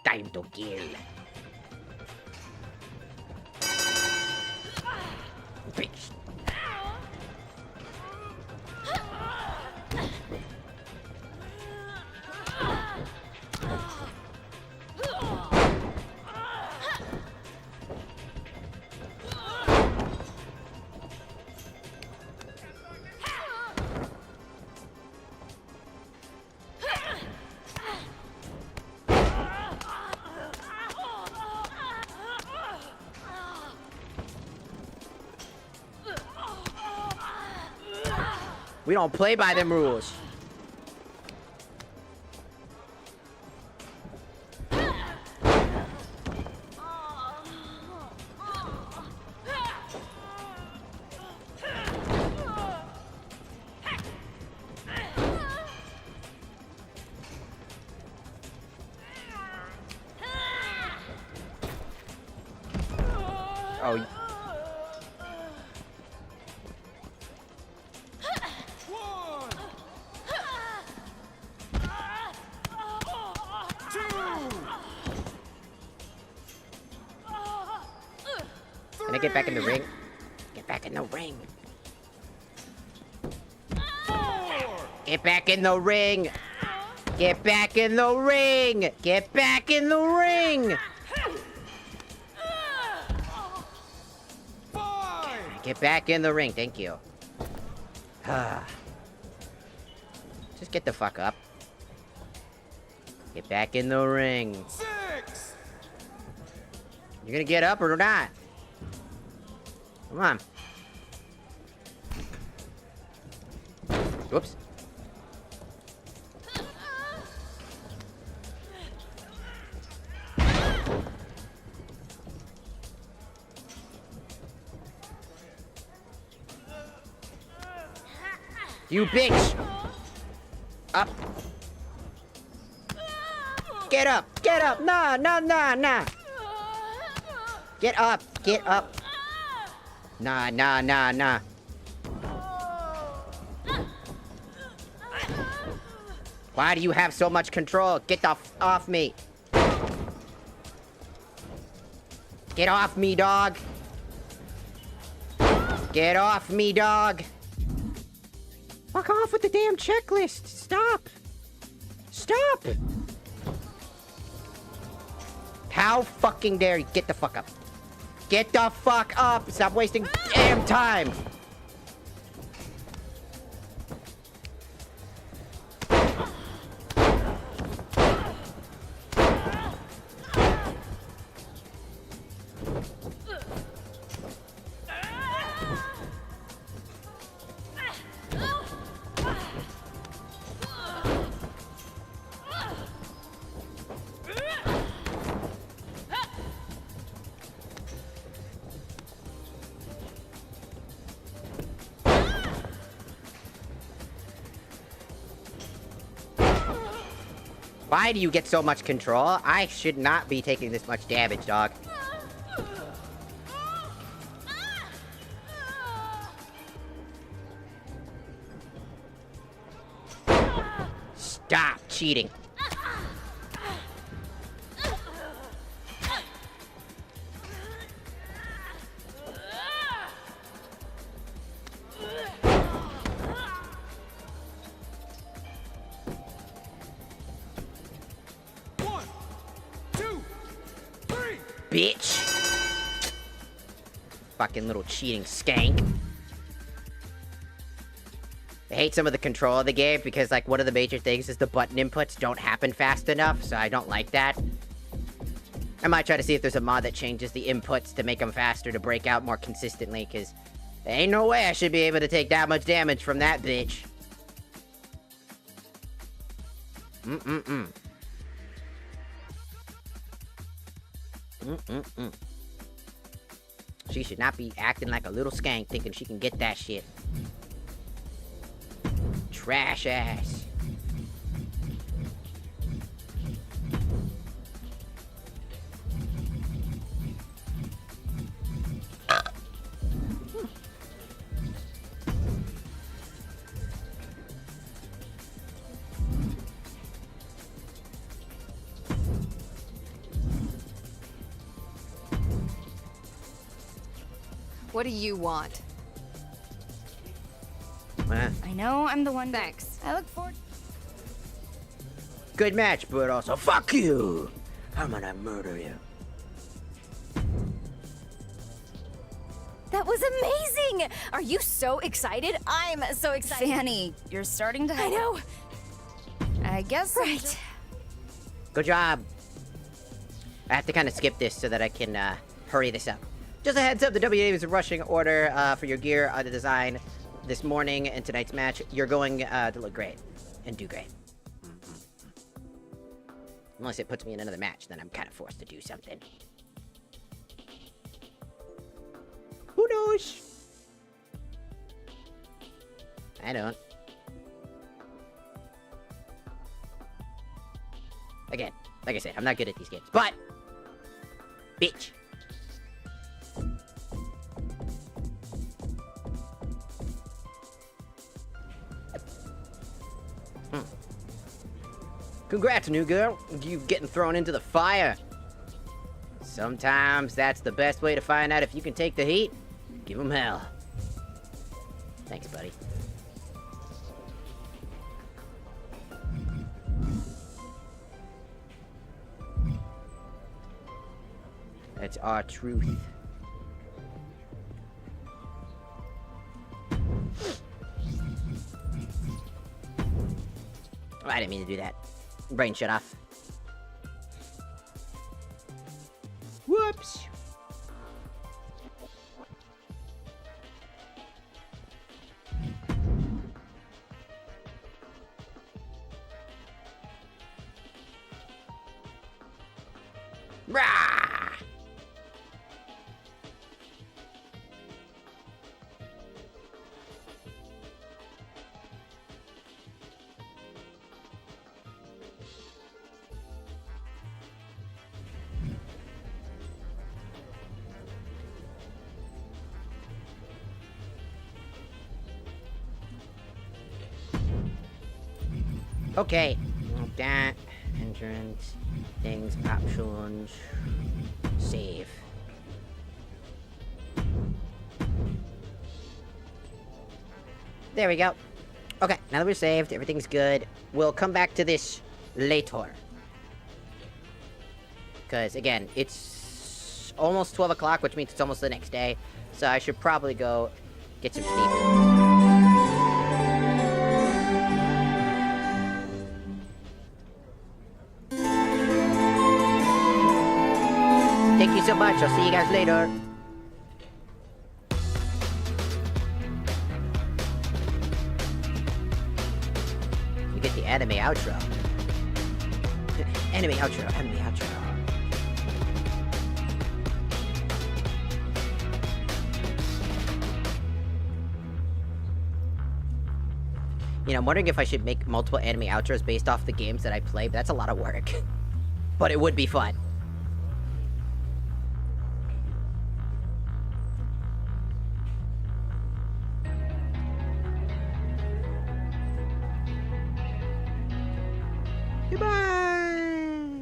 Time to kill. Bitch. We don't play by them rules. Oh. Can I get back in the ring? Get back in the ring. Get back in the ring. Get back in the ring. Get back in the ring. Get back in the ring. Thank you. Just get the fuck up. Get back in the ring. 6. You gonna get up or not? Come on. Whoops. You bitch! Up. Get up! Get up! Nah, nah, nah, nah! Get up! Get up! Nah, nah, nah, nah. Why do you have so much control? Get the f off me! Get off me, dog! Get off me, dog! Fuck off with the damn checklist! Stop! Stop! How fucking dare you? Get the fuck up. Get the fuck up! Stop wasting damn time! Why do you get so much control? I should not be taking this much damage, dog. Stop cheating. bitch. Fucking little cheating skank. I hate some of the control of the game because, like, one of the major things is the button inputs don't happen fast enough, so I don't like that. I might try to see if there's a mod that changes the inputs to make them faster to break out more consistently, because there ain't no way I should be able to take that much damage from that bitch. She should not be acting like a little skank thinking she can get that shit. Trash ass. What do you want? I know I'm the one. Thanks. I look forward. Good match, but also fuck you. I'm gonna murder you. That was amazing! Are you so excited? I'm so excited. Fanny, you're starting to. I know. I guess. Right. Good job. I have to kind of skip this so that I can hurry this up. Just a heads up, the WA is a rushing order for your gear the design this morning in tonight's match. You're going to look great and do great. Unless it puts me in another match, then I'm kind of forced to do something. Who knows? I don't. Again, like I said, I'm not good at these games, but bitch. Congrats, new girl. You getting thrown into the fire. Sometimes that's the best way to find out if you can take the heat. Give 'em hell. Thanks, buddy. That's our truth. Oh, I didn't mean to do that. Brain shut off. Whoops. Rah! Okay. That. Entrance. Things. Options. Save. There we go. Okay, now that we're saved, everything's good. We'll come back to this later. Because, again, it's almost 12 o'clock, which means it's almost the next day. So I should probably go get some sleep. Thank you so much. I'll see you guys later. You get the anime outro. Anime outro. Anime outro. You know, I'm wondering if I should make multiple anime outros based off the games that I play, but that's a lot of work. But it would be fun. Goodbye.